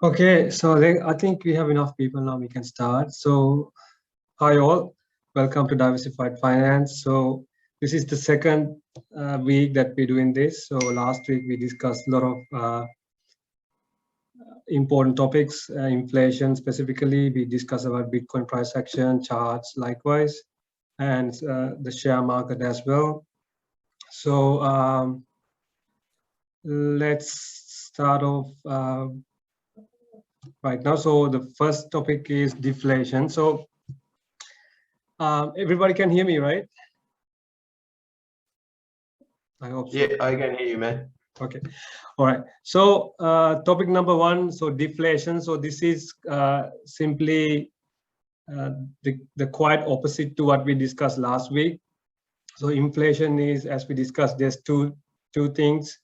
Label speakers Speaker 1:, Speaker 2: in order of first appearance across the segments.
Speaker 1: Okay, so I think we have enough people now. We can start. So, hi all, welcome to Diversified Finance. So, this is the second week that we're doing this. So, last week we discussed a lot of important topics, inflation specifically. We discussed about Bitcoin price action, charts, likewise, and the share market as well. So, let's start off right now. So, the first topic is deflation. So, everybody can hear me, right? I hope so.
Speaker 2: Yeah, I can hear you, man.
Speaker 1: Okay. All right. So topic number one, so deflation. So this is simply the quite opposite to what we discussed last week. So inflation is, as we discussed, there's two things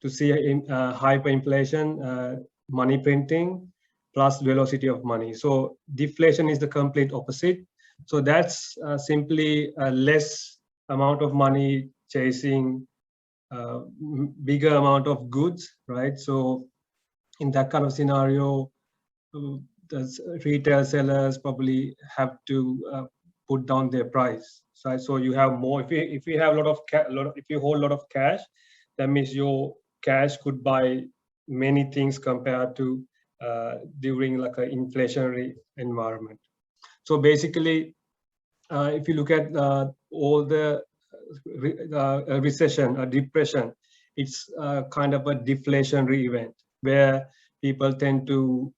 Speaker 1: to see: hyperinflation, money printing, plus velocity of money. So deflation is the complete opposite. So that's simply a less amount of money chasing bigger amount of goods, right? So in that kind of scenario, the retail sellers probably have to put down their price. So you have more. If you have a lot of if you hold a lot of cash, that means your cash could buy many things compared to during like an inflationary environment. So basically, if you look at all the recession or depression, it's kind of a deflationary event where people tend to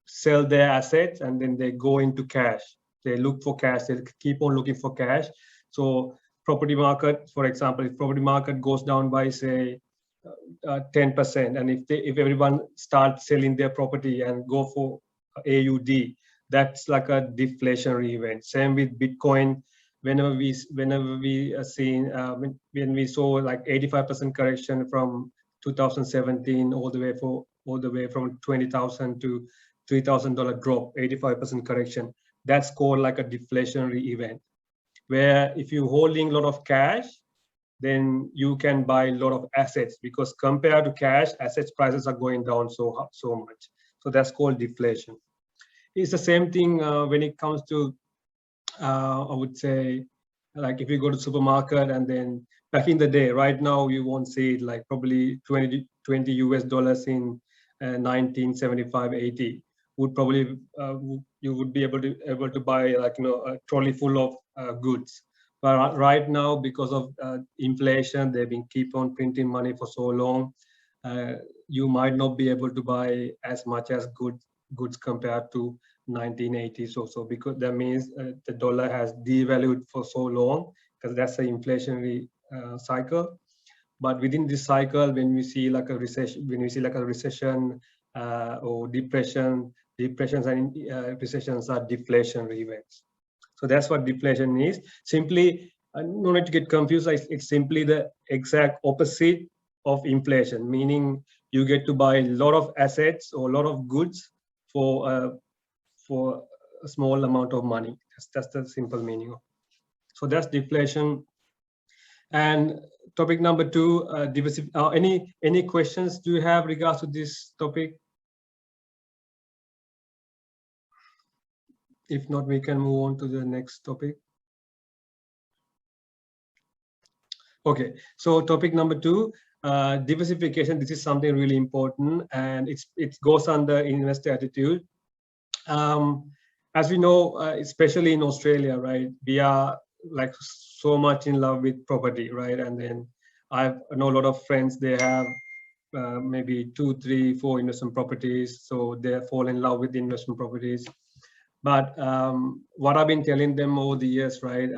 Speaker 1: sell their assets and then they go into cash. They look for cash. They keep on looking for cash. So property market, for example, if property market goes down by say 10%, and if everyone starts selling their property and go for AUD, that's like a deflationary event. Same with Bitcoin. Whenever we are seeing when we saw like 85% correction from 2017 all the way from 20,000 to $3,000 drop, 85% correction. That's called like a deflationary event, where if you're holding a lot of cash, then you can buy a lot of assets, because compared to cash, assets prices are going down so much. So that's called deflation. It's the same thing when it comes to I would say, like if you go to supermarket and then back in the day, right now you won't see it, like probably 20 US dollars in 1975, 80 would probably you would be able to buy like a trolley full of goods. But right now, because of inflation, they've been keep on printing money for so long. You might not be able to buy as much as goods compared to 1980s or so, because that means the dollar has devalued for so long, because that's an inflationary cycle. But within this cycle, when we see like a recession, or depressions and recessions are deflationary events. So that's what deflation is. Simply, no need to get confused. It's simply the exact opposite of inflation, meaning you get to buy a lot of assets or a lot of goods for a small amount of money. That's the simple meaning. So that's deflation. And topic number two, any questions do you have regards to this topic? If not, we can move on to the next topic. Okay, so topic number two, diversification. This is something really important, and it goes under investor attitude. As we know, especially in Australia, right, we are like so much in love with property, right? And then I know a lot of friends, they have maybe 2, 3, 4 investment properties, so they fall in love with investment properties. But what I've been telling them over the years, right,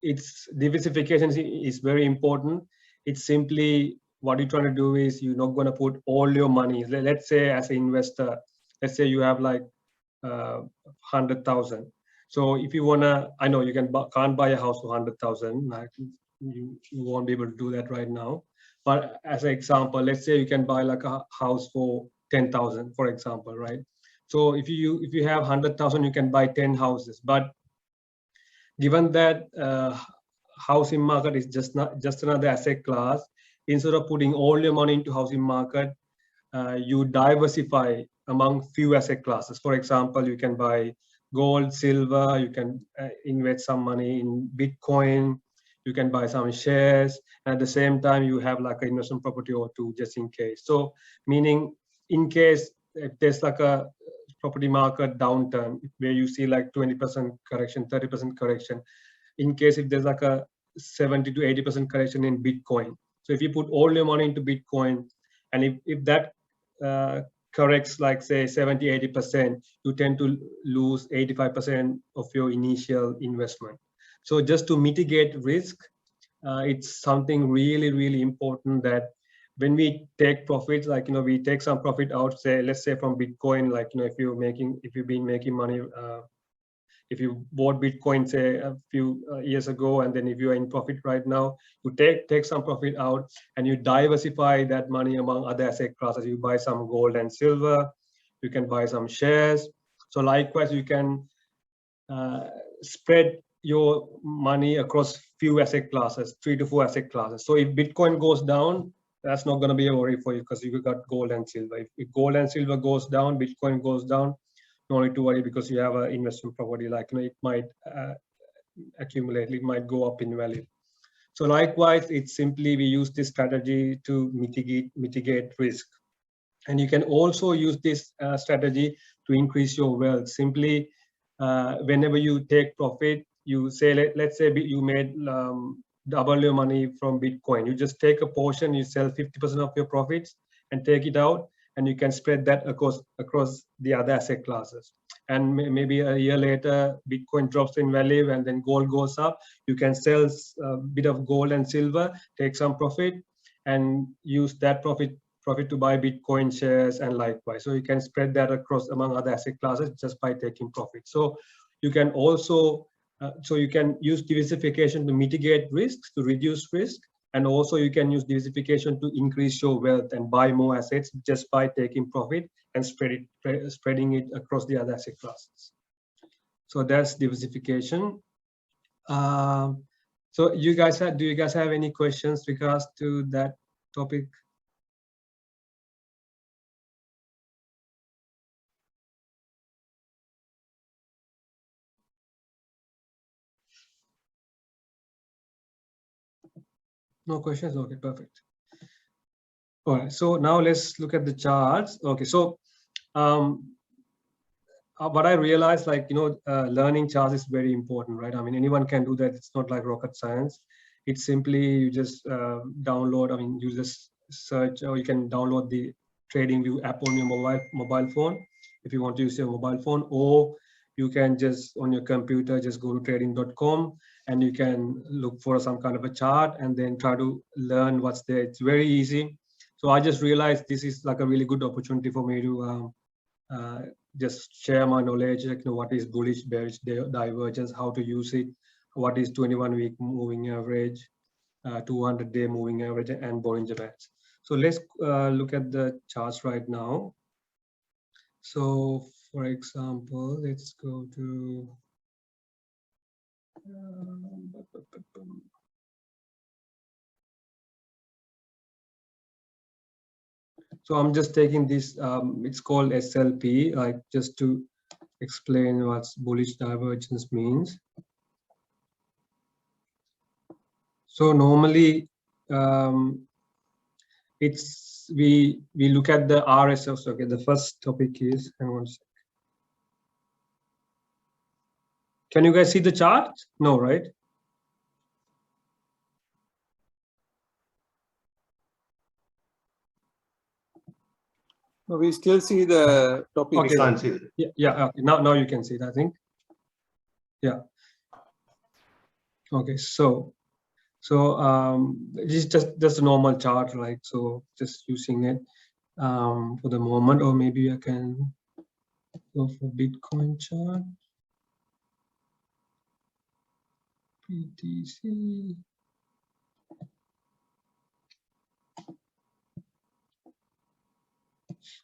Speaker 1: it's diversification is very important. It's simply what you're trying to do is you're not going to put all your money. Let's say as an investor, let's say you have like 100,000. So if you wanna, I know you can't buy a house for 100,000. Like you won't be able to do that right now. But as an example, let's say you can buy like a house for 10,000, for example, right? So if you have 100,000, you can buy 10 houses. But given that housing market is just another asset class, instead of putting all your money into housing market, you diversify among few asset classes. For example, you can buy gold, silver, you can invest some money in Bitcoin, you can buy some shares, and at the same time you have like an investment property or two just in case. So meaning in case if there's like a property market downturn where you see like 20% correction, 30% correction, in case if there's like a 70 to 80% correction in Bitcoin. So if you put all your money into Bitcoin, and if that corrects like say 70, 80%, you tend to lose 85% of your initial investment. So just to mitigate risk, it's something really, really important that when we take profits, like, we take some profit out, say, let's say from Bitcoin, like, if you've been making money, if you bought Bitcoin, say a few years ago, and then if you are in profit right now, you take some profit out and you diversify that money among other asset classes. You buy some gold and silver, you can buy some shares. So likewise, you can spread your money across few asset classes, 3 to 4 asset classes. So if Bitcoin goes down, that's not going to be a worry for you because you got gold and silver. If gold and silver goes down, Bitcoin goes down, no need to worry because you have an investment property, like, it might accumulate, it might go up in value. So likewise, it's simply we use this strategy to mitigate risk. And you can also use this strategy to increase your wealth. Simply, whenever you take profit, you say, let's say you made double your money from Bitcoin. You just take a portion, you sell 50% of your profits and take it out, and you can spread that across the other asset classes. And maybe a year later, Bitcoin drops in value and then gold goes up. You can sell a bit of gold and silver, take some profit, and use that profit to buy Bitcoin shares and likewise. So you can spread that across among other asset classes just by taking profit. So you can also, you can use diversification to mitigate risks, to reduce risk, and also you can use diversification to increase your wealth and buy more assets just by taking profit and spreading it across the other asset classes. So that's diversification. So do you guys have any questions regards to that topic? No questions? Okay, perfect. All right, so now let's look at the charts. Okay, so what I realized, like, learning charts is very important, right? I mean, anyone can do that. It's not like rocket science. It's simply you just download, you just search, or you can download the TradingView app on your mobile phone if you want to use your mobile phone, or you can just on your computer just go to trading.com and you can look for some kind of a chart and then try to learn what's there. It's very easy. So I just realized this is like a really good opportunity for me to just share my knowledge, like, what is bullish, bearish divergence, how to use it, what is 21-week moving average, 200-day moving average, and Bollinger Bands. So let's look at the charts right now. So for example, let's go to so I'm just taking this, it's called SLP, like, just to explain what bullish divergence means. So normally, it's we look at the RSS. Okay, the first topic is, hang on a sec. Can you guys see the chart? No, right?
Speaker 2: No, we still see the topic.
Speaker 1: Okay. Can't see it. Yeah. Okay. Now you can see it, I think. Yeah. Okay. So this is just a normal chart, right? So just using it for the moment, or maybe I can go for Bitcoin chart. BTC.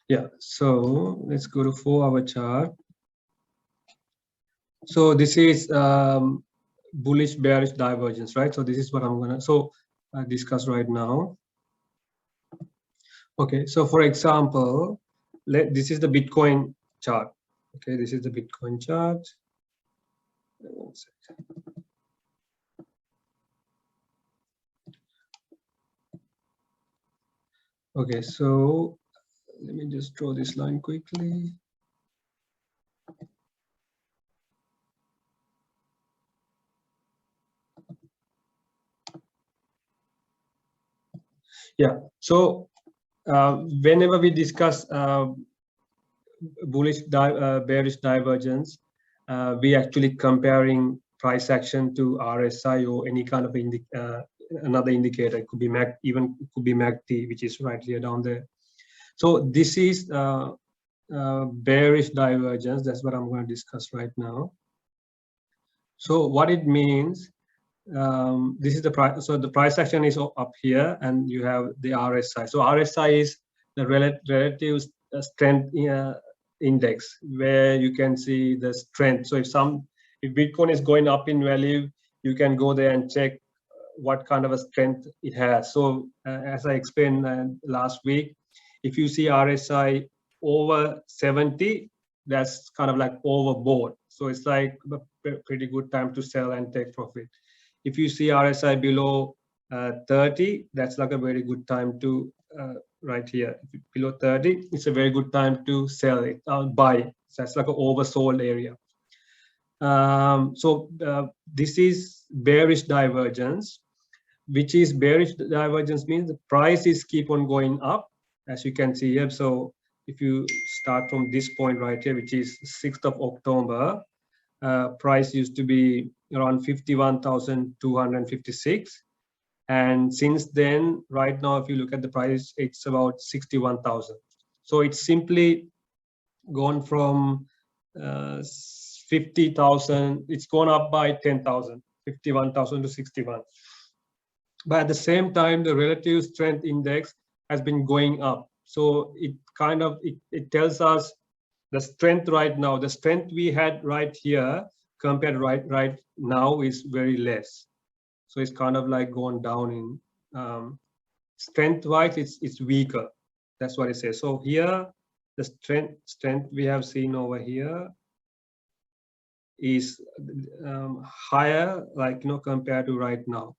Speaker 1: Yeah, so let's go to 4-hour chart. So this is bullish bearish divergence, right? So this is what I'm gonna discuss right now. Okay, so for example, this is the Bitcoin chart. Okay, this is the Bitcoin chart. One second. Okay, so let me just draw this line quickly. Yeah, so whenever we discuss bearish divergence, we actually comparing price action to RSI or any kind of another indicator. It could be MAC, even it could be MACD, which is right here down there. So this is bearish divergence. That's what I'm going to discuss right now. So what it means, this is the price. So the price action is up here, and you have the RSI. So RSI is the relative strength index, where you can see the strength. So if Bitcoin is going up in value, you can go there and check what kind of a strength it has. So as I explained last week, if you see RSI over 70, that's kind of like overbought. So it's like a pretty good time to sell and take profit. If you see RSI below 30, that's like a very good time to right here. Below 30, it's a very good time to sell it, buy. So that's like an oversold area. This is bearish divergence, which is bearish divergence means the prices keep on going up, as you can see here. So if you start from this point right here, which is 6th of October, price used to be around 51,256. And since then, right now, if you look at the price, it's about 61,000. So it's simply gone from 50,000, it's gone up by 10,000, 51,000 to 61. But at the same time, the relative strength index has been going up. So it kind of, it tells us the strength right now, the strength we had right here compared right now is very less. So it's kind of like gone down in strength wise, it's weaker. That's what it says. So here, the strength we have seen over here is higher, like, compared to right now.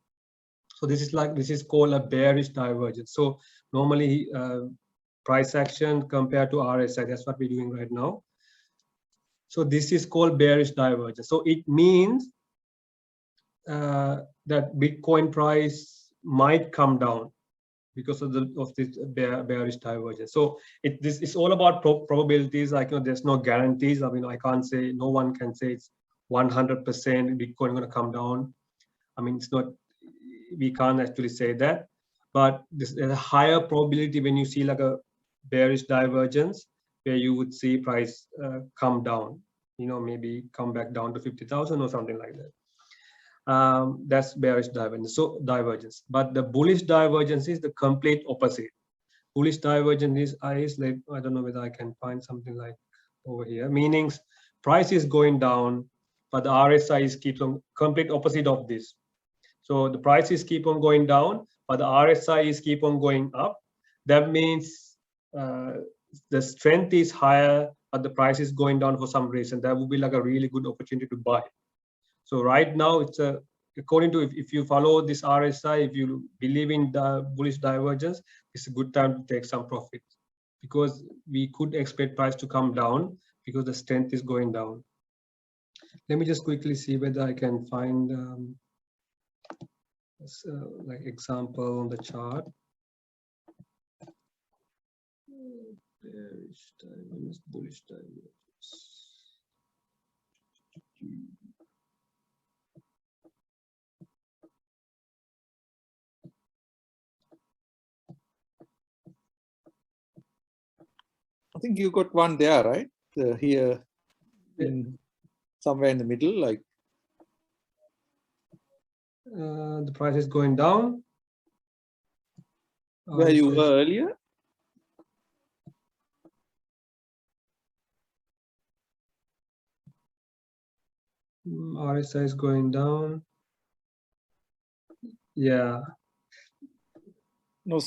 Speaker 1: So this is called a bearish divergence. So normally price action compared to RSI, that's what we're doing right now. So this is called bearish divergence. So it means that Bitcoin price might come down because of this bearish divergence. So this is all about probabilities. Like, there's no guarantees. I mean, I can't say, no one can say it's 100% Bitcoin going to come down. I mean, it's not, we can't actually say that, but there's a higher probability when you see like a bearish divergence, where you would see price come down, maybe come back down to 50,000 or something like that. That's bearish divergence. But the bullish divergence is the complete opposite. Bullish divergence is like, I don't know whether I can find something like over here, meaning price is going down, but the RSI keeps on complete opposite of this. So the prices keep on going down, but the RSI is keep on going up. That means the strength is higher, but the price is going down for some reason. That would be like a really good opportunity to buy. So right now, it's according to, if you follow this RSI, if you believe in the bullish divergence, it's a good time to take some profit, because we could expect price to come down because the strength is going down. Let me just quickly see whether I can find like example on the chart. Bearish divergence, bullish divergence.
Speaker 2: I think you got one there, right? Here, somewhere in the middle, like.
Speaker 1: The price is going down.
Speaker 2: Where you were earlier?
Speaker 1: RSI is going down. Yeah.
Speaker 2: No,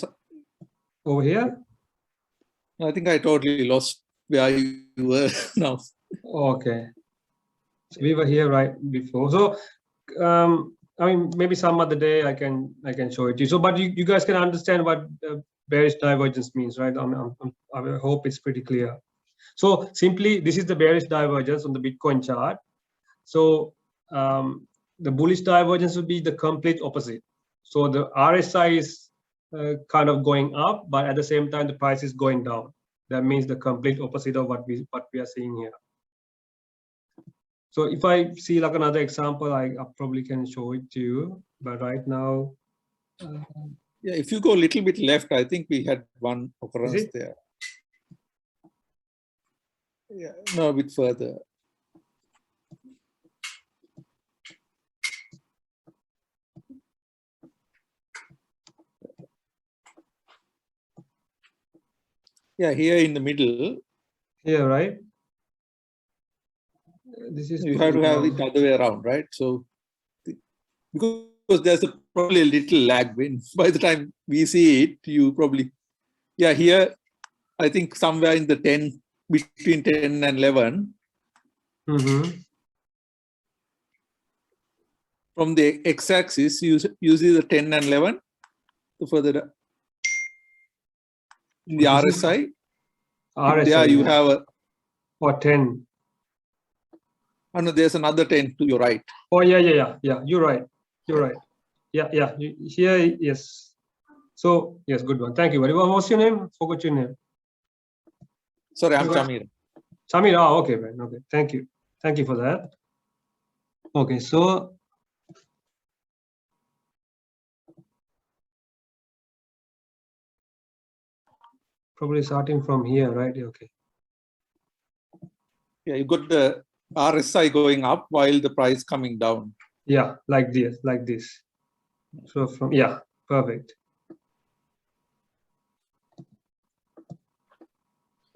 Speaker 1: over here.
Speaker 2: I think I totally lost where you were now.
Speaker 1: Okay. So we were here right before. So I mean, maybe some other day I can show it to you. So, but you guys can understand what bearish divergence means, right? I hope it's pretty clear. So simply, this is the bearish divergence on the Bitcoin chart. So the bullish divergence would be the complete opposite. So the RSI is kind of going up, but at the same time the price is going down. That means the complete opposite of what we are seeing here. So if I see like another example, I probably can show it to you. But right now,
Speaker 2: Yeah, if you go a little bit left, I think we had one occurrence there. Yeah, no, a bit further. Yeah, here in the middle.
Speaker 1: here, right? This is
Speaker 2: you have to have it other way around, right? So because there's probably a little lag when by the time we see it, you probably, yeah, here I think somewhere in the 10, between 10 and 11. From the x-axis, you see the 10 and 11. So further in the RSI, there you have a
Speaker 1: or 10.
Speaker 2: Oh no, there's another 10 to your right.
Speaker 1: Oh yeah. You're right. Yeah. Here, yes. So yes, good one. Thank you very much. What's your name? Forgot your name.
Speaker 2: Sorry, I'm Samir.
Speaker 1: Samir. Oh, okay, man. Okay. Thank you for that. Okay, so probably starting from here, right? Okay.
Speaker 2: Yeah, you got the RSI going up while the price coming down.
Speaker 1: Yeah, like this. So from perfect.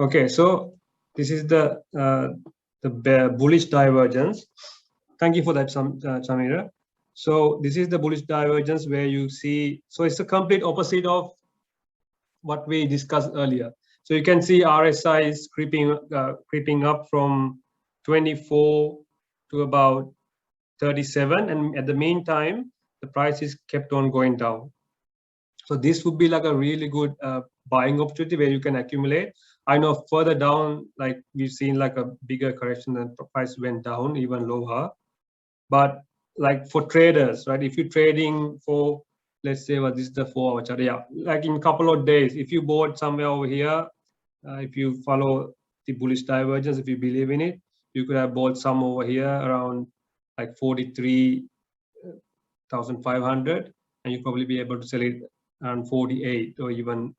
Speaker 1: Okay, so this is the bullish divergence. Thank you for that, Samira. So this is the bullish divergence where you see. So it's a complete opposite of what we discussed earlier. So you can see RSI is creeping up from 24 to about 37, and at the meantime, the price is kept on going down. So this would be like a really good buying opportunity where you can accumulate. I know further down, like we've seen like a bigger correction and price went down even lower. But like for traders, right? If you're trading for, let's say, this is the 4-hour chart. Yeah, like in a couple of days, if you bought somewhere over here, if you follow the bullish divergence, if you believe in it, you could have bought some over here around like 43,500, and you'll probably be able to sell it around 48 or even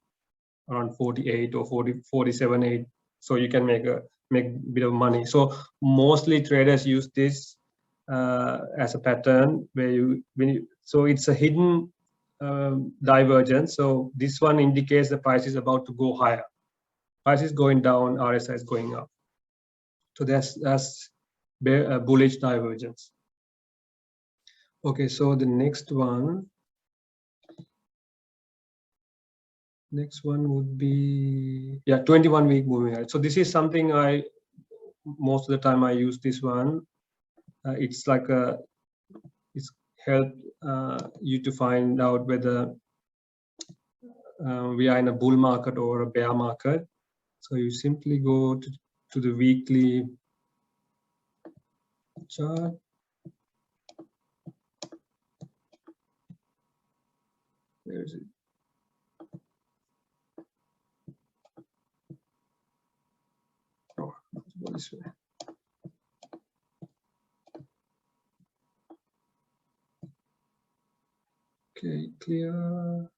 Speaker 1: around 48 or 47.8. So you can make a bit of money. So mostly traders use this as a pattern where so it's a hidden divergence. So this one indicates the price is about to go higher. Price is going down, RSI is going up. So that's a bullish divergence. Okay, so the next one would be 21-week moving average. So this is something most of the time I use this one. It's like it's helped you to find out whether we are in a bull market or a bear market. So you simply go to the weekly chart. Where is it? Oh, let's go this way. Okay, clear.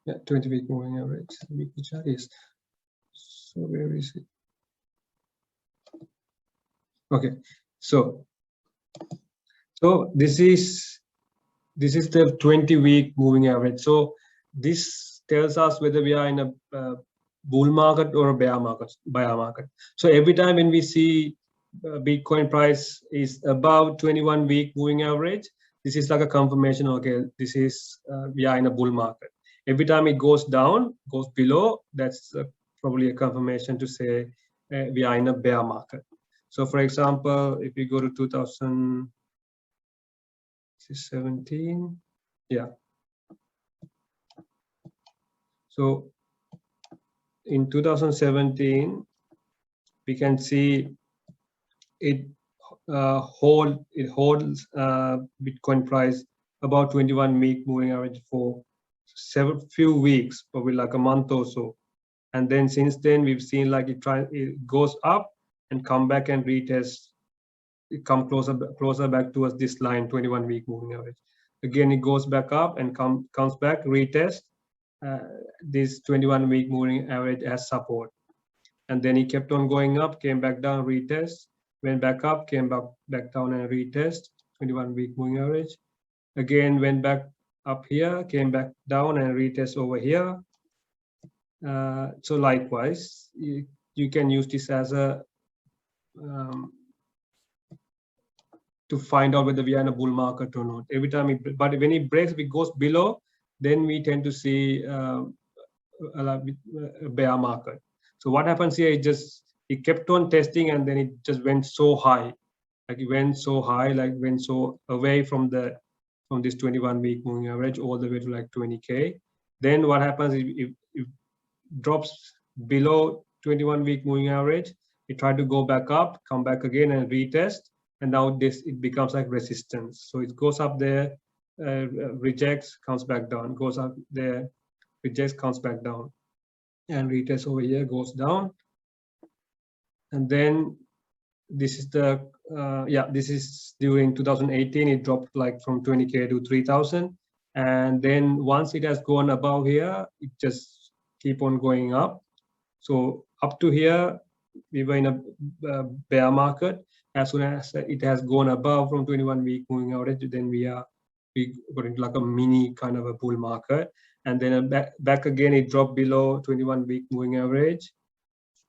Speaker 1: Yeah, 20-week moving average. Weekly chart is. So where is it? Okay, so this is the 20-week moving average. So this tells us whether we are in a bull market or a bear market. So every time when we see Bitcoin price is above 21-week moving average, this is like a confirmation. Okay, this is we are in a bull market. Every time it goes down, goes below, that's probably a confirmation to say we are in a bear market. So, for example, if you go to 2017, yeah. So in 2017, we can see it holds Bitcoin price about 21-week moving average for few weeks, probably like a month or so. And then since then, we've seen like it goes up and come back and retest. It come closer back towards this line, 21-week moving average. Again, it goes back up and comes back, retest this 21-week moving average as support. And then it kept on going up, came back down, retest, went back up, came back down and retest, 21-week moving average. Again, went back up here, came back down and retest over here. So likewise, you can use this as a to find out whether we are in a bull market or not. Every time but when it breaks, if it goes below, then we tend to see a bear market. So what happens here? It kept on testing and then it just went so high, like it went so high, like went so away from this 21-week moving average all the way to like 20K. Then what happens if it drops below 21-week moving average? It tried to go back up, come back again and retest. And now it becomes like resistance. So it goes up there, rejects, comes back down, goes up there, rejects, comes back down, and retest over here, goes down. And then this is this is during 2018, it dropped like from 20K to 3,000. And then once it has gone above here, it just keep on going up. So up to here, we were in a bear market. As soon as it has gone above from 21-week moving average, then we got into like a mini kind of a bull market. And then back again, it dropped below 21-week moving average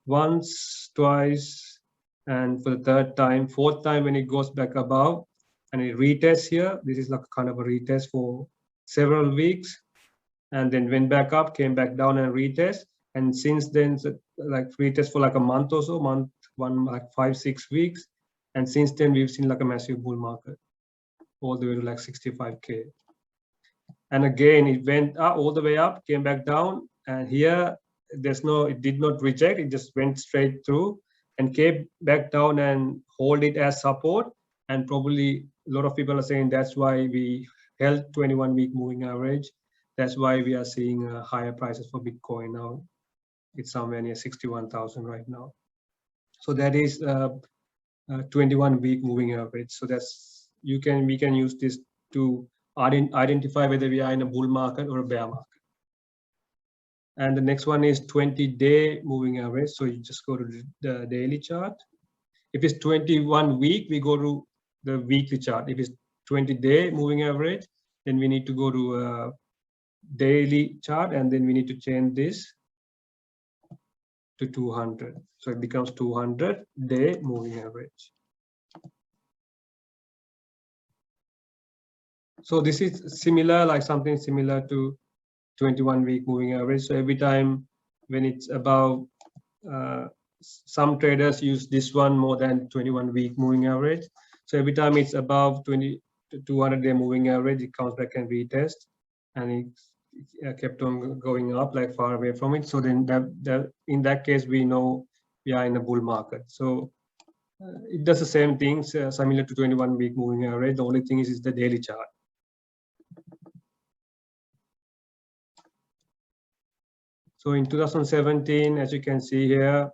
Speaker 1: once, twice, and for the third time, fourth time when it goes back above and it retests here. This is like kind of a retest for several weeks, and then went back up, came back down and retest. And since then, like retest for like a month or so, like 5-6 weeks. And since then, we've seen like a massive bull market all the way to like 65K. And again, it went up all the way up, came back down. And here, it did not reject. It just went straight through and came back down and hold it as support. And probably a lot of people are saying that's why we held 21-week moving average. That's why we are seeing higher prices for Bitcoin now. It's somewhere near 61,000 right now. So that is 21-week moving average. So we can use this to identify whether we are in a bull market or a bear market. And the next one is 20-day moving average. So you just go to the daily chart. If it's 21-week, we go to the weekly chart. If it's 20-day moving average, then we need to go to daily chart, and then we need to change this to 200. So it becomes 200-day moving average. So this is similar, like something similar to 21-week moving average. So every time when it's above, some traders use this one more than 21-week moving average. So every time it's above 200-day moving average, it comes back and retest, and it kept on going up like far away from it. So then in that case, we know we are in a bull market. So it does the same things similar to 21-week moving average. The only thing is the daily chart. So in 2017, as you can see here,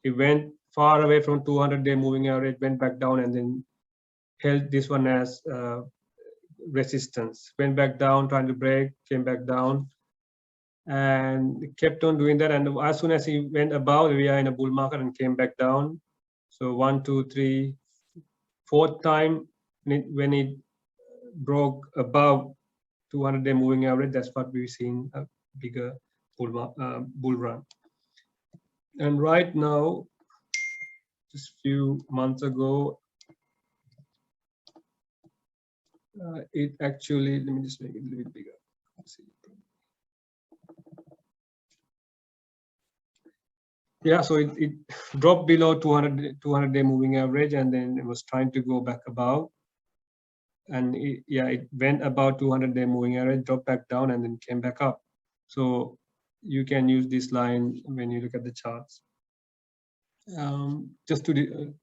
Speaker 1: it went far away from 200-day moving average, went back down, and then held this one as resistance. Went back down, trying to break, came back down, and kept on doing that. And as soon as he went above, we are in a bull market, and came back down. So 1, 2, 3, fourth time when it broke above 200-day moving average, that's what we've seen a bigger bull run. And right now, just few months ago, it actually, let me just make it a little bit bigger. Yeah, so it dropped below 200-day moving average, and then it was trying to go back above. And it went about 200-day moving average, dropped back down, and then came back up. So you can use this line when you look at the charts. Just to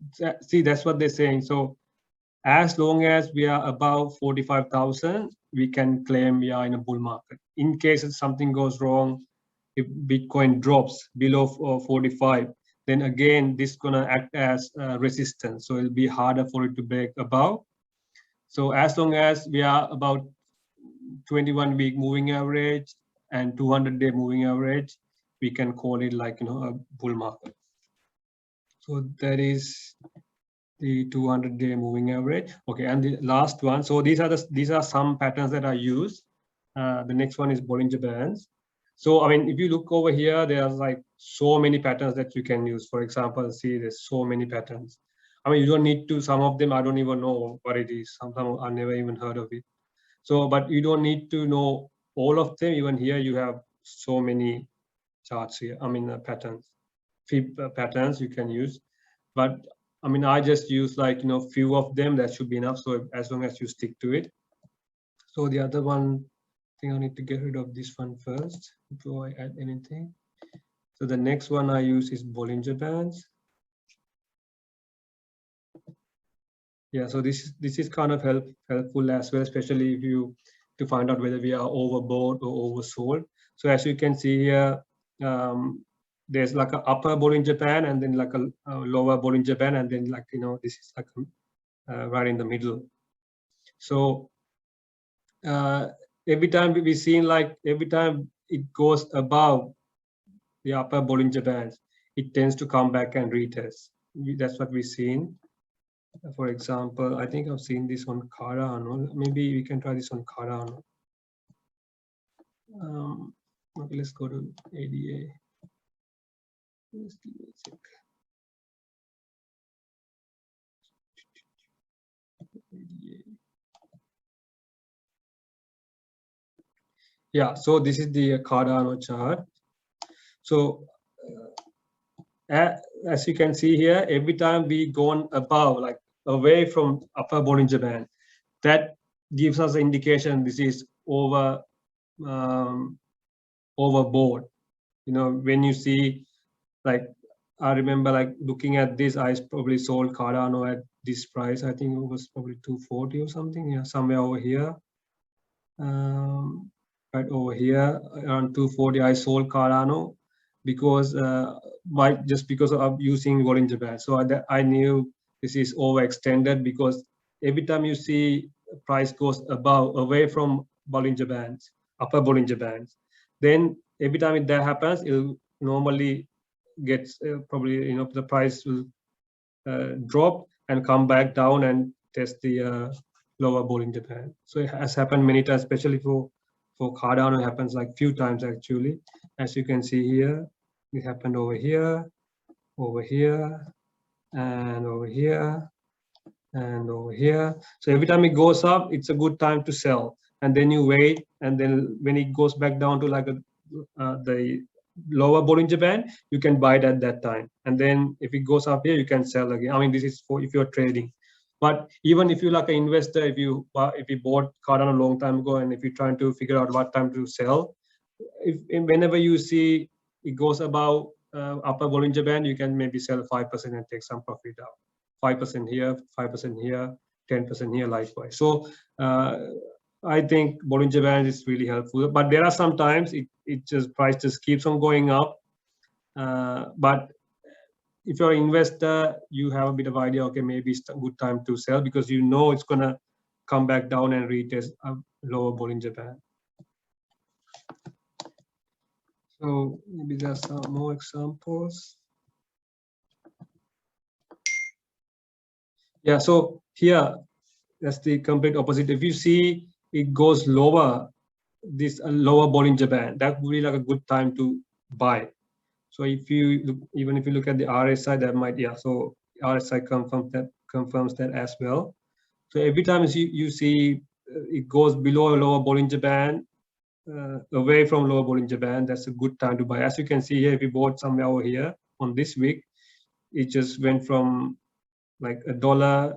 Speaker 1: see, that's what they're saying. So as long as we are above 45,000, we can claim we are in a bull market. In case something goes wrong, if Bitcoin drops below 45, then again, this is gonna act as resistance. So it'll be harder for it to break above. So as long as we are about 21-week moving average and 200-day moving average, we can call it like, you know, a bull market. So that is the 200-day moving average. Okay, and the last one. So these are some patterns that are used. The next one is Bollinger Bands. So I mean, if you look over here, there's like so many patterns that you can use. For example, see, there's so many patterns. I mean, you don't need to. Some of them I don't even know what it is. Some I never even heard of it. So, but you don't need to know all of them. Even here, you have so many charts here. I mean, patterns, patterns you can use. But I mean, I just use like, you know, few of them. That should be enough. So as long as you stick to it. So the other one, I think I need to get rid of this one first before I add anything. So the next one I use is Bollinger Bands. Yeah, so this is kind of helpful as well, especially if you to find out whether we are overbought or oversold. So as you can see here, there's like an upper Bollinger Band and then like a lower Bollinger Band, and then like, you know, this is like right in the middle. So every time we've seen, like every time it goes above the upper Bollinger Bands, it tends to come back and retest. That's what we've seen. For example, I think I've seen this on Cardano. Maybe we can try this on Cardano. Okay, let's go to ADA. Just give me a sec. ADA. Yeah, so this is the Cardano chart. So as you can see here, every time we gone above, like away from upper Bollinger Band, that gives us an indication this is overbought. You know, when you see, like, I remember like looking at this, I probably sold Cardano at this price. I think it was probably 240 or something. Yeah, somewhere over here. Right over here, around 240, I sold Cardano because just because of using Bollinger Band. So I knew this is overextended, because every time you see price goes above, away from Bollinger Bands, upper Bollinger Bands, then every time that happens, it'll normally gets probably, you know, the price will drop and come back down and test the lower Bollinger Band. So it has happened many times, especially for Cardano. It happens like few times actually. As you can see here, it happened over here, and over here, and over here. So every time it goes up, it's a good time to sell. And then you wait, and then when it goes back down to like the lower Bollinger Band, you can buy it at that time. And then if it goes up here, you can sell again. I mean, this is for if you're trading. But even if you're like an investor, if you bought Cardano a long time ago, and if you're trying to figure out what time to sell, whenever you see it goes above upper Bollinger Band, you can maybe sell 5% and take some profit out. 5% here, 5% here, 10% here, likewise. So I think Bollinger Band is really helpful. But there are some times it just price just keeps on going up. But if you're an investor, you have a bit of idea, okay, maybe it's a good time to sell, because you know it's gonna come back down and retest a lower Bollinger Band. So maybe there's some more examples. Yeah, so here, that's the complete opposite. If you see it goes lower, this lower Bollinger Band, that would be like a good time to buy. So if you look, even if you look at the RSI, that might, yeah, so RSI confirms that as well. So every time you see it goes below a lower Bollinger Band, away from lower Bollinger Band, that's a good time to buy. As you can see here, if you bought somewhere over here on this week, it just went from like $1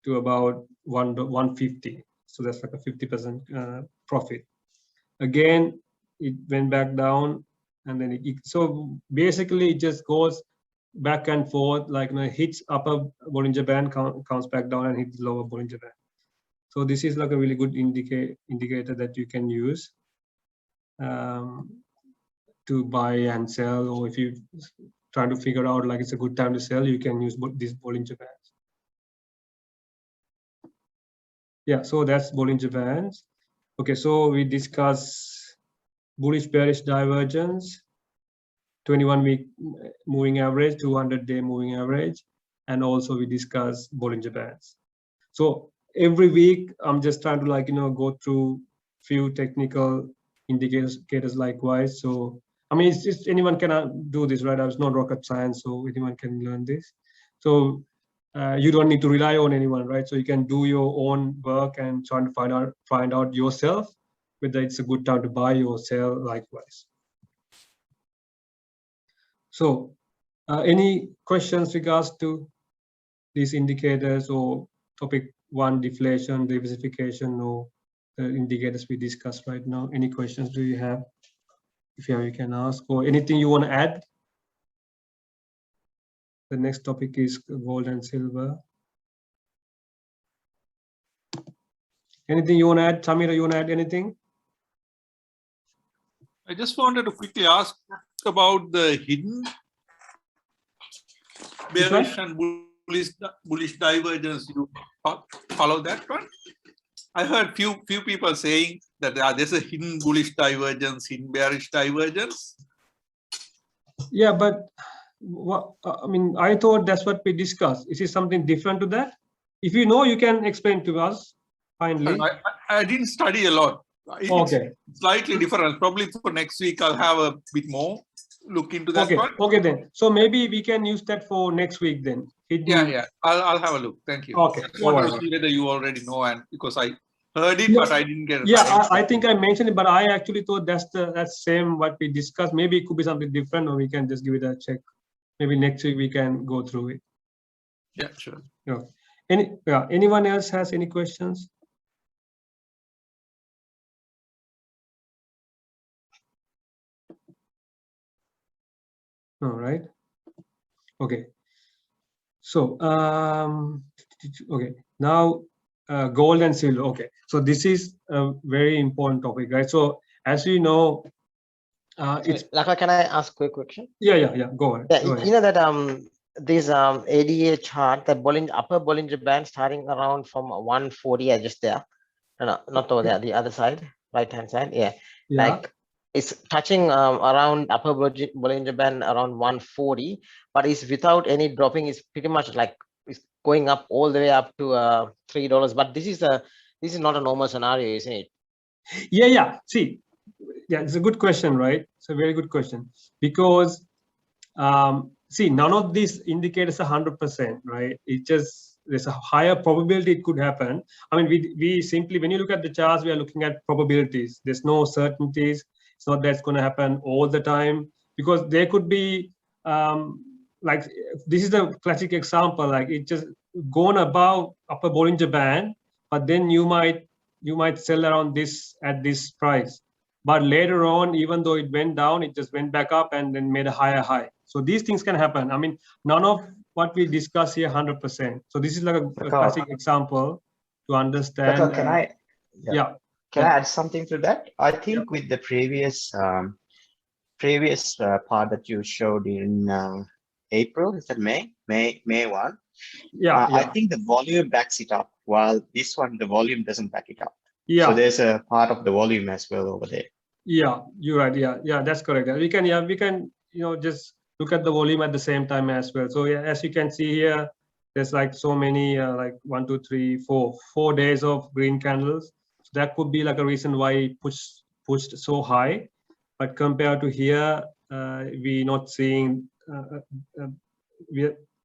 Speaker 1: to about 150. So that's like a 50% profit. Again, it went back down, and then so basically it just goes back and forth, like hits upper Bollinger Band, comes back down and hits lower Bollinger Band. So this is like a really good indicator that you can use to buy and sell, or if you trying to figure out like it's a good time to sell, you can use these Bollinger Bands. Yeah, so that's Bollinger Bands. Okay, so we discuss bullish bearish divergence, 21-week moving average, 200-day moving average, and also we discuss Bollinger Bands. So every week I'm just trying to go through few technical indicators likewise. So I mean, it's just anyone can do this, right? It's not rocket science, so anyone can learn this. So you don't need to rely on anyone, right? So you can do your own work and try to find out yourself whether it's a good time to buy or sell likewise. So any questions regards to these indicators or topic 1, deflation, diversification, or the indicators we discussed right now? Any questions do you have? If you have, you can ask, or anything you want to add. The next topic is gold and silver. Anything you want to add? Tamira, you want to add anything?
Speaker 2: I just wanted to quickly ask about the hidden bearish and bullish divergence. You follow that one? I heard few people saying that there's a hidden bullish divergence, hidden bearish divergence.
Speaker 1: Yeah, but I mean, I thought that's what we discussed. Is it something different to that? If you know, you can explain to us. Finally,
Speaker 2: I didn't study a lot.
Speaker 1: Okay.
Speaker 2: It's slightly different. Probably for next week, I'll have a bit more look into that one.
Speaker 1: Okay, then. So maybe we can use that for next week then.
Speaker 2: Yeah. I'll have a look. Thank you.
Speaker 1: Okay.
Speaker 2: I wanted to see whether you already know, and because I heard it,
Speaker 1: No,
Speaker 2: but I didn't get it.
Speaker 1: Yeah, I think I mentioned it, but I actually thought that's same what we discussed. Maybe it could be something different, or we can just give it a check. Maybe next week we can go through it.
Speaker 2: Yeah, sure.
Speaker 1: Anyone else has any questions? All right. Okay. So okay, now gold and silver. Okay, so this is a very important topic, right? So as you know, it's
Speaker 3: Laka, can I ask a quick question?
Speaker 1: Yeah. Go ahead.
Speaker 3: Yeah,
Speaker 1: Go ahead.
Speaker 3: you know that this ADA chart, the upper Bollinger Band starting around from 140, just there. No, not over there, the other side, right hand side. Yeah. Like it's touching around upper Bollinger Band around 140, but it's without any dropping. It's pretty much like it's going up all the way up to $3. But this is not a normal scenario, isn't it?
Speaker 1: Yeah. See, yeah, it's a good question, right? It's a very good question, because see, none of these indicators are 100%, right? It just, there's a higher probability it could happen. I mean, we simply, when you look at the charts, we are looking at probabilities. There's no certainties. It's not that it's going to happen all the time, because there could be like, this is the classic example, like it just gone above upper Bollinger Band, but then you might sell around this at this price. But later on, even though it went down, it just went back up and then made a higher high. So these things can happen. I mean, none of what we discuss here 100%. So this is like a classic example to understand.
Speaker 4: Can I?
Speaker 1: Yeah.
Speaker 4: Can I add something to that? I think with the previous part that you showed in April, is that May 1? I think the volume backs it up, while this one, the volume doesn't back it up.
Speaker 1: Yeah.
Speaker 4: So there's a part of the volume as well over there.
Speaker 1: Yeah, you're right. Yeah, that's correct. We can just look at the volume at the same time as well. So yeah, as you can see here, there's like so many like 1, 2, 3, 4 days of green candles. So that could be like a reason why it pushed so high. But compared to here, we're not seeing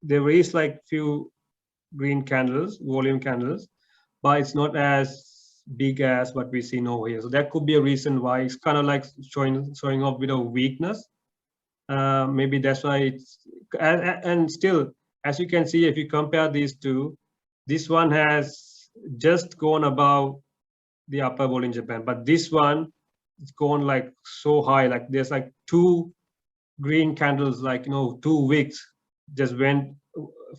Speaker 1: there is like few green candles, volume candles, but it's not as big as what we see over here. So that could be a reason why it's kind of like showing up with a weakness. Maybe that's why it's, and still, as you can see, if you compare these two, this one has just gone above the upper Bollinger Band, but this one, it's gone like so high, like there's like 2 green candles, like 2 wicks just went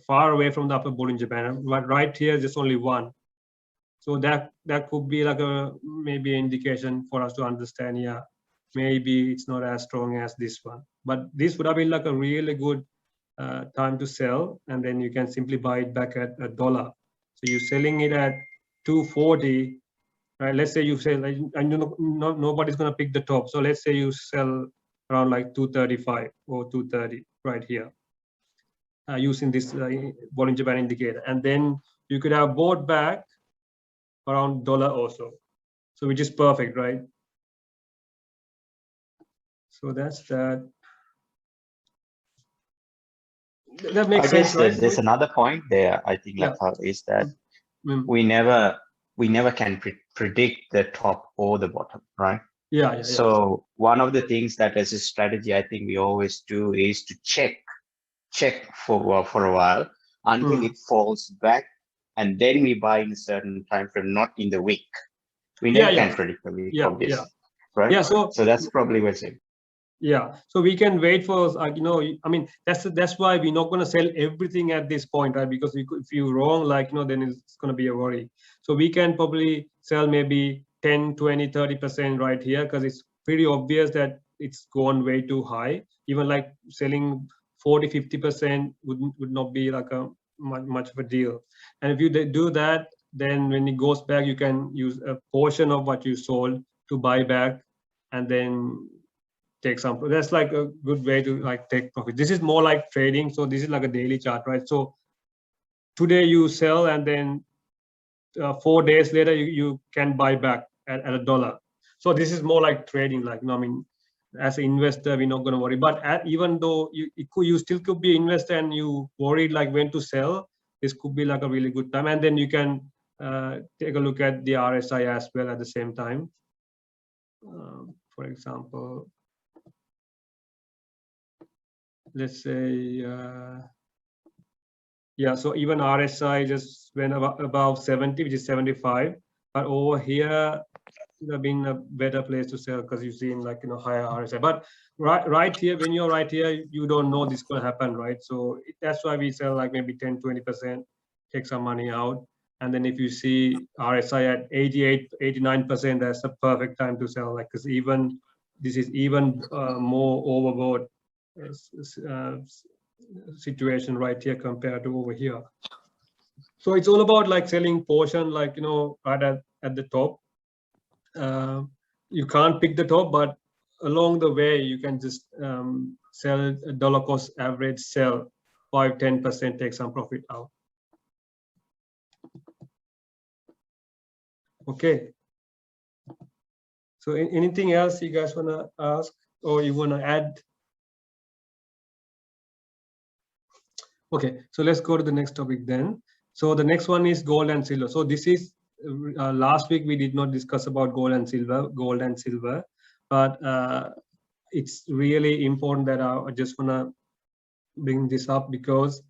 Speaker 1: far away from the upper Bollinger Band, but right here just only one. So that could be like a maybe an indication for us to understand, yeah, maybe it's not as strong as this one, but this would have been like a really good time to sell, and then you can simply buy it back at $1. So you're selling it at 240, right? Let's say you sell, like, and nobody's gonna pick the top, so let's say you sell around like 235 or 230 right here, using this Bollinger Band indicator, and then you could have bought back around $1 also, so which is perfect, right? So that's that. That makes sense,
Speaker 4: guess
Speaker 1: right?
Speaker 4: there's another point there. I think,
Speaker 1: Yeah.
Speaker 4: is that we never can predict the top or the bottom, right?
Speaker 1: Yeah.
Speaker 4: So one of the things that as a strategy, I think we always do is to check for a while until it falls back, and then we buy in a certain time frame, not in the week. We never can predict the week, obviously, right?
Speaker 1: Yeah. So
Speaker 4: that's probably what's it.
Speaker 1: Yeah, so we can wait for, I mean, that's why we're not going to sell everything at this point, right? Because if you're wrong, then it's going to be a worry. So we can probably sell maybe 10, 20, 30% right here, because it's pretty obvious that it's gone way too high. Even like selling 40, 50% would not be like a much of a deal. And if you do that, then when it goes back, you can use a portion of what you sold to buy back, and then take some. That's like a good way to like take profit. This is more like trading, so this is like a daily chart, right? So today you sell, and then 4 days later you can buy back at $1. So this is more like trading, like, I mean, as an investor, we're not going to worry. But even though you still could be an investor and you worried like when to sell, this could be like a really good time. And then you can take a look at the RSI as well at the same time. For example, let's say, yeah, so even RSI just went above 70, which is 75, but over here would have been a better place to sell, because you've seen like, higher RSI. But right here, when you're right here, you don't know this is going to happen, right? So that's why we sell like maybe 10, 20%, take some money out. And then if you see RSI at 88, 89%, that's a perfect time to sell, like, because even this is even more overbought situation right here compared to over here. So it's all about like selling portion, like, right at the top. You can't pick the top, but along the way you can just sell a dollar cost average, sell 5-10%, take some profit out. Okay, so anything else you guys want to ask or you want to add? Okay, so let's go to the next topic then. So the next one is gold and silver. So this is last week we did not discuss about gold and silver, but it's really important that I just want to bring this up, because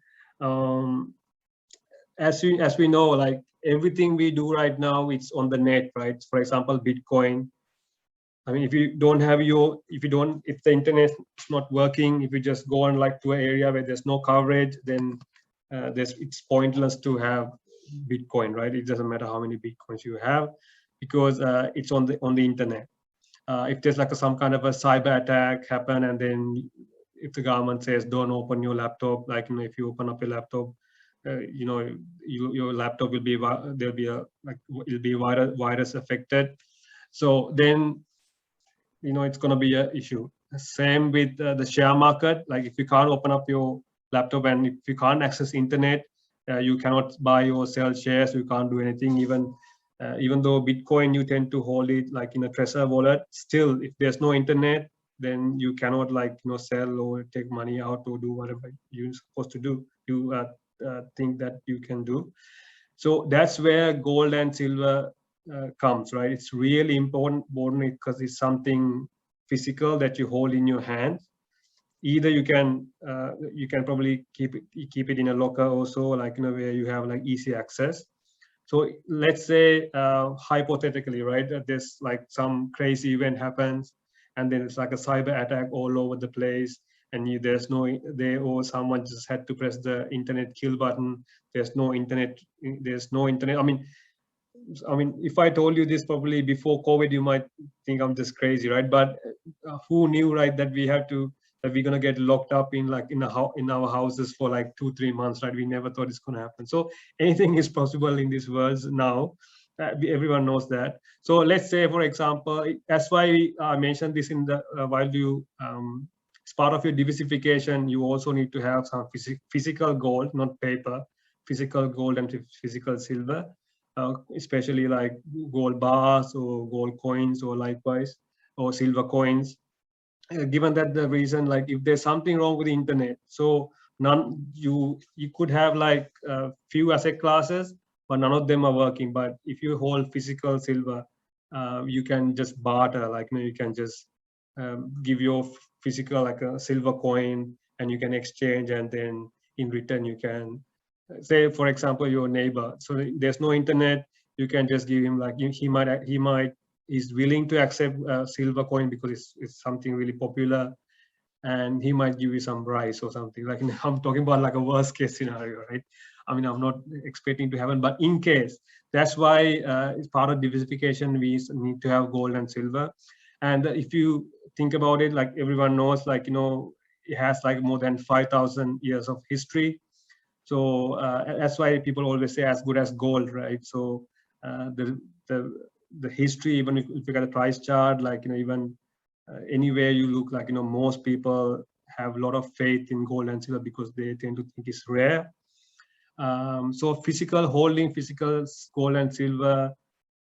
Speaker 1: as we know, like everything we do right now, it's on the net, right? For example, Bitcoin. I mean, if you don't have if the internet is not working, if you just go on like to an area where there's no coverage, then it's pointless to have Bitcoin, right? It doesn't matter how many Bitcoins you have, because it's on the internet. If there's like some kind of a cyber attack happen, and then if the government says don't open your laptop, like, if you open up your laptop, your laptop will be, there'll be it'll be virus affected. So then, it's going to be an issue. Same with the share market. Like if you can't open up your laptop and if you can't access internet, you cannot buy or sell shares. You can't do anything. Even though Bitcoin, you tend to hold it like in a Trezor wallet. Still, if there's no internet, then you cannot like sell or take money out or do whatever you're supposed to do. You think that you can do. So that's where gold and silver comes, right? It's really important because it's something physical that you hold in your hand. Either you can probably keep it in a locker also, like where you have like easy access. So let's say hypothetically, right, that there's like some crazy event happens, and then it's like a cyber attack all over the place, and or someone just had to press the internet kill button. There's no internet. I mean, if I told you this probably before COVID, you might think I'm just crazy, right? But who knew, right, that we're gonna get locked up in our houses for like 2-3 months, right? We never thought it's gonna happen. So anything is possible in this world now. Everyone knows that. So let's say, for example, that's why I mentioned this in the while you as part of your diversification, you also need to have some physical gold, not paper, physical gold and physical silver. Especially like gold bars or gold coins or likewise, or silver coins. Given that the reason, like if there's something wrong with the internet, so you could have like a few asset classes, but none of them are working. But if you hold physical silver, you can just barter, like you can just give your physical like a silver coin, and you can exchange, and then in return you can say, for example, your neighbor, so there's no internet, you can just give him like he's willing to accept a silver coin because it's something really popular, and he might give you some rice or something. Like I'm talking about like a worst case scenario, right? I mean, I'm not expecting to happen, but in case, that's why it's part of diversification. We need to have gold and silver. And if you think about it, like everyone knows, like it has like more than 5,000 years of history. So that's why people always say as good as gold, right? So the history, even if you got a price chart, like even anywhere you look, like most people have a lot of faith in gold and silver because they tend to think it's rare. So physical holding, physical gold and silver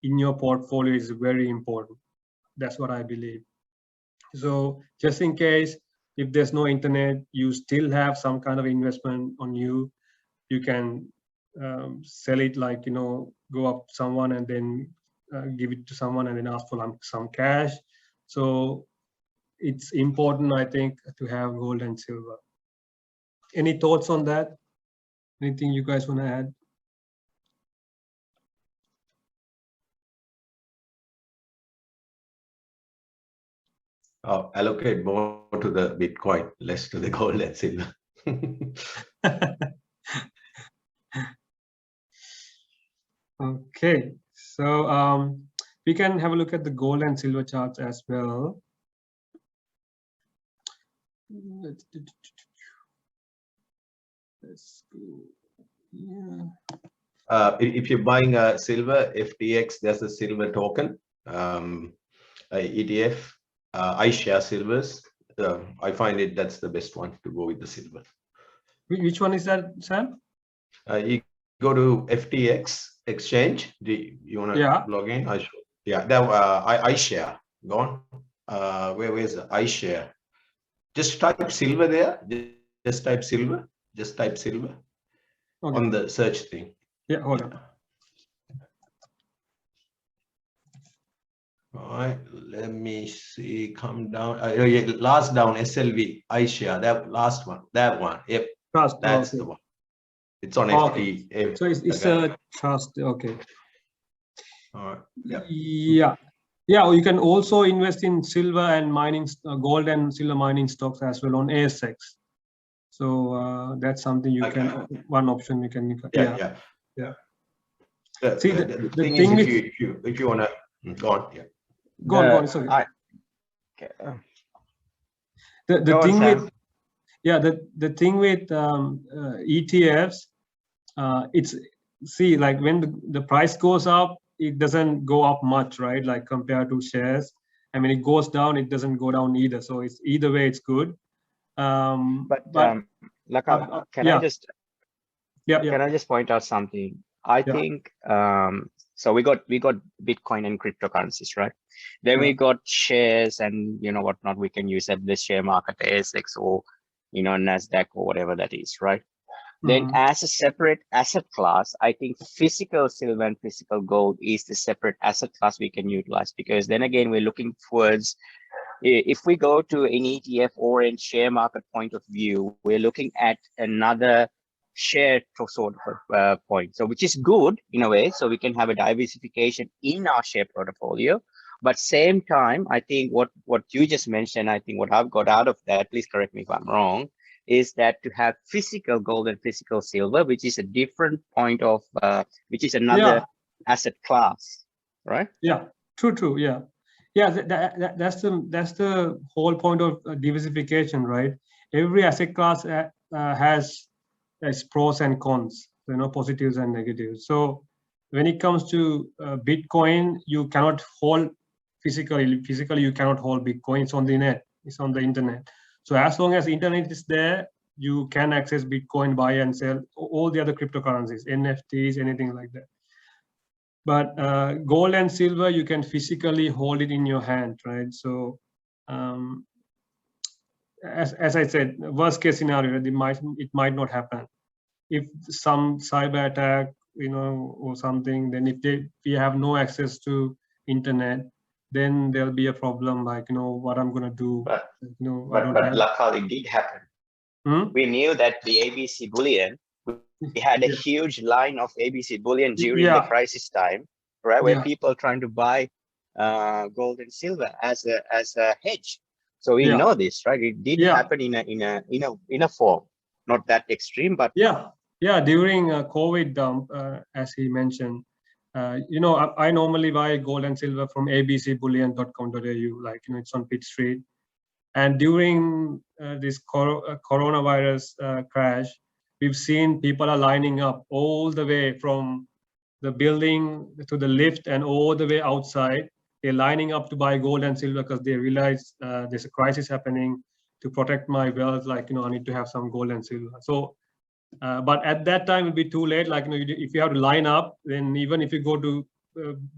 Speaker 1: in your portfolio is very important. That's what I believe. So just in case, if there's no internet, you still have some kind of investment on you. You can sell it, like go up someone and then give it to someone and then ask for some cash. So it's important, I think, to have gold and silver. Any thoughts on that? Anything you guys want to add?
Speaker 5: Allocate more to the Bitcoin, less to the gold and silver.
Speaker 1: Okay, so we can have a look at the gold and silver charts as well. Let's go. Yeah.
Speaker 5: If you're buying silver, FTX, there's a silver token, ETF, iShare Silvers. I find that's the best one to go with the silver.
Speaker 1: Which one is that, Sam?
Speaker 5: You go to FTX exchange. Do you want to log in? Yeah, that iShare. Go on. Where's the iShare? Just type silver there. Just type silver. Just type silver on the search thing.
Speaker 1: Yeah, hold on.
Speaker 5: All right, let me see. Come down. Yeah, last down, SLV, iShare. That last one. That one. Yep.
Speaker 1: Trust.
Speaker 5: That's the one. It's on FT.
Speaker 1: So it's a trust. Okay.
Speaker 5: All right. Yeah.
Speaker 1: Yeah. Yeah. You can also invest in silver and mining, gold and silver mining stocks as well on ASX. So that's something you can. One option you can.
Speaker 5: Yeah.
Speaker 1: See,
Speaker 5: the thing is, if you wanna go on, yeah.
Speaker 1: Go on. It's okay. The thing with the thing with ETFs, it's like when the price goes up, it doesn't go up much, right? Like compared to shares. I mean, it goes down, it doesn't go down either. So it's either way, it's good.
Speaker 4: Can I just point out something? I think So we got Bitcoin and cryptocurrencies, right? Then we got shares and whatnot. We can use at the share market, ASX or NASDAQ or whatever that is, right? Then as a separate asset class, I think physical silver and physical gold is the separate asset class we can utilize, because then again, we're looking towards, if we go to an ETF or in share market point of view, we're looking at another share sort of point. So which is good in a way, so we can have a diversification in our share portfolio. But same time, I think what you just mentioned, I think what I've got out of that, please correct me if I'm wrong, is that to have physical gold and physical silver, which is a different point of, which is another asset class, right?
Speaker 1: Yeah, true. Yeah. That's the whole point of diversification, right? Every asset class has its pros and cons, positives and negatives. So when it comes to Bitcoin, you cannot hold physically. Physically, you cannot hold Bitcoin. It's on the net. It's on the internet. So as long as internet is there, you can access Bitcoin, buy and sell all the other cryptocurrencies, NFTs, anything like that. But gold and silver, you can physically hold it in your hand, right? So as I said, worst case scenario, it might not happen. If some cyber attack, or something, then if we have no access to internet, then there'll be a problem, like, what I'm going to do.
Speaker 4: But Lakhal, it did happen. We knew that the ABC bullion, we had a huge line of ABC bullion during the crisis time, right? Where people trying to buy gold and silver as a hedge. So we know this, right? It did happen in a form, not that extreme, but
Speaker 1: during COVID dump, as he mentioned, I normally buy gold and silver from abcbullion.com.au, like, it's on Pitt Street. And during this coronavirus crash, we've seen people are lining up all the way from the building to the lift and all the way outside. They're lining up to buy gold and silver because they realize there's a crisis happening. To protect my wealth, like, I need to have some gold and silver. So, but at that time, it'll be too late. Like, if you have to line up, then even if you go to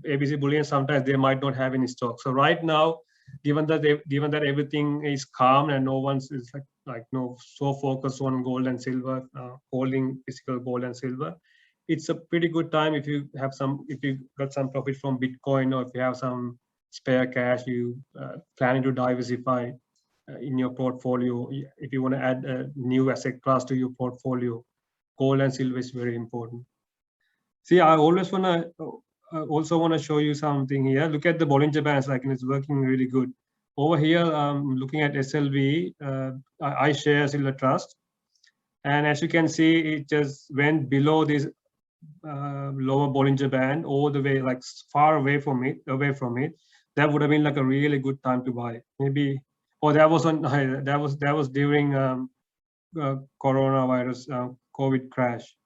Speaker 1: ABC Bullion, sometimes they might not have any stock. So right now, given that everything is calm and no one's is so focused on gold and silver, holding physical gold and silver, it's a pretty good time if you got some profit from Bitcoin, or if you have some spare cash, you planning to diversify in your portfolio. If you want to add a new asset class to your portfolio, gold and silver is very important. See, I always also want to show you something here. Look at the Bollinger Bands, like, it's working really good. Over here, looking at SLV, iShares Silver Trust. And as you can see, it just went below this lower Bollinger Band all the way, like, far away from it. That would have been like a really good time to buy. Maybe, that was during coronavirus COVID crash.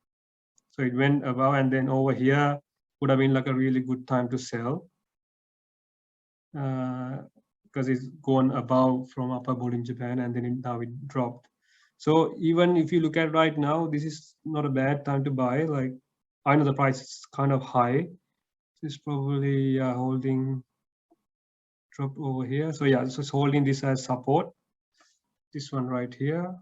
Speaker 1: So it went above, and then over here would have been like a really good time to sell, because it's gone above from upper Bollinger Band, and then now it dropped. So even if you look at right now, this is not a bad time to buy. Like, I know the price is kind of high. It's probably holding drop over here. So yeah, this is holding this as support. This one right here.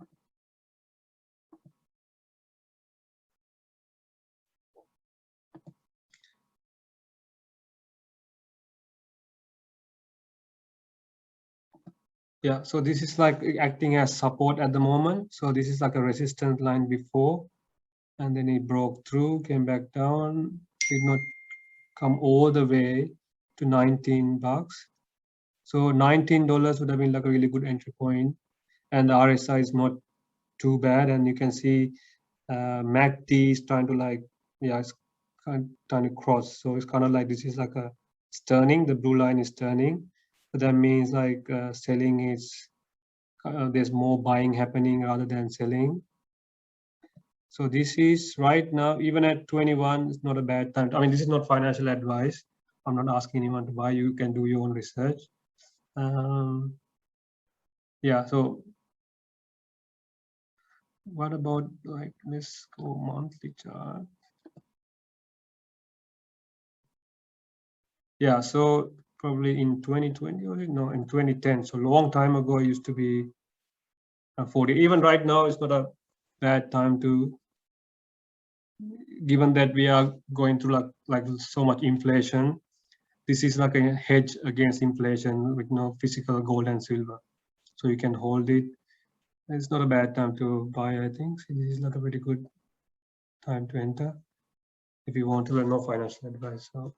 Speaker 1: Yeah, so this is like acting as support at the moment. So this is like a resistance line before, and then it broke through, came back down, did not come all the way to 19 bucks. So $19 would have been like a really good entry point, and the RSI is not too bad. And you can see MACD is trying to it's trying to cross. So it's kind of like, this is like it's turning, the blue line is turning. So that means like selling is, there's more buying happening rather than selling. So this is right now, even at 21, it's not a bad time. I mean, this is not financial advice. I'm not asking anyone to buy. You can do your own research. Yeah, so what about, like, let's go monthly chart. Yeah, so probably in 2020 or no, in 2010. So long time ago, it used to be 40. Even right now, it's not a bad time to, given that we are going through like so much inflation. This is like a hedge against inflation with no physical gold and silver. So you can hold it. It's not a bad time to buy, I think. This is not a very good time to enter if you want to learn no financial advice. So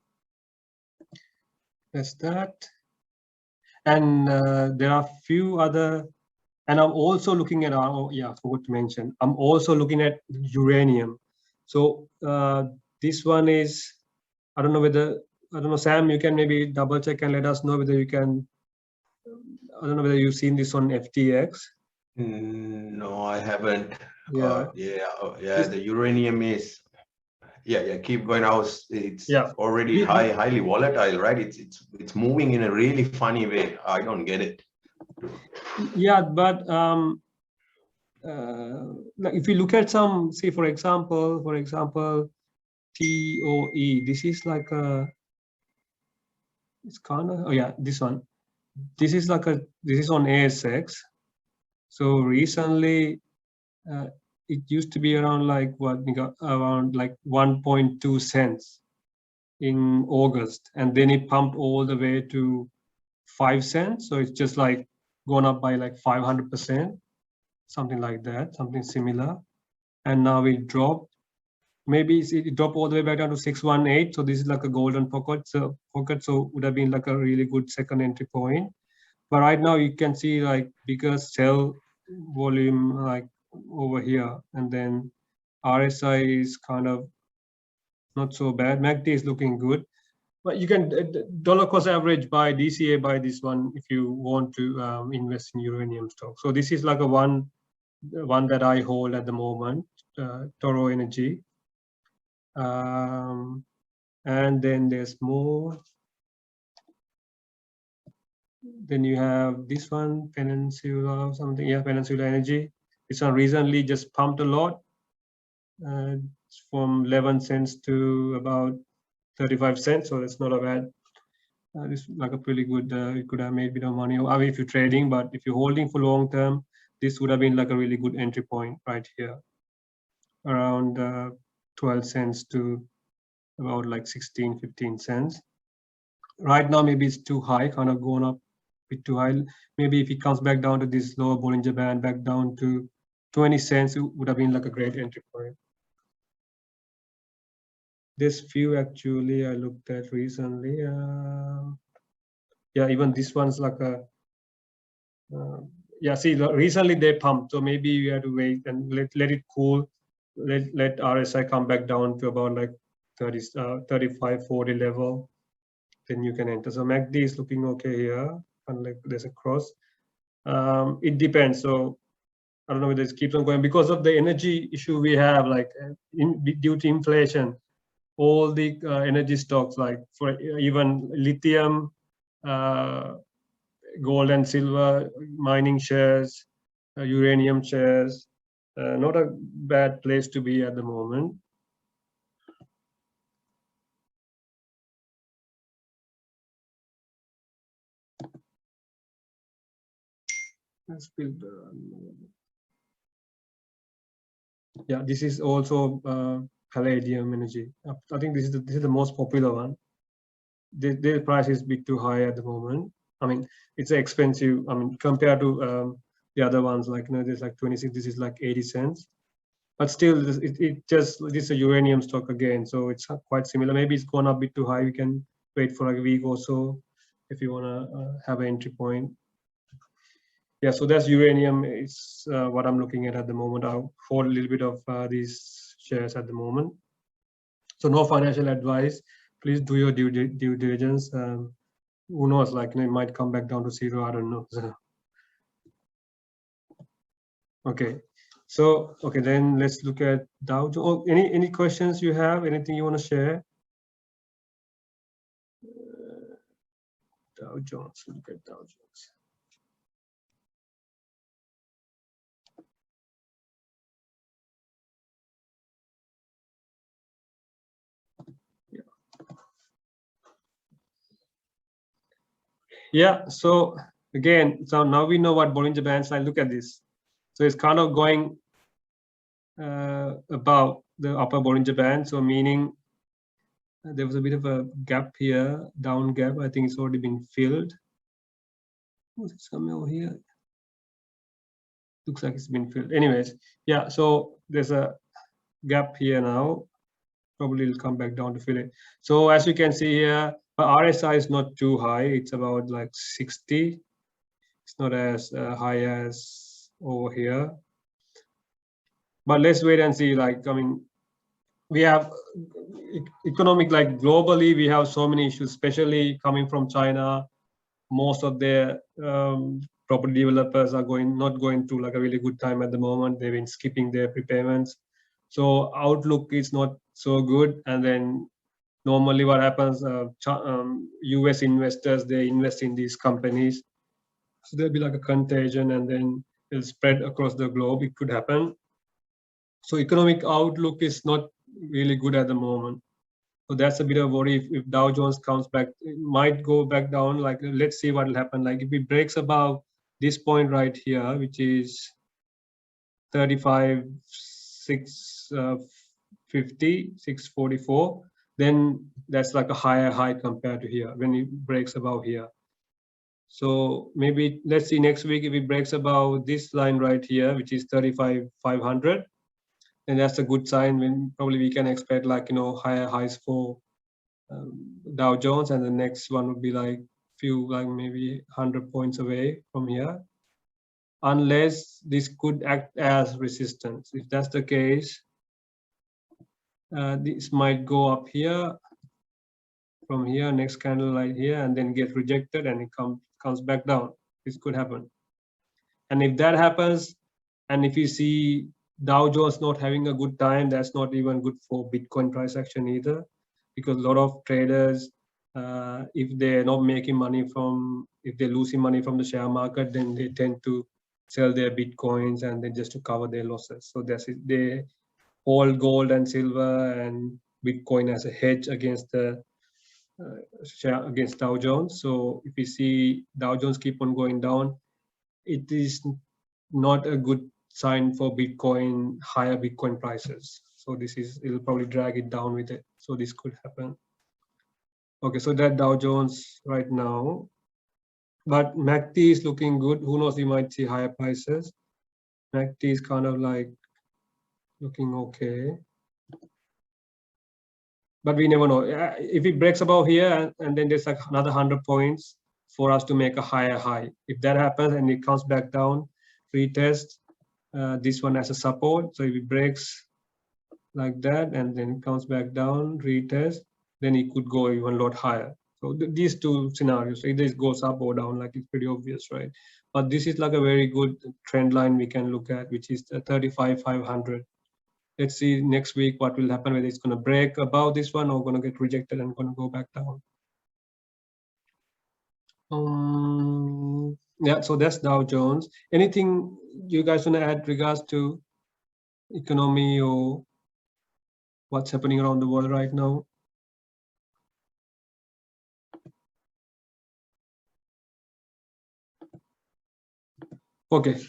Speaker 1: that's that. And there are few other, and I'm also looking at, oh yeah, I forgot to mention, I'm also looking at uranium. So this one is, I don't know, Sam, you can maybe double check and let us know whether you can, I don't know whether you've seen this on FTX.
Speaker 5: No, I haven't.
Speaker 1: Yeah.
Speaker 5: Yeah, the uranium is, yeah, keep going. It's
Speaker 1: Yeah.
Speaker 5: already highly volatile, right? It's moving in a really funny way. I don't get it.
Speaker 1: Yeah, but like if you look at some, say for example, TOE, this is like a, it's kind of, oh yeah, this one. This is like a, this is on ASX. So recently, it used to be around like what, around like 1.2 cents in August, and then it pumped all the way to 5 cents. So it's just like gone up by like 500%, something like that, something similar. And now it dropped. Maybe it dropped all the way back down to 618. So this is like a golden pocket. So would have been like a really good second entry point. But right now you can see like bigger sell volume like over here, and then RSI is kind of not so bad. MACD is looking good, but you can dollar cost average by DCA by this one if you want to invest in uranium stock. So this is like a one that I hold at the moment, Toro Energy. And then there's more. Then you have this one, Peninsula or something. Yeah, Peninsula Energy. This one recently just pumped a lot, from 11 cents to about 35 cents. So that's not a bad. This is like a pretty good. You could have made a bit of money. I mean, if you're trading, but if you're holding for long term, this would have been like a really good entry point right here, around 12 cents to about like 16, 15 cents. Right now, maybe it's too high, kind of going up a bit too high. Maybe if it comes back down to this lower Bollinger Band, back down to 20 cents, it would have been like a great entry point. This few actually I looked at recently. Yeah, even this one's like a, yeah, see, recently they pumped, so maybe you have to wait and let it cool. Let RSI come back down to about like 30, 35, 40 level. Then you can enter. So MACD is looking okay here, and like there's a cross. It depends. So I don't know whether it keeps on going because of the energy issue we have, like due to inflation. All the energy stocks, like for even lithium, gold and silver, mining shares, uranium shares, not a bad place to be at the moment. Let's build. Yeah, this is also Palladium Energy. I think this is the most popular one. The price is a bit too high at the moment. I mean, it's expensive. I mean, compared to the other ones, like there's like 26. This is like 80 cents. But still, this is a uranium stock again, so it's quite similar. Maybe it's gone up a bit too high. We can wait for like a week or so if you want to have an entry point. Yeah, so that's uranium. It's what I'm looking at the moment. I'll hold a little bit of these shares at the moment. So no financial advice. Please do your due diligence. Who knows? Like it might come back down to zero. I don't know. So, okay. So okay, then let's look at Dow Jones. Oh, any questions you have? Anything you want to share? Dow Jones. Look at Dow Jones. Yeah, so again, so now we know what Bollinger Bands. I look at this. So it's kind of going above the upper Bollinger Band. So meaning there was a bit of a gap here, down gap. I think it's already been filled. Was it somewhere over here? Looks like it's been filled. Anyways, yeah, so there's a gap here now. Probably it'll come back down to fill it. So as you can see here, but RSI is not too high. It's about like 60. It's not as high as over here. But let's wait and see. Like, I mean, we have economic, like globally, we have so many issues, especially coming from China. Most of their property developers are not going through like a really good time at the moment. They've been skipping their prepayments. So outlook is not so good. And then normally what happens, US investors, they invest in these companies. So there'll be like a contagion and then it'll spread across the globe. It could happen. So economic outlook is not really good at the moment. So that's a bit of worry. If Dow Jones comes back, it might go back down. Like, let's see what will happen. Like if it breaks above this point right here, which is 35,650, 644, then that's like a higher high compared to here when it breaks above here. So maybe let's see next week if it breaks above this line right here, which is 35,500. And that's a good sign. When probably we can expect like, you know, higher highs for Dow Jones, and the next one would be like maybe 100 points away from here, unless this could act as resistance. If that's the case, this might go up here from here, next candle right here, and then get rejected and it comes back down. This could happen. And if that happens, and if you see Dow Jones not having a good time, that's not even good for Bitcoin price action either, because a lot of traders, if they're not making money if they're losing money from the share market, then they tend to sell their Bitcoins and then just to cover their losses. So that's it. They hold gold and silver and Bitcoin as a hedge against the against Dow Jones. So if you see Dow Jones keep on going down, it is not a good sign for Bitcoin, higher Bitcoin prices. So it'll probably drag it down with it. So this could happen. Okay, so that Dow Jones right now, but MACD is looking good. Who knows, we might see higher prices. MACD is kind of like looking okay. But we never know. If it breaks above here and then there's like another 100 points for us to make a higher high. If that happens and it comes back down, retest this one as a support. So if it breaks like that and then comes back down, retest, then it could go even a lot higher. So these two scenarios, either it goes up or down, like it's pretty obvious, right? But this is like a very good trend line we can look at, which is the 35,500. Let's see next week what will happen, whether it's going to break above this one or going to get rejected and going to go back down. Yeah, so that's Dow Jones. Anything you guys want to add regards to economy or what's happening around the world right now? Okay.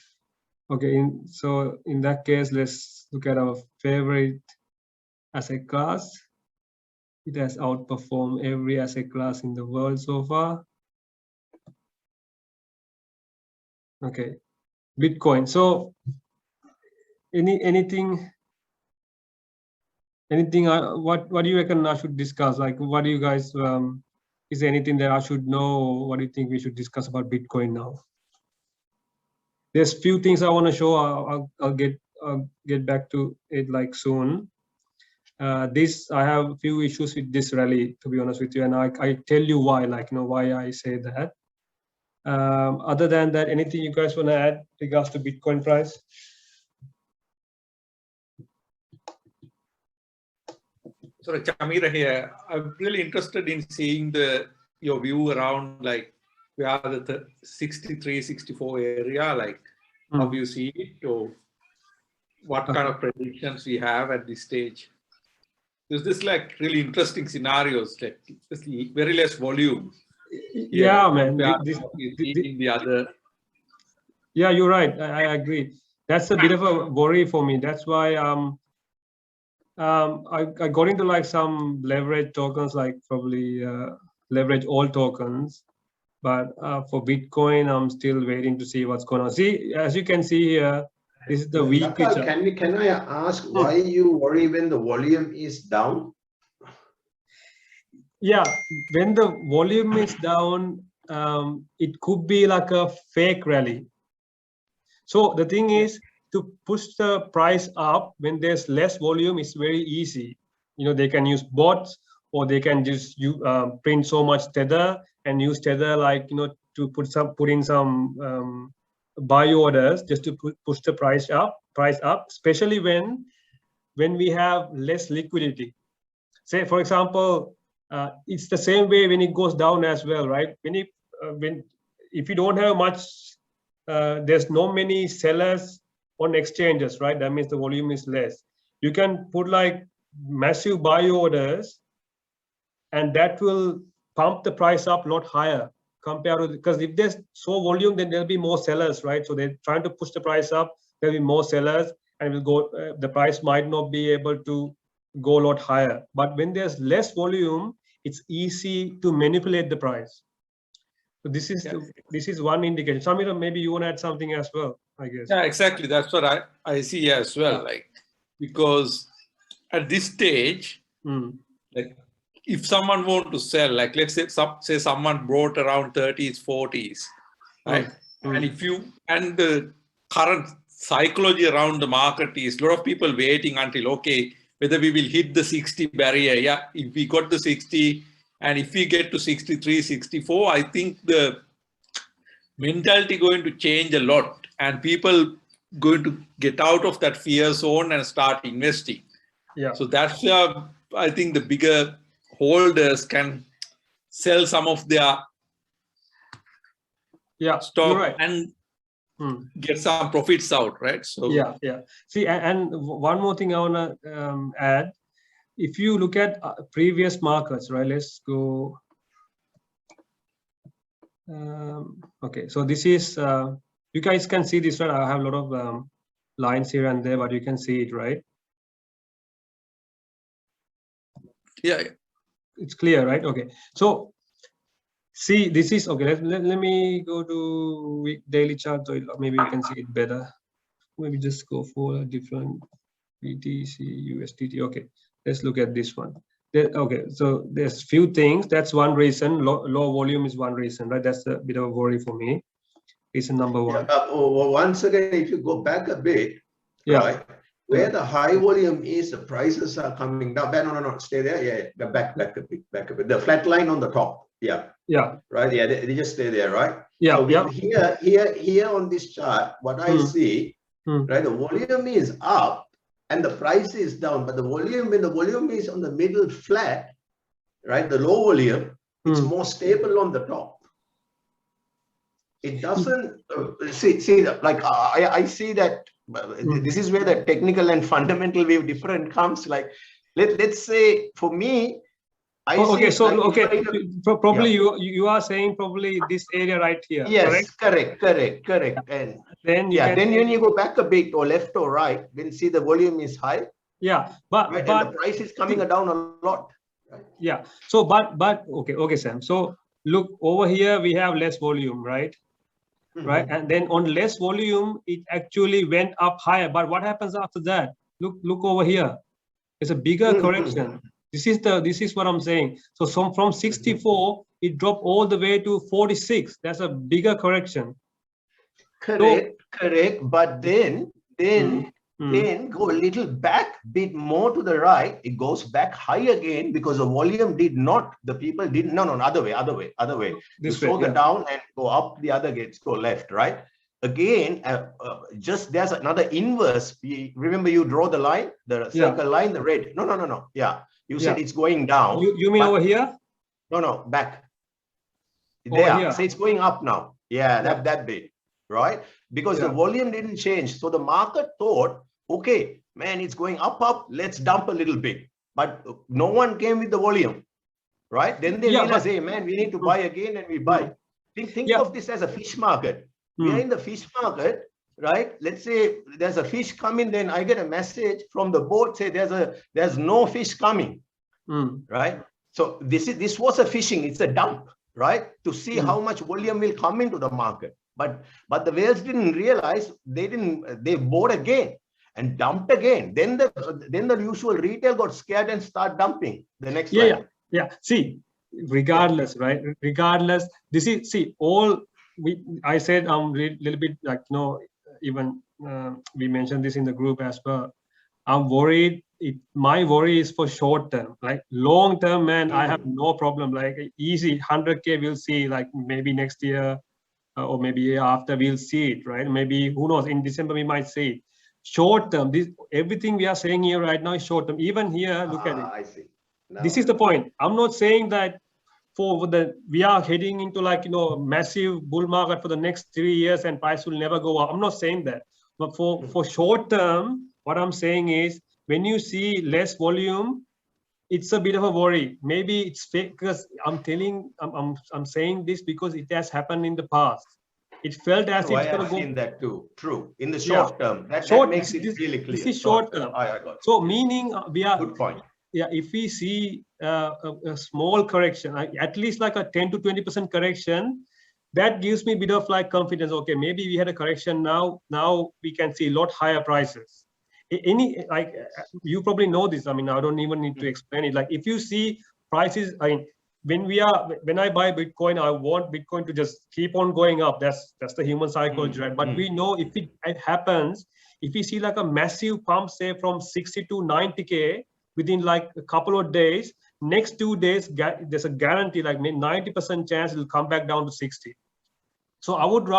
Speaker 1: So in that case, let's look at our favorite asset class. It has outperformed every asset class in the world so far. Okay, Bitcoin. So anything what do you reckon I should discuss? Like, what do you guys is there anything that I should know? What do you think we should discuss about Bitcoin now? There's few things I want to show. I'll get back to it like soon. I have a few issues with this rally, to be honest with you, and I tell you why, like, you know, why I say that. Other than that, anything you guys want to add regards to Bitcoin price?
Speaker 2: Sorry, Chamira here. I'm really interested in seeing your view around like where the 63, 64 area, like how you see it, or what kind of predictions we have at this stage. There's this like really interesting scenarios, like very less volume.
Speaker 1: Yeah, man.
Speaker 2: The other.
Speaker 1: Yeah, you're right. I agree. That's a bit of a worry for me. That's why I got into like some leverage tokens, like probably leverage all tokens. But for Bitcoin, I'm still waiting to see what's going on. See, as you can see here, this is the weekly chart.
Speaker 5: Can I ask why you worry when the volume is down?
Speaker 1: Yeah, when the volume is down, it could be like a fake rally. So the thing is, to push the price up when there's less volume is very easy. You know, they can use bots, or they can just print so much tether and use tether, like, you know, to put in some buy orders just to push the price up, especially when we have less liquidity. Say, for example, it's the same way when it goes down as well, right? If you don't have much, there's no many sellers on exchanges, right? That means the volume is less. You can put like massive buy orders, and that will pump the price up a lot higher compared to, because if there's so volume, then there'll be more sellers, right? So they're trying to push the price up, there'll be more sellers, and it will go. The price might not be able to go a lot higher. But when there's less volume, it's easy to manipulate the price. So this is one indication. Samira, maybe you want to add something as well, I guess.
Speaker 2: Yeah, exactly. That's what I see as well.
Speaker 1: Yeah.
Speaker 2: Like, because at this stage, like, if someone want to sell, like, let's say someone brought around 30s, 40s, right? And if and the current psychology around the market is a lot of people waiting until, okay, whether we will hit the 60 barrier. Yeah, if we got the 60, and if we get to 63, 64, I think the mentality going to change a lot, and people going to get out of that fear zone and start investing.
Speaker 1: Yeah.
Speaker 2: So that's where I think the bigger holders can sell some of their stock,
Speaker 1: right,
Speaker 2: and get some profits out, right? So
Speaker 1: yeah. See, and one more thing I want to add. If you look at previous markets, right? Let's go. Okay, so this is, you guys can see this, right? I have a lot of lines here and there, but you can see it, right?
Speaker 2: Yeah.
Speaker 1: It's clear, right? Okay. So see, this is, okay, let me go to daily chart, so maybe you can see it better. Maybe just go for a different BTC, USDT. Okay, let's look at this one. Okay, so there's few things. That's one reason. Low volume is one reason, right? That's a bit of a worry for me. Reason number one.
Speaker 5: Once again, if you go back a bit, right, where the high volume is, the prices are coming down. No, stay there. Yeah, back a bit. The flat line on the top. Yeah. Right. Yeah, they just stay there, right?
Speaker 1: Yeah.
Speaker 5: So here on this chart, what I see, right, the volume is up and the price is down, but when the volume is on the middle flat, right, the low volume, it's more stable on the top. It doesn't see like I see that this is where the technical and fundamental view different comes. Like let's say for me,
Speaker 1: probably you are saying probably this area right here.
Speaker 5: Yes, correct. And then you go back a bit or left or right, then see the volume is high.
Speaker 1: Yeah,
Speaker 5: but and the price is coming down a lot. Right?
Speaker 1: Yeah. So but okay, Sam. So look over here, we have less volume, right? Right, and then on less volume, it actually went up higher. But what happens after that? Look over here. It's a bigger correction. This is what I'm saying. So from 64, it dropped all the way to 46. That's a bigger correction.
Speaker 5: Correct. But then go a little back, bit more to the right. It goes back high again because the volume did not. The people didn't. No, other way.
Speaker 1: This
Speaker 5: you slow down and go up. The other gates go left, right? Again, just there's another inverse. Remember, you draw the line, the circle line, the red. No. Yeah, you said it's going down.
Speaker 1: You mean over here?
Speaker 5: No, back. There. So it's going up now. Yeah, that bit, right? Because the volume didn't change. So the market thought, okay, man, it's going up. Let's dump a little bit. But no one came with the volume. right? Then they realize, hey man, we need to buy again, and we buy. Think of this as a fish market. We are in the fish market, right? Let's say there's a fish coming, then I get a message from the boat say there's no fish coming, right? So this was a fishing, it's a dump, right? To see how much volume will come into the market. But the whales didn't realize, they bought again and dumped again. Then the usual retail got scared and start dumping the next line.
Speaker 1: See, regardless, right? Regardless, this is, see, I said I'm a little bit like, even we mentioned this in the group as well. I'm worried. My worry is for short term. Like long term, man, I have no problem. Like easy 100K, we'll see. Like maybe next year or maybe year after, we'll see it, right? Maybe who knows? In December we might see it. Short term, everything we are saying here right now is short term. Even here, look at it.
Speaker 5: I see. No.
Speaker 1: This is the point. I'm not saying that we are heading into like massive bull market for the next 3 years and price will never go up. I'm not saying that. But for short term, what I'm saying is when you see less volume, it's a bit of a worry. Maybe it's fake, because I'm saying this because it has happened in the past. It felt as if
Speaker 5: I have seen that too. True. In the short term, that makes it really clear.
Speaker 1: This is short term.
Speaker 5: I got it.
Speaker 1: So meaning we are.
Speaker 5: Good point.
Speaker 1: Yeah, if we see a small correction, at least like a 10 to 20% correction, that gives me a bit of like confidence. Okay, maybe we had a correction now. Now we can see a lot higher prices. Like you probably know this. I mean, I don't even need to explain it. Like if you see prices, I mean, when I buy Bitcoin, I want Bitcoin to just keep on going up. That's the human psychology, right? But we know if it happens, if we see like a massive pump, say from 60 to 90K within like a couple of days, next 2 days, there's a guarantee like 90% chance it will come back down to 60. So I would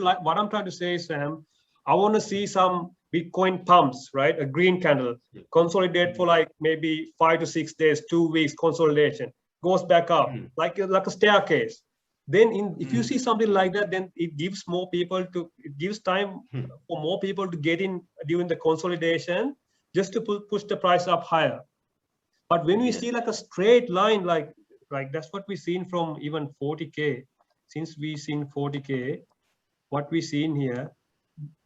Speaker 1: like, what I'm trying to say, Sam, I want to see some Bitcoin pumps, right? A green candle, consolidate for like maybe 5 to 6 days, 2 weeks consolidation, goes back up like a staircase. Then if you see something like that, then it gives time for more people to get in during the consolidation, just to push the price up higher. But when we see like a straight line, like that's what we've seen from even 40K, since we've seen 40K, what we've seen here,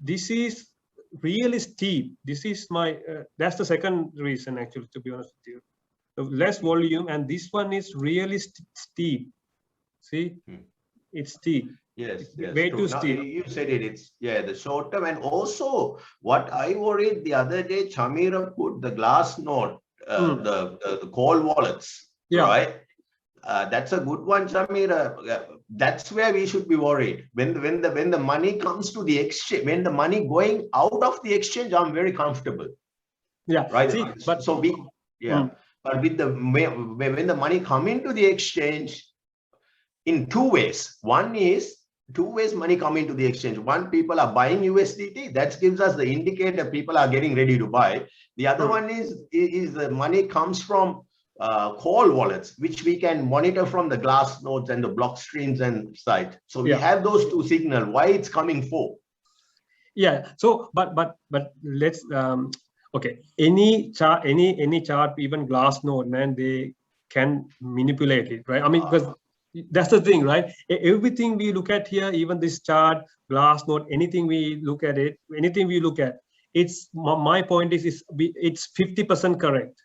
Speaker 1: this is really steep. This is that's the second reason actually, to be honest with you. The less volume, and this one is really steep. See, it's steep.
Speaker 5: Yes,
Speaker 1: way too steep.
Speaker 5: You said it. It's the short term, and also what I worried the other day, Chamira put the glass node, the call wallets, right? That's a good one, Chamira. That's where we should be worried. When the money comes to the exchange, when the money going out of the exchange, I'm very comfortable.
Speaker 1: Yeah,
Speaker 5: right.
Speaker 1: See,
Speaker 5: but but with when the money come into the exchange, in two ways. One is money coming to the exchange. One, people are buying USDT. That gives us the indicator people are getting ready to buy. The other one is the money comes from call wallets, which we can monitor from the glass nodes and the block streams and site. So we have those two signals. Why it's coming for?
Speaker 1: Yeah. So, but let's okay. Any chart, even glass node, man, they can manipulate it, right? I mean, because that's the thing, right? Everything we look at here, even this chart, glass node, anything we look at, it's my point is it's 50% correct,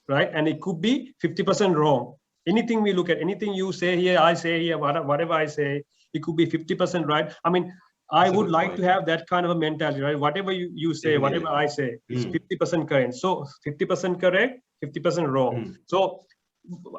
Speaker 1: right? And it could be 50% wrong. Anything we look at, anything you say here, I say here, whatever I say, it could be 50% right. I mean, I would like to have that kind of a mentality, right? Whatever you say, whatever I say, it's 50% correct. So 50% correct, 50% wrong. So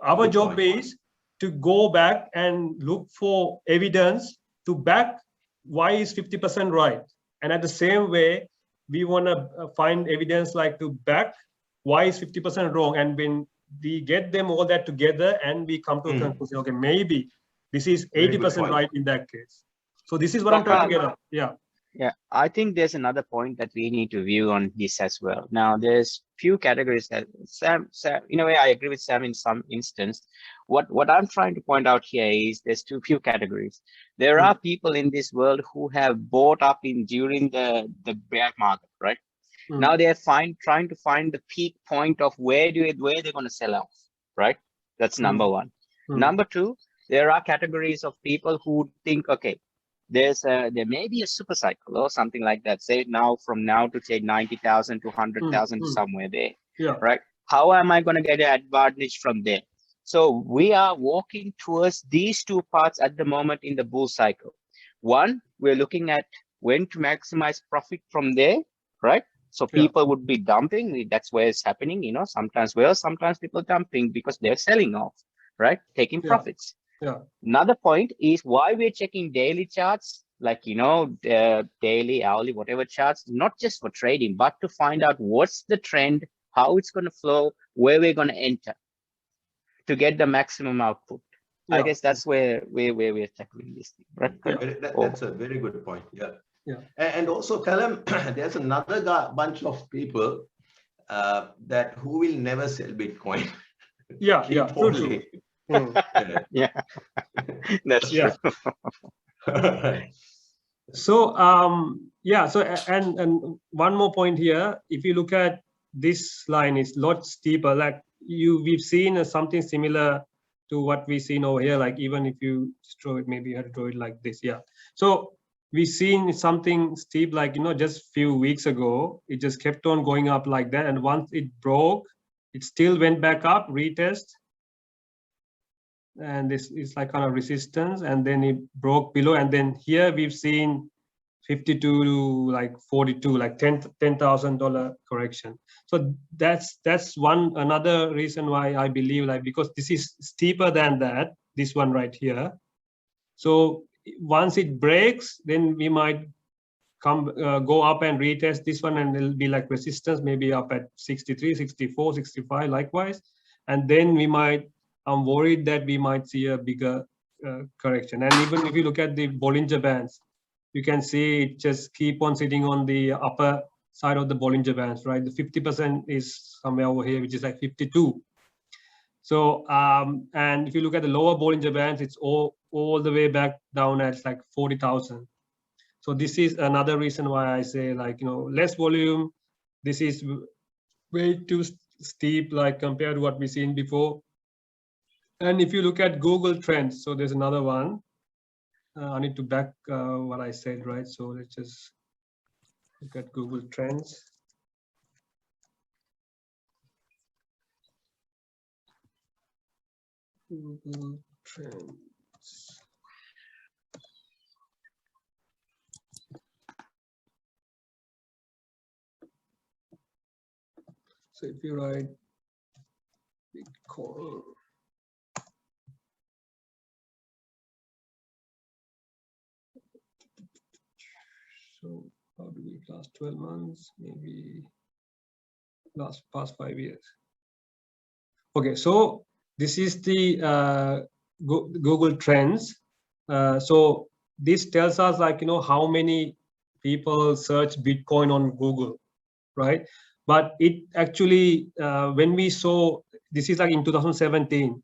Speaker 1: our job is to go back and look for evidence to back why is 50% right. And at the same way, we want to find evidence like to back why is 50% wrong. And when we get them all that together and we come to a conclusion, okay, maybe this is 80% right in that case. So this is what I'm trying to get at.
Speaker 4: Yeah, I think there's another point that we need to view on this as well. Now, there's few categories that Sam, in a way, I agree with Sam in some instance. What I'm trying to point out here is there's few categories. There are people in this world who have bought up during the bear market, right? Now they're trying to find the peak point of where they're going to sell off, right? That's number one. Number two, there are categories of people who think, okay, there may be a super cycle or something like that. Say now from now to say 90,000 to 100,000 to somewhere there, right? How am I going to get an advantage from there? So we are walking towards these two parts at the moment in the bull cycle. One, we're looking at when to maximize profit from there, right? So people would be dumping. That's where it's happening, you know, sometimes well, sometimes people dumping because they're selling off, right? Taking profits. Another point is why we're checking daily charts, like, you know, daily, hourly, whatever charts, not just for trading, but to find out what's the trend, how it's going to flow, where we're going to enter to get the maximum output. I guess that's where we're tackling this thing, right?
Speaker 5: That's a very good point. And also, Callum, there's another bunch of people that who will never sell Bitcoin.
Speaker 1: True.
Speaker 4: Yeah, that's true.
Speaker 1: So and one more point here, if you look at this line, is a lot steeper. Like we've seen something similar to what we've seen over here. Like even if you draw it, maybe you have to draw it like this. So we've seen something steep, like, you know, just few weeks ago, it just kept on going up like that, and once it broke, it still went back up, retest, and this is like kind of resistance, and then it broke below, and then here we've seen 52 to like 42, like $10,000 correction. So that's another reason why I believe, like, because this is steeper than that, this one right here. So once it breaks, then we might go up and retest this one, and it'll be like resistance, maybe up at 63, 64, 65 likewise, and then we might, I'm worried that we might see a bigger correction. And even if you look at the Bollinger Bands, you can see it just keep on sitting on the upper side of the Bollinger Bands, right? The 50% is somewhere over here, which is like 52. So and if you look at the lower Bollinger Bands, it's all the way back down at like 40,000. So this is another reason why I say, like, you know, less volume. This is way too steep, like compared to what we've seen before. And if you look at Google Trends, so there's another one. I need to back what I said, right? So let's just look at Google Trends. Google Trends. So if you write Bitcoin, so how do we last 12 months, maybe past 5 years. Okay, so this is the Google Trends. So this tells us, like, you know, how many people search Bitcoin on Google, right? But it actually, when we saw, this is like in 2017.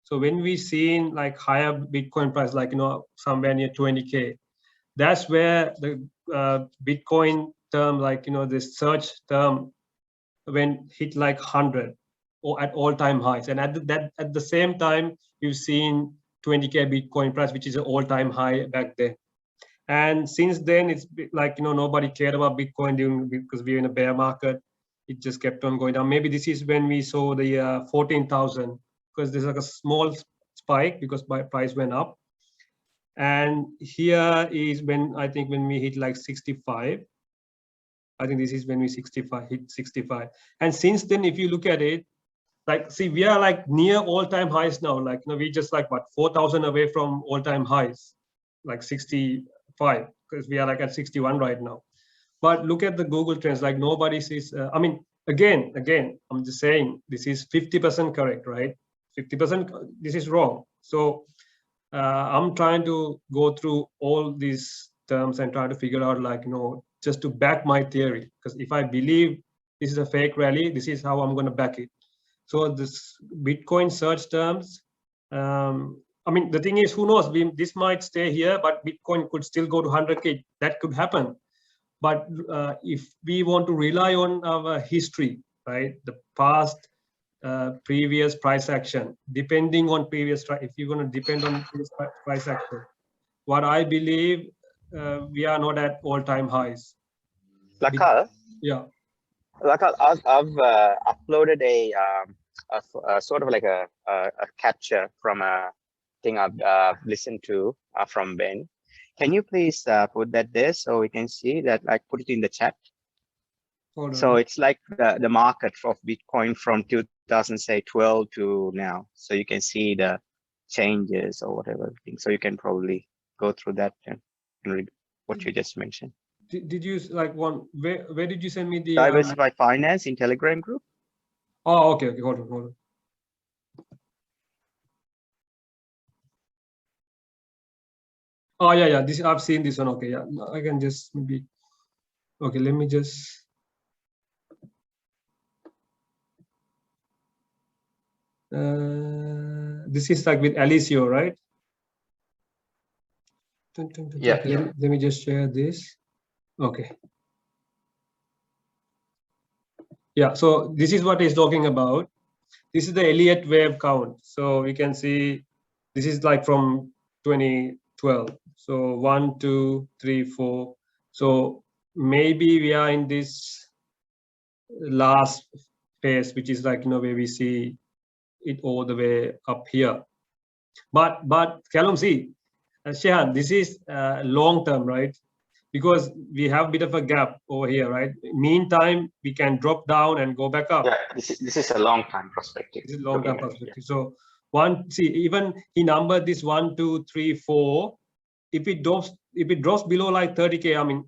Speaker 1: So when we seen like higher Bitcoin price, like, you know, somewhere near 20K, that's where the Bitcoin term, like, you know, this search term, when hit like 100 or at all-time highs. And at the same time, you've seen 20K Bitcoin price, which is an all-time high back then. And since then, it's like, you know, nobody cared about Bitcoin because we're in a bear market. It just kept on going down. Maybe this is when we saw the 14,000, because there's like a small spike because price went up. And here is when, I think, when we hit like 65. I think this is when we hit 65. And since then, if you look at it, like, see, we are like near all-time highs now. Like, you know, we just like, what, 4,000 away from all-time highs, like 65, because we are like at 61 right now. But look at the Google Trends, like nobody sees, I mean, again, I'm just saying, this is 50% correct, right? 50%, this is wrong. So I'm trying to go through all these terms and try to figure out, like, you know, just to back my theory. Because if I believe this is a fake rally, this is how I'm going to back it. So this Bitcoin search terms, I mean, the thing is, who knows, this might stay here, but Bitcoin could still go to 100K. That could happen. But if we want to rely on our history, right, the past previous price action, depending on previous, if you're going to depend on previous price action, what I believe, we are not at all-time highs.
Speaker 4: Lakal,
Speaker 1: yeah.
Speaker 4: Lakal, I've uploaded a sort of like a capture from a thing I've listened to from Ben. Can you please put that there so we can see that? Like, put it in the chat. So it's like the market of Bitcoin from 2012 to now. So you can see the changes or whatever thing. So you can probably go through that and read what you just mentioned.
Speaker 1: Did you like where did you send me the
Speaker 4: Diversify Finance in Telegram group?
Speaker 1: Oh, okay, hold on. Oh yeah, this I've seen this one. Okay, yeah, I can just maybe. Okay, let me just. This is like with Alicio, right?
Speaker 5: Yeah.
Speaker 1: Let me just share this. Okay. Yeah, so this is what he's talking about. This is the Elliott wave count. So we can see this is like from 2012. So 1, 2, 3, 4. So maybe we are in this last phase, which is like, where we see it all the way up here. But Callum, see, Shehan, this is long term, right? Because we have a bit of a gap over here, right? Meantime, we can drop down and go back up.
Speaker 4: Yeah, this is a long time perspective.
Speaker 1: This is long term perspective. Yeah. So even he numbered this 1, 2, 3, 4. If it drops below like 30K, I mean,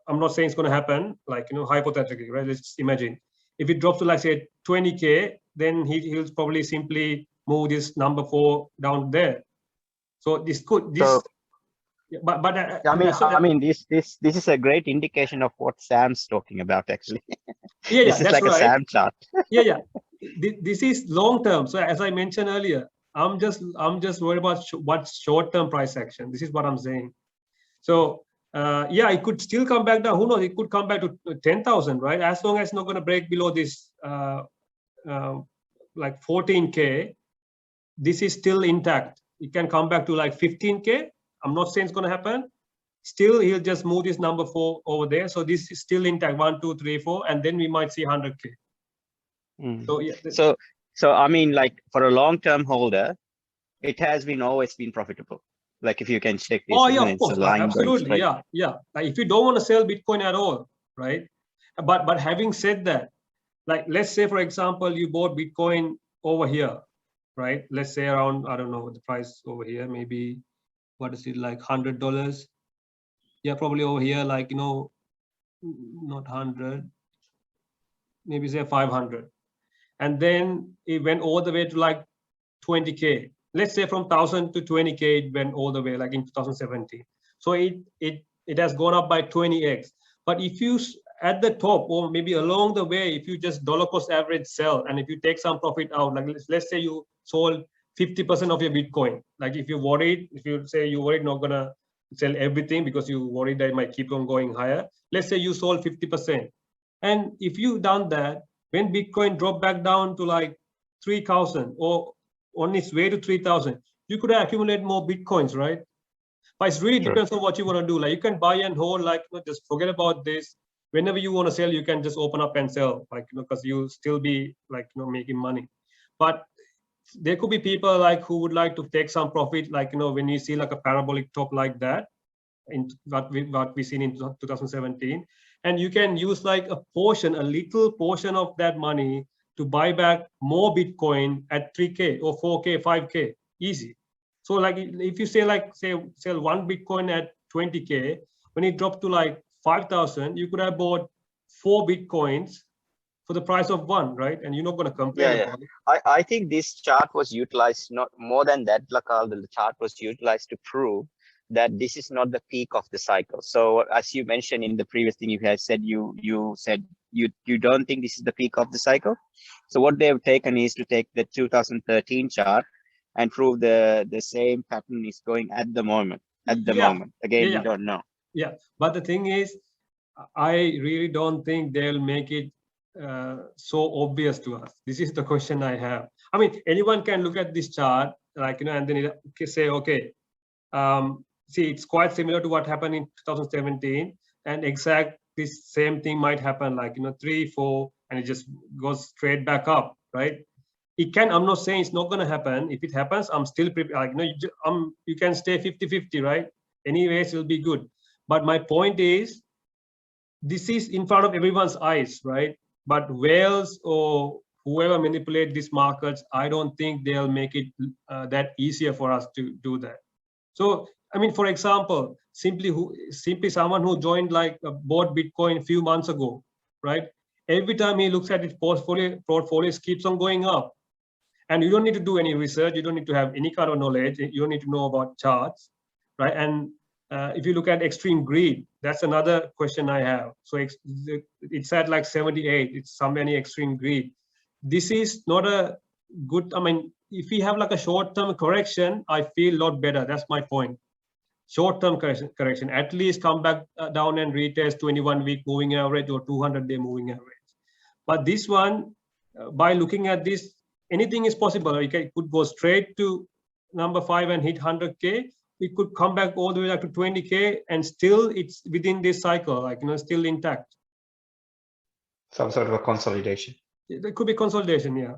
Speaker 1: I'm not saying it's going to happen, like, hypothetically, right? Let's just imagine. If it drops to like say 20K, then he'll probably simply move this number 4 down there. So this could
Speaker 4: I mean, this is a great indication of what Sam's talking about, actually.
Speaker 1: Yeah,
Speaker 4: this is
Speaker 1: that's
Speaker 4: like
Speaker 1: right.
Speaker 4: a Sam chart.
Speaker 1: Yeah. This is long term. So as I mentioned earlier, I'm just worried about what's short term price action. This is what I'm saying. So yeah, it could still come back down. Who knows? It could come back to 10,000, right? As long as it's not going to break below this like 14K, this is still intact. It can come back to like 15K. I'm not saying it's going to happen. Still, he'll just move this number 4 over there. So this is still intact, 1, 2, 3, 4, and then we might see 100K. So yeah.
Speaker 4: So I mean, like, for a long-term holder, it has always been profitable. Like, if you can check this.
Speaker 1: Oh yeah, of course, absolutely, yeah. Like, if you don't want to sell Bitcoin at all, right? But having said that, like, let's say for example you bought Bitcoin over here, right? Let's say around, I don't know the price over here, maybe what is it, like $100? Yeah, probably over here, like, not 100, maybe say 500, and then it went all the way to like 20K. Let's say from 1,000 to 20K, it went all the way, like in 2017. So it has gone up by 20x. But if you at the top, or maybe along the way, if you just dollar cost average sell, and if you take some profit out, like let's say you sold 50% of your Bitcoin. Like, if you say you're worried not gonna sell everything because you worried that it might keep on going higher. Let's say you sold 50%, and if you done that, when Bitcoin dropped back down to like 3,000 or on its way to 3,000, you could accumulate more Bitcoins, right? But it really depends on what you want to do. Like, you can buy and hold, like, just forget about this. Whenever you want to sell, you can just open up and sell, like, because you still be like, making money. But there could be people like who would like to take some profit, like, when you see like a parabolic top like that, in what we seen in 2017, and you can use like a little portion of that money to buy back more Bitcoin at 3K or 4K, 5K, easy. So like, if you sell one Bitcoin at 20K, when it dropped to like 5,000, you could have bought 4 Bitcoins for the price of 1, right? And you're not going to complain about it.
Speaker 4: I think this chart was utilized, not more than that, Lakal, the chart was utilized to prove that this is not the peak of the cycle. So as you mentioned in the previous thing, you had said you said you don't think this is the peak of the cycle. So what they've taken is to take the 2013 chart and prove the same pattern is going at the moment. Moment. Again, we don't know.
Speaker 1: Yeah, but the thing is, I really don't think they'll make it so obvious to us? This is the question I have. I mean, anyone can look at this chart, like, and then say, okay, see, it's quite similar to what happened in 2017, and exact this same thing might happen, like, 3, 4, and it just goes straight back up, right? It can, I'm not saying it's not going to happen. If it happens, I'm still prepared. Like, you can stay 50-50, right? Anyways, it'll be good. But my point is, this is in front of everyone's eyes, right? But whales or whoever manipulate these markets, I don't think they'll make it that easier for us to do that. So, I mean, for example, simply someone who joined, like, bought Bitcoin a few months ago, right? Every time he looks at his portfolio keeps on going up. And you don't need to do any research. You don't need to have any kind of knowledge. You don't need to know about charts, right? And if you look at extreme greed, that's another question I have. So it's at like 78. It's somewhere near extreme greed. This is not a good, I mean, if we have like a short-term correction, I feel a lot better. That's my point. Short-term correction, at least come back down and retest 21-week moving average or 200-day moving average. But this one, by looking at this, anything is possible. It could go straight to number 5 and hit 100K. It could come back all the way up to 20K, and still it's within this cycle, like, still intact.
Speaker 4: Some sort of a consolidation.
Speaker 1: There could be consolidation, yeah.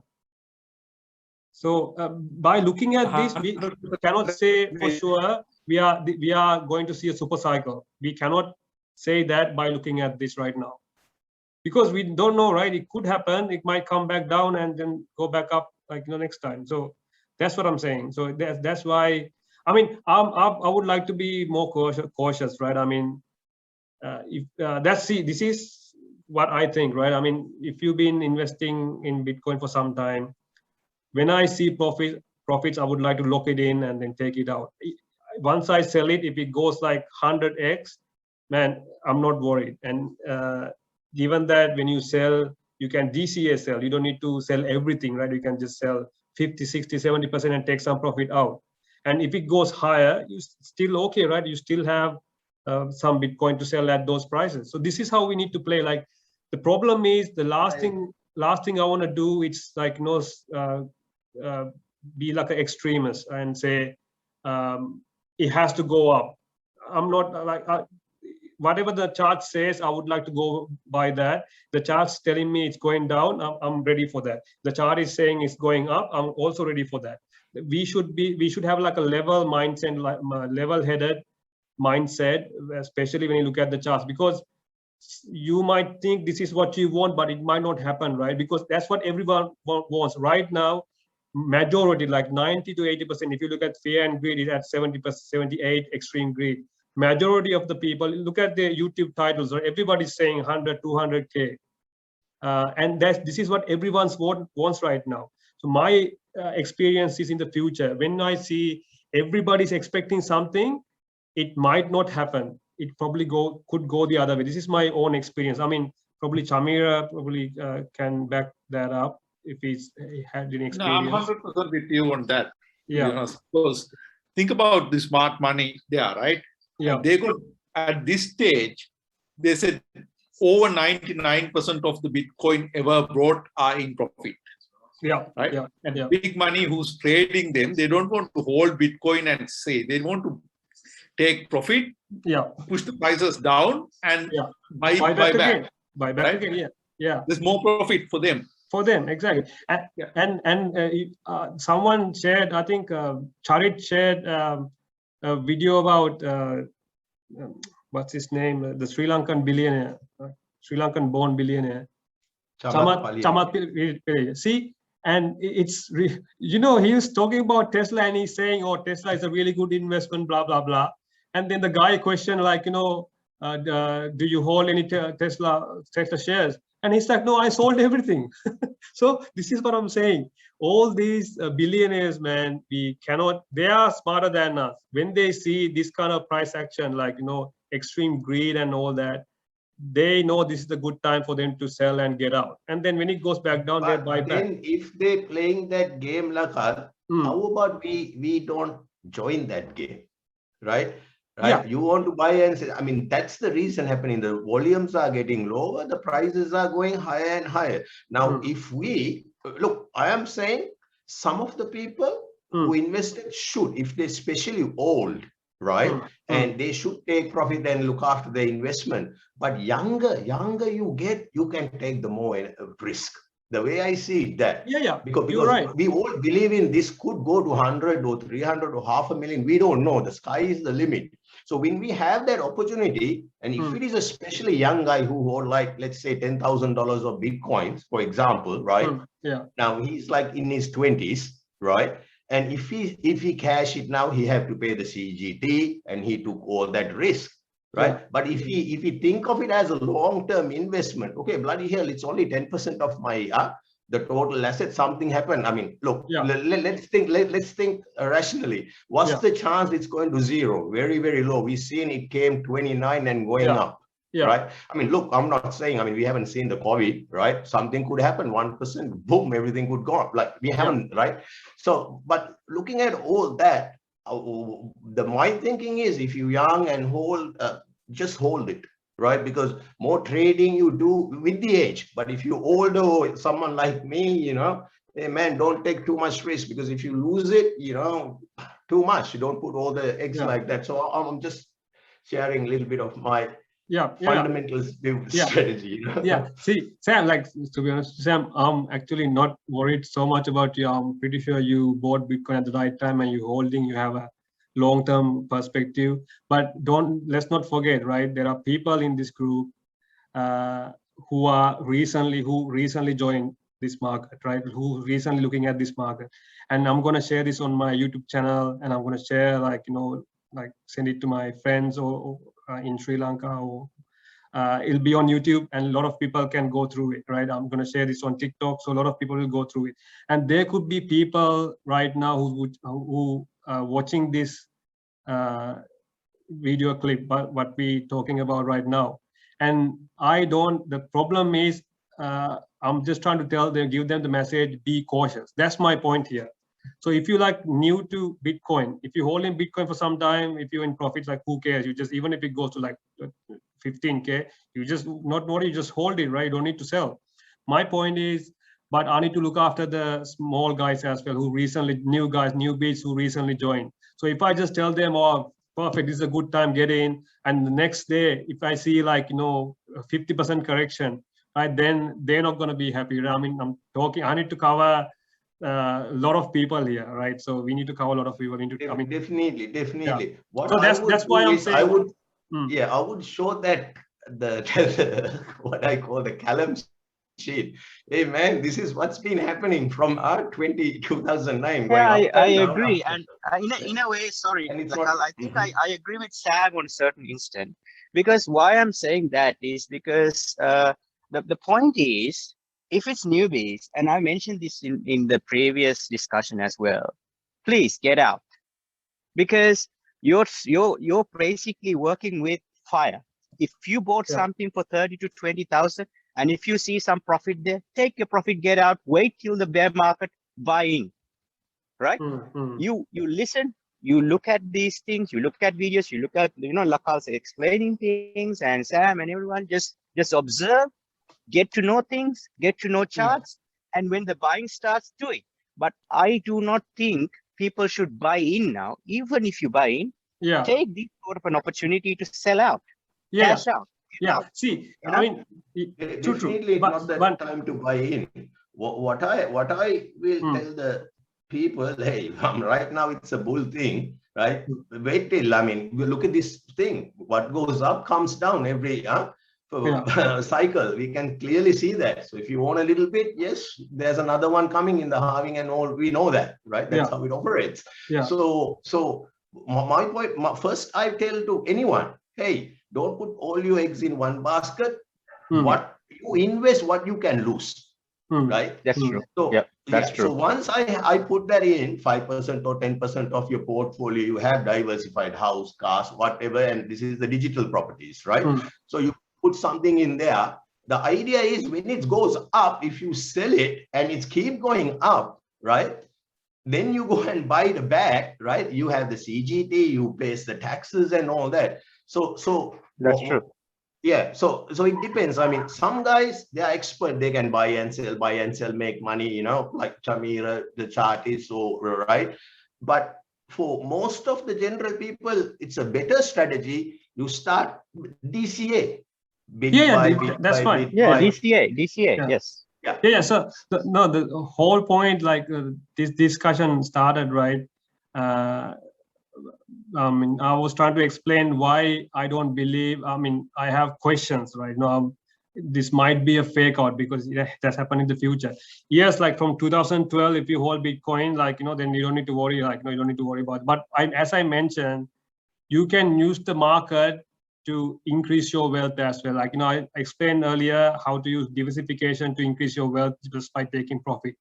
Speaker 1: So by looking at this, we cannot say for sure we are going to see a super cycle. We cannot say that by looking at this right now, because we don't know, right? It could happen. It might come back down and then go back up, like, next time. So that's what I'm saying. So that's why, I mean, I would like to be more cautious, right? I mean, this is what I think, right? I mean, if you've been investing in Bitcoin for some time, when I see profits, I would like to lock it in and then take it out. Once I sell it, if it goes like 100x, man, I'm not worried. And given that when you sell, you can DCA sell. You don't need to sell everything, right? You can just sell 50, 60, 70% and take some profit out. And if it goes higher, you still okay, right? You still have some Bitcoin to sell at those prices. So this is how we need to play. Like, the problem is, the last thing I want to do, it's like, be like an extremist and say it has to go up. I'm not like, whatever the chart says, I would like to go by that. The chart's telling me it's going down, I'm ready for that. The chart is saying it's going up, I'm also ready for that. We should have like a level mindset, like level-headed mindset, especially when you look at the charts, because you might think this is what you want, but it might not happen, right? Because that's what everyone wants right now. Majority, like 90 to 80%, if you look at fear and greed, it's at 70%, 78 extreme greed. Majority of the people, look at the YouTube titles, right? Everybody's saying 100, 200K. And this is what everyone wants right now. So my experience is in the future, when I see everybody's expecting something, it might not happen. It probably could go the other way. This is my own experience. I mean, probably Chamira can back that up if he had any experience.
Speaker 2: No, I'm 100% with you on that.
Speaker 1: Yeah.
Speaker 2: Suppose, think about the smart money there, right?
Speaker 1: Yeah.
Speaker 2: And they could, at this stage, they said over 99% of the Bitcoin ever brought are in profit.
Speaker 1: Yeah.
Speaker 2: Right.
Speaker 1: Yeah.
Speaker 2: And
Speaker 1: yeah.
Speaker 2: big money who's trading them, they don't want to hold Bitcoin and say, they want to take profit, push the prices down, and buy back.
Speaker 1: Again. Buy back again. Yeah. Yeah.
Speaker 2: There's more profit for them.
Speaker 1: For them, exactly. And someone shared, I think Charit shared a video about what's his name, the Sri Lankan billionaire, Sri Lankan born billionaire, Chamat. See, and it's he was talking about Tesla, and he's saying, oh, Tesla is a really good investment, blah blah blah. And then the guy questioned, like, do you hold any Tesla shares? And he's like, no, I sold everything. So this is what I'm saying. All these billionaires, man, they are smarter than us. When they see this kind of price action, like, extreme greed and all that, they know this is a good time for them to sell and get out. And then when it goes back down, they buy back.
Speaker 5: Then if they're playing that game, Lakar, how about we don't join that game, right? right? You want to buy and say, I mean, that's the reason happening. The volumes are getting lower, the prices are going higher and higher. Now, if we look, I am saying some of the people who invested should, if they especially old, right? And they should take profit and look after their investment. But younger you get, you can take the more risk. The way I see it, that because
Speaker 1: right.
Speaker 5: we all believe in this could go to 100 or 300 or 500,000. We don't know. The sky is the limit. So when we have that opportunity, and if it is especially young guy who hold like, let's say $10,000 of Bitcoins, for example, right? Now he's like in his 20s, right? And if he cash it now, he have to pay the CGT, and he took all that risk. Right. But if he think of it as a long-term investment, okay, bloody hell, it's only 10% of my the total asset. Something happened. I mean, look, let's think rationally. What's the chance it's going to zero? Very, very low. We've seen it came 29 and going up. Right. I mean, look, I'm not saying, I mean, we haven't seen the COVID, right? Something could happen, 1%, boom, everything could go up. Like we haven't, right? So, but looking at all that, my thinking is, if you're young and hold, just hold it, right? Because more trading you do with the age. But if you're older, someone like me, you know, hey man, don't take too much risk, because if you lose it, you know, too much, you don't put all the eggs like that. So I'm just sharing a little bit of my fundamental strategy. You know?
Speaker 1: See, Sam, like, to be honest, Sam, I'm actually not worried so much about you. I'm pretty sure you bought Bitcoin at the right time and you holding, you have a long-term perspective. But let's not forget, right? There are people in this group who recently joined this market, right? Who recently looking at this market. And I'm going to share this on my YouTube channel, and I'm going to share, like, you know, like send it to my friends or in Sri Lanka, or it'll be on YouTube, and a lot of people can go through it, right? I'm going to share this on TikTok, so a lot of people will go through it. And there could be people right now who watching this video clip, but what we talking about right now. And the problem is, I'm just trying to give them the message, be cautious. That's my point here. So if you like new to Bitcoin, if you hold in Bitcoin for some time, if you're in profits, like who cares? You just, even if it goes to like 15K, you just you just hold it, right? You don't need to sell. My point is, but I need to look after the small guys as well, who recently, new beats who recently joined. So if I just tell them, oh, perfect, this is a good time, get in, and the next day, if I see like, you know, 50% correction, right, then they're not going to be happy. I mean, I need to cover a lot of people here, right? So we need to cover a lot of people.
Speaker 5: Definitely. What
Speaker 1: so that's why I'm saying,
Speaker 5: I would show that the what I call the Callum sheet. Hey man, this is what's been happening from 2009.
Speaker 4: Yeah, I agree. And in a way, sorry, I think I agree with Sam on a certain instant, because why I'm saying that is because the point is, if it's newbies, and I mentioned this in the previous discussion as well, please get out, because you're basically working with fire. If you bought something for 30 to 20,000, and if you see some profit there, take your profit, get out, wait till the bear market, buy in, right? You listen, you look at these things, you look at videos, you look at, you know, Lakal's explaining things, and Sam and everyone, just observe, get to know things, get to know charts, and when the buying starts, do it. But I do not think people should buy in now. Even if you buy in, take this sort of an opportunity to sell out, cash out.
Speaker 1: See,
Speaker 5: you know? I mean, definitely not that time to buy in. What I will tell the people, hey, right now it's a bull thing, right? Wait till, I mean, look at this thing. What goes up comes down every cycle. We can clearly see that. So if you own a little bit, yes, there's another one coming in the halving and all. We know that, right? That's how it operates. So my point, first I tell to anyone, hey, don't put all your eggs in one basket. What you invest, what you can lose, right?
Speaker 4: That's true.
Speaker 5: So, that's true. So once I put that in 5% or 10% of your portfolio, you have diversified house, cars, whatever, and this is the digital properties, right? So you put something in there. The idea is when it goes up, if you sell it and it's keep going up, right? then you go and buy the back, right? You have the CGT, you pay the taxes and all that. So
Speaker 4: That's true.
Speaker 5: Yeah, so it depends. I mean, some guys, they are expert, they can buy and sell, make money, you know, like Tamira, the chart is so right. But for most of the general people, it's a better strategy. You start DCA,
Speaker 1: that's fine.
Speaker 4: Yeah,
Speaker 5: buy.
Speaker 4: DCA,
Speaker 1: Yeah.
Speaker 4: yes.
Speaker 1: Yeah. So the whole point, like this discussion started, right? I mean, I was trying to explain why I don't believe. I mean, I have questions right now. This might be a fake out because that's happened in the future. Yes, like from 2012, if you hold Bitcoin, like, then you don't need to worry. Like, you don't need to worry about it. But as I mentioned, you can use the market to increase your wealth as well. Like, I explained earlier how to use diversification to increase your wealth just by taking profit.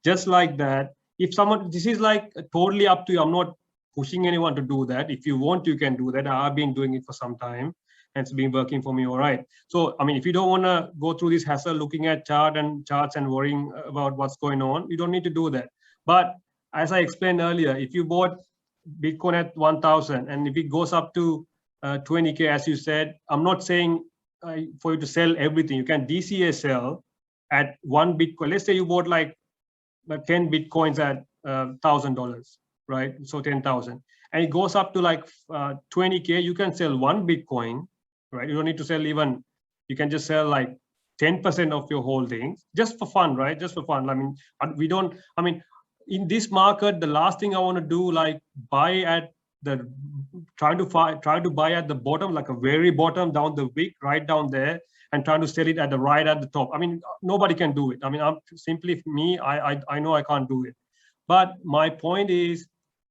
Speaker 1: Just like that, if someone, this is like totally up to you. I'm not pushing anyone to do that. If you want, you can do that. I've been doing it for some time and it's been working for me all right. So, I mean, if you don't want to go through this hassle looking at charts and worrying about what's going on, you don't need to do that. But as I explained earlier, if you bought Bitcoin at 1,000 and if it goes up to 20K, as you said, I'm not saying for you to sell everything. You can DCA sell at one Bitcoin. Let's say you bought like 10 Bitcoins at $1,000, right? So 10,000, and it goes up to like 20K. You can sell one Bitcoin, right? You don't need to sell even. You can just sell like 10% of your holdings just for fun, right? Just for fun. I mean, we don't. I mean, in this market, the last thing I want to do, like buy at the try to buy at the bottom, like a very bottom down the wick, right down there, and trying to sell it at the right at the top. I mean, nobody can do it. I mean, I'm simply me. I know I can't do it. But my point is,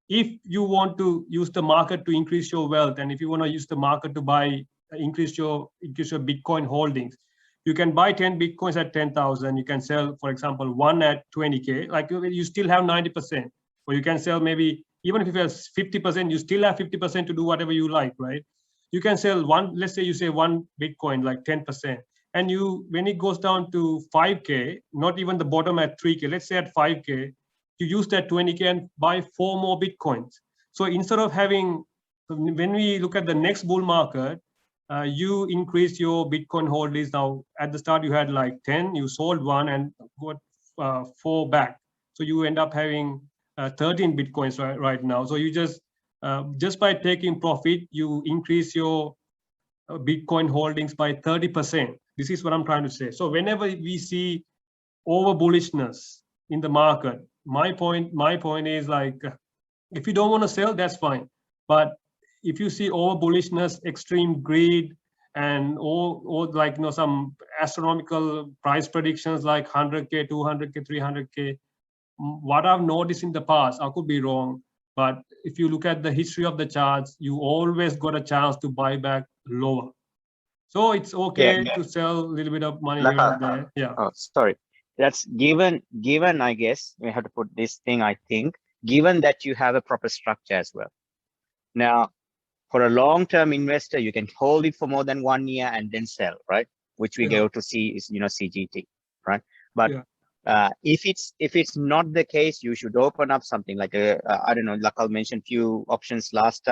Speaker 1: if you want to use the market to increase your wealth, and if you want to use the market to increase your Bitcoin holdings, you can buy 10 Bitcoins at 10,000. You can sell, for example, one at 20K. Like you still have 90%. Or you can sell maybe, even if you have 50%, you still have 50% to do whatever you like, right? You can sell one, let's say you say one Bitcoin, like 10%. And when it goes down to 5K, not even the bottom at 3K, let's say at 5K, you use that 20K and buy 4 more Bitcoins. So instead of having, when we look at the next bull market, you increase your Bitcoin holdings. Now, at the start, you had like 10, you sold one and got 4 back. So you end up having 13 Bitcoins right now. So you just by taking profit, you increase your Bitcoin holdings by 30%. This is what I'm trying to say. So whenever we see over bullishness in the market, my point is like, if you don't want to sell, that's fine. But if you see over bullishness, extreme greed, and or like some astronomical price predictions like 100K, 200K, 300K, what I've noticed in the past, I could be wrong, but if you look at the history of the charts, you always got a chance to buy back lower. So it's okay to sell a little bit of money here and there. Yeah.
Speaker 4: Oh, sorry. That's given, I guess, we have to put this thing, I think, given that you have a proper structure as well. Now, for a long-term investor, you can hold it for more than 1 year and then sell, right? Which we go to see is, CGT, right? But if it's not the case, you should open up something like I don't know, like I mentioned few options last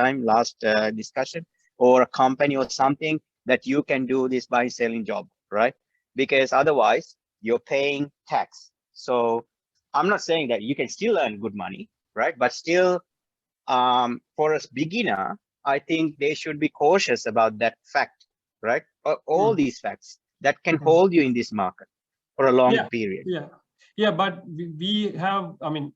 Speaker 4: discussion, or a company or something that you can do this buy selling job, right? Because otherwise you're paying tax. So I'm not saying that you can still earn good money, right? But still, for a beginner, I think they should be cautious about that fact, right? All these facts that can hold you in this market for a long period.
Speaker 1: Yeah, but we have, I mean,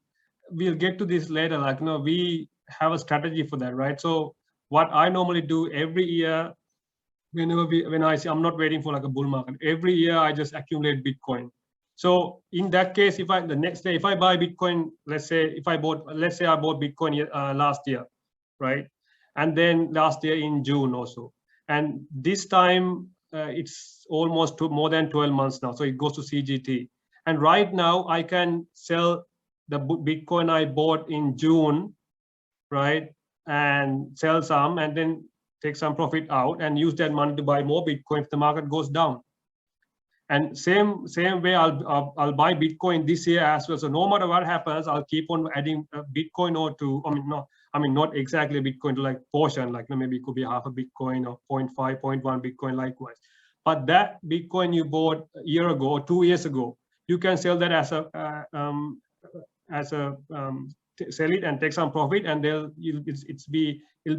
Speaker 1: we'll get to this later, like, we have a strategy for that, right? So what I normally do every year, when I say I'm not waiting for like a bull market, every year I just accumulate Bitcoin. So in that case, the next day, if I buy Bitcoin, let's say I bought Bitcoin last year, right? And then last year in June also. And this time it's almost more than 12 months now. So it goes to CGT. And right now I can sell the Bitcoin I bought in June, right? And sell some and then take some profit out and use that money to buy more Bitcoin if the market goes down. And same way, I'll buy Bitcoin this year as well. So no matter what happens, I'll keep on adding Bitcoin or to, not exactly Bitcoin to like portion, like maybe it could be half a Bitcoin or 0.5, 0.1 Bitcoin likewise. But that Bitcoin you bought a year ago or 2 years ago, you can sell that as a sell it and take some profit, and it'll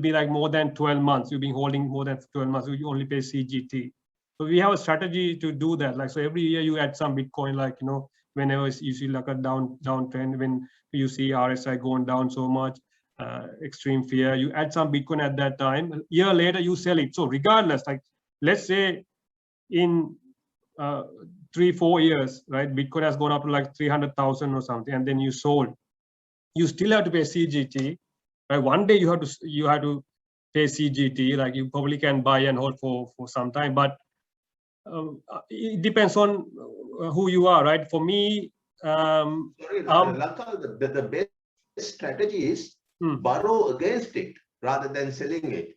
Speaker 1: be like more than 12 months. You've been holding more than 12 months. You only pay CGT. So we have a strategy to do that. Like, so every year you add some Bitcoin, like, whenever you see like a downtrend, when you see RSI going down so much, extreme fear, you add some Bitcoin at that time. A year later, you sell it. So regardless, like, let's say in 3-4 years, right, Bitcoin has gone up to like 300,000 or something, and then you sold. You still have to pay CGT. Right? One day you have to pay CGT. Like, you probably can buy and hold for some time, but it depends on who you are, right? For me,
Speaker 5: sorry, Lankal, the best strategy is borrow against it rather than selling it.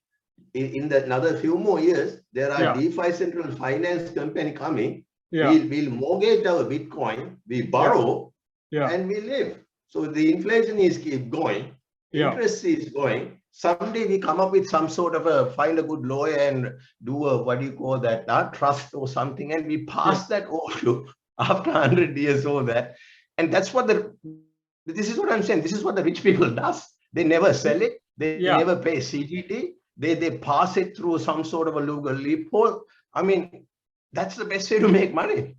Speaker 5: In another few more years, there are DeFi central finance company coming. We'll mortgage our Bitcoin, we borrow, and we live. So the inflation is keep going, interest is going. Someday we come up with some sort of find a good lawyer and do a, what do you call that, trust or something, and we pass that over after 100 years or that. And that's what this is what I'm saying. This is what the rich people does. They never sell it. They never pay CGT. They pass it through some sort of a legal loophole. I mean, that's the best way to make money.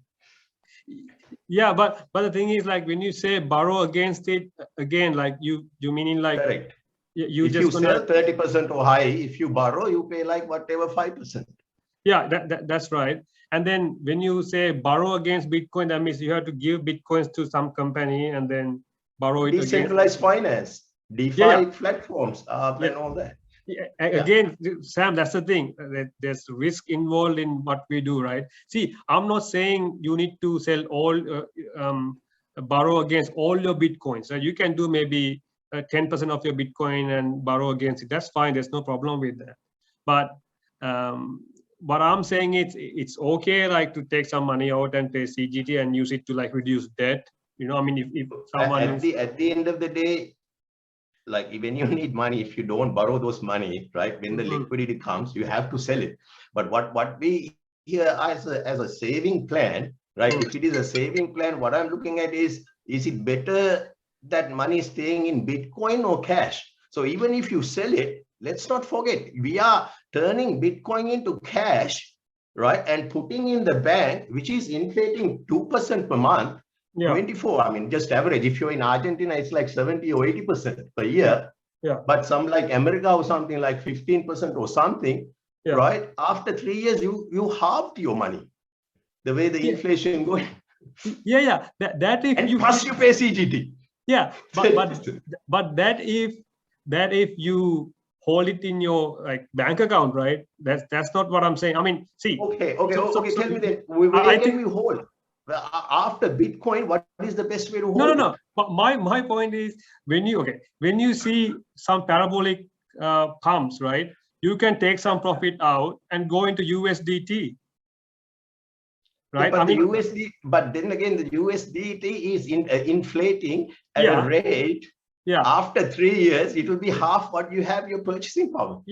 Speaker 1: Yeah, but the thing is, like, when you say borrow against it, again, like you meaning like,
Speaker 5: correct.
Speaker 1: You
Speaker 5: if
Speaker 1: just
Speaker 5: you sell 30% or high, if you borrow, you pay like whatever 5%.
Speaker 1: Yeah, that's right. And then when you say borrow against Bitcoin, that means you have to give Bitcoins to some company and then borrow it.
Speaker 5: Decentralized finance, DeFi platforms, and all that.
Speaker 1: Again, Sam, that's the thing. There's risk involved in what we do, right? See, I'm not saying you need to sell all, borrow against all your Bitcoins. So you can do maybe 10% of your Bitcoin and borrow against it. That's fine. There's no problem with that. But what I'm saying is, it's okay, like, to take some money out and pay CGT and use it to like reduce debt. I mean, if someone
Speaker 5: at the end of the day, like, when you need money, if you don't borrow those money, right, when the liquidity comes, you have to sell it. But what we here as a saving plan, right? If it is a saving plan, what I'm looking at is it better that money staying in Bitcoin or cash? So even if you sell it, let's not forget, we are turning Bitcoin into cash, right, and putting in the bank, which is inflating 2% per month. 24, I mean, just average. If you're in Argentina, it's like 70 or 80% per year. But some like America or something like 15% or something, right? After 3 years, you halved your money, the way the inflation going.
Speaker 1: That if
Speaker 5: and plus you pay CGT.
Speaker 1: But that if you hold it in your like bank account, right? That's not what I'm saying. I mean, see.
Speaker 5: Okay. Tell me then, where can we hold? After Bitcoin, what is the best way to hold?
Speaker 1: No. But my point is, when you see some parabolic pumps, right? You can take some profit out and go into USDT. Right?
Speaker 5: But but then again, the USDT is inflating at a rate. After 3 years, it will be half what you have your purchasing power.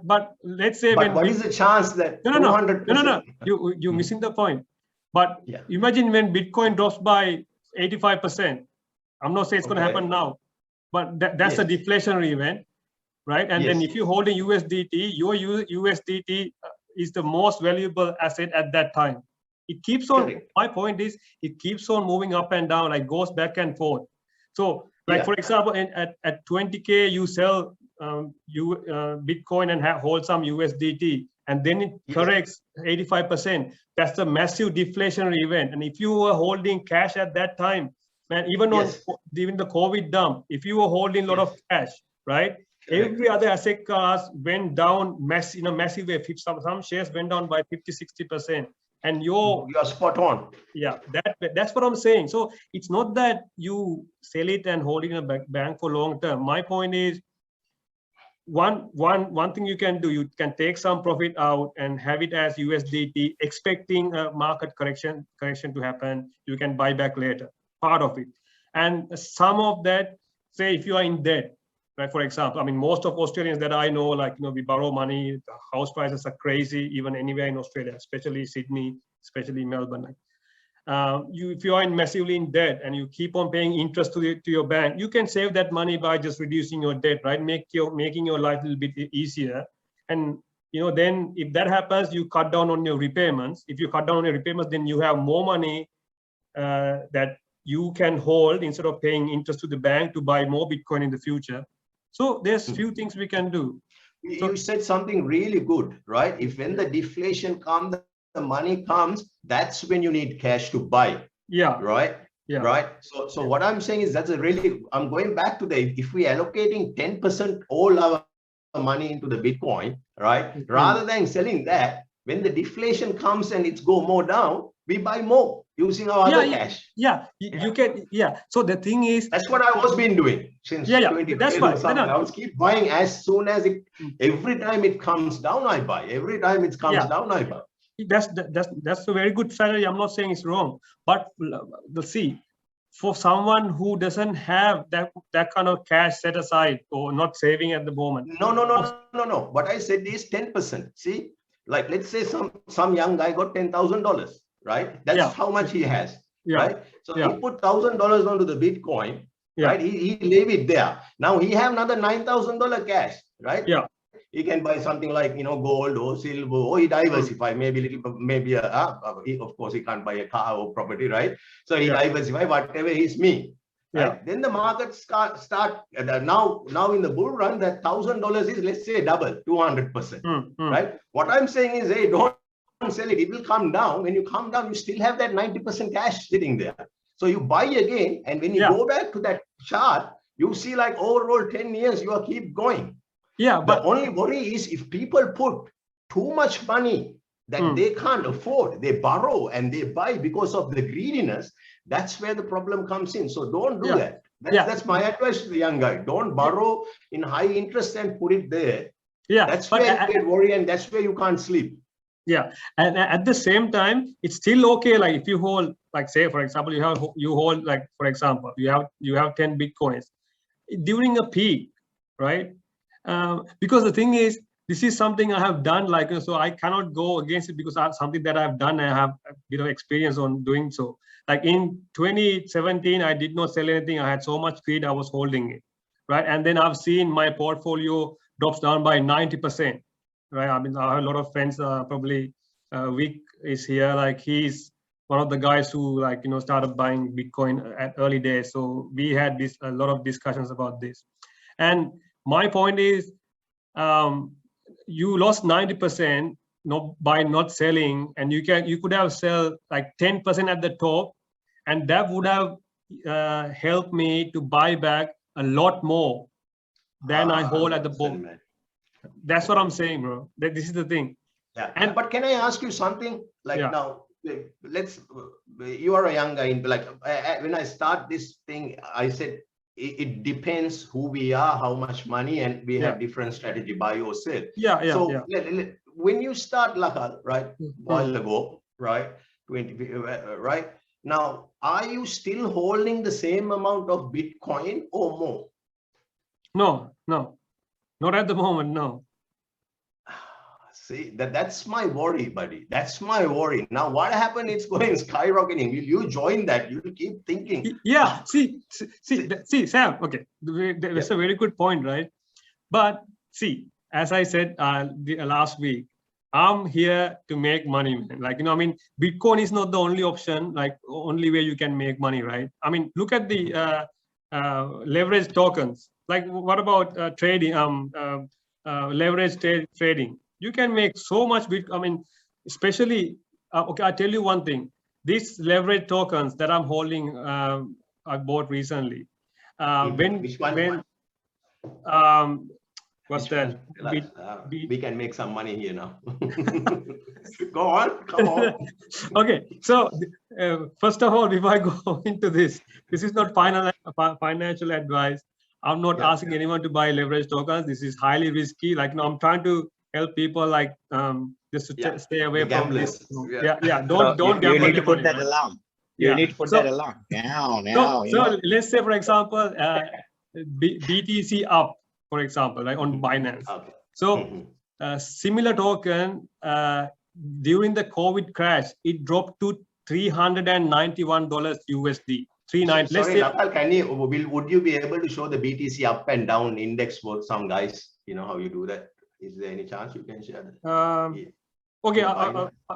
Speaker 1: But let's say,
Speaker 5: what is the chance that 200%?
Speaker 1: No. You're missing the point. But imagine when Bitcoin drops by 85%. I'm not saying it's going to happen now, but that's a deflationary event, right? And then if you're holding USDT, your USDT is the most valuable asset at that time. It keeps on. My point is, it keeps on moving up and down, like goes back and forth. So, like for example, at 20K, you sell Bitcoin and hold some USDT. And then it corrects 85%. That's a massive deflationary event. And if you were holding cash at that time, man, even the COVID dump, if you were holding a lot of cash, right? Every other asset class went down in a massive way. Some shares went down by 50-60%. And you're
Speaker 5: spot on.
Speaker 1: Yeah, that's what I'm saying. So it's not that you sell it and hold it in a bank for long term. My point is, one thing you can do, you can take some profit out and have it as USDT, expecting a market correction to happen. You can buy back later, part of it. And some of that, say if you are in debt, right? For example, I mean, most of Australians that I know, like, we borrow money, the house prices are crazy, even anywhere in Australia, especially Sydney, especially Melbourne. Like, if you are massively in debt and you keep on paying interest to your bank, you can save that money by just reducing your debt, right? Making your life a little bit easier. And then if that happens, you cut down on your repayments. If you cut down on your repayments, then you have more money that you can hold instead of paying interest to the bank to buy more Bitcoin in the future. So there's few things we can do.
Speaker 5: You said something really good, right? If when the deflation comes, the money comes, that's when you need cash to buy.
Speaker 1: Yeah.
Speaker 5: Right.
Speaker 1: Yeah.
Speaker 5: Right. So what I'm saying is I'm going back to if we allocating 10% all our money into the Bitcoin, right? Rather than selling that, when the deflation comes and it's go more down, we buy more using our other cash.
Speaker 1: Yeah. You can. Yeah. So the thing is,
Speaker 5: that's what I was been doing since 2012.
Speaker 1: That's right.
Speaker 5: I was keep buying as soon as every time it comes down, I buy. Every time it comes down, I buy.
Speaker 1: That's a very good strategy. I'm not saying it's wrong, but see, for someone who doesn't have that kind of cash set aside or not saving at the moment.
Speaker 5: No. What I said is 10%. See, like let's say some young guy got $10,000, right? That's how much he has, right? So he put $1,000 onto the Bitcoin, right? He leave it there. Now he have another $9,000 cash, right?
Speaker 1: Yeah.
Speaker 5: He can buy something like gold or silver, or he diversify of course he can't buy a car or property, right? So he diversify whatever he's me, right? Then the market start now in the bull run, that $1,000 is, let's say, double, 200%, right? What I'm saying is, hey, don't sell it. It will come down. When you come down, you still have that 90% cash sitting there. So you buy again, and when you go back to that chart, you see like overall 10 years you are keep going.
Speaker 1: Yeah, but
Speaker 5: the only worry is if people put too much money that they can't afford, they borrow and they buy because of the greediness. That's where the problem comes in. So don't do that. That's my advice to the young guy. Don't borrow in high interest and put it there.
Speaker 1: Yeah,
Speaker 5: that's where you get worried, and that's where you can't sleep.
Speaker 1: Yeah, and at the same time, it's still okay. Like if you hold, like say for example, you hold like for example, you have 10 Bitcoins during a peak, right? Because the thing is, this is something I have done, like, so I cannot go against it because something that I've done, I have a bit of experience on doing so. Like in 2017, I did not sell anything. I had so much greed, I was holding it, right? And then I've seen my portfolio drops down by 90%, right? I mean, I have a lot of friends, probably Vic is here, like he's one of the guys who started buying Bitcoin at early days. So we had a lot of discussions about this. And my point is, you lost 90% by not selling, and you could have sell like 10% at the top, and that would have helped me to buy back a lot more than I hold at the bottom. That's what I'm saying, bro. This is the thing.
Speaker 5: Yeah. But can I ask you something? Like now, you are a young guy. Like when I start this thing, I said, it depends who we are, how much money, and we have different strategy, buy or sell. So when you start Lakal, right, while ago, right, 20, right now, are you still holding the same amount of Bitcoin or more?
Speaker 1: No, not at the moment. No.
Speaker 5: See, that's my worry, buddy. That's my worry. Now, what happened? It's going skyrocketing. Will you join that? You keep thinking.
Speaker 1: Yeah. See, Sam. Okay, that's a very good point, right? But see, as I said last week, I'm here to make money, man. Like I mean, Bitcoin is not the only option. Like only way you can make money, right? I mean, look at the leverage tokens. Like, what about trading? Leverage trading. You can make so much Bitcoin. I mean, especially, okay, I'll tell you one thing. These leverage tokens that I'm holding, I bought recently.
Speaker 5: Which one?
Speaker 1: What's that?
Speaker 5: We can make some money here now. Go on, come on.
Speaker 1: Okay, so first of all, before I go into this is not financial advice. I'm not asking anyone to buy leverage tokens. This is highly risky. Like, I'm trying to help people like just to stay away from this. Don't
Speaker 4: you
Speaker 1: gamble.
Speaker 4: need to
Speaker 1: your
Speaker 4: put
Speaker 1: money,
Speaker 4: that
Speaker 1: right?
Speaker 4: alarm. You need to put that alarm now.
Speaker 1: So let's say, for example, BTC up, for example, like on Binance.
Speaker 5: Okay.
Speaker 1: So similar token during the COVID crash, it dropped to $391 USD. 390.
Speaker 5: Sorry, Lapal, would you be able to show the BTC up and down index for some guys? You know how you do that? Is there any chance you can share that?
Speaker 1: Okay,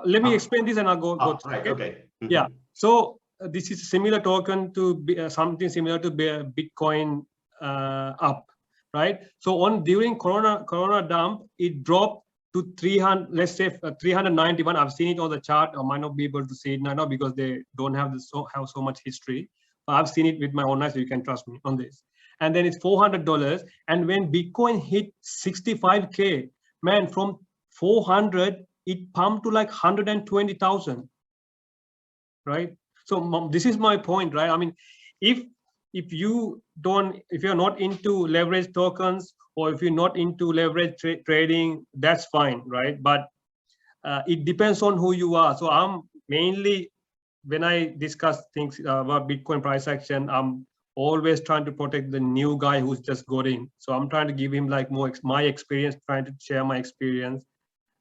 Speaker 1: let me explain this and I'll go through.
Speaker 5: Right, okay.
Speaker 1: Yeah, so this is a similar token to something similar to Bitcoin up, right? So during Corona dump, it dropped to 300, let's say 391. I've seen it on the chart. I might not be able to see it now because they don't have so much history. I've seen it with my own eyes, so you can trust me on this. And then it's $400. And when Bitcoin hit 65K, man, from 400, it pumped to like 120,000, right? So this is my point, right? I mean, if you're not into leverage tokens, or if you're not into leverage trading, that's fine, right? But it depends on who you are. So I'm mainly, when I discuss things about Bitcoin price action, I'm always trying to protect the new guy who's just got in. So I'm trying to give him like my experience, trying to share my experience.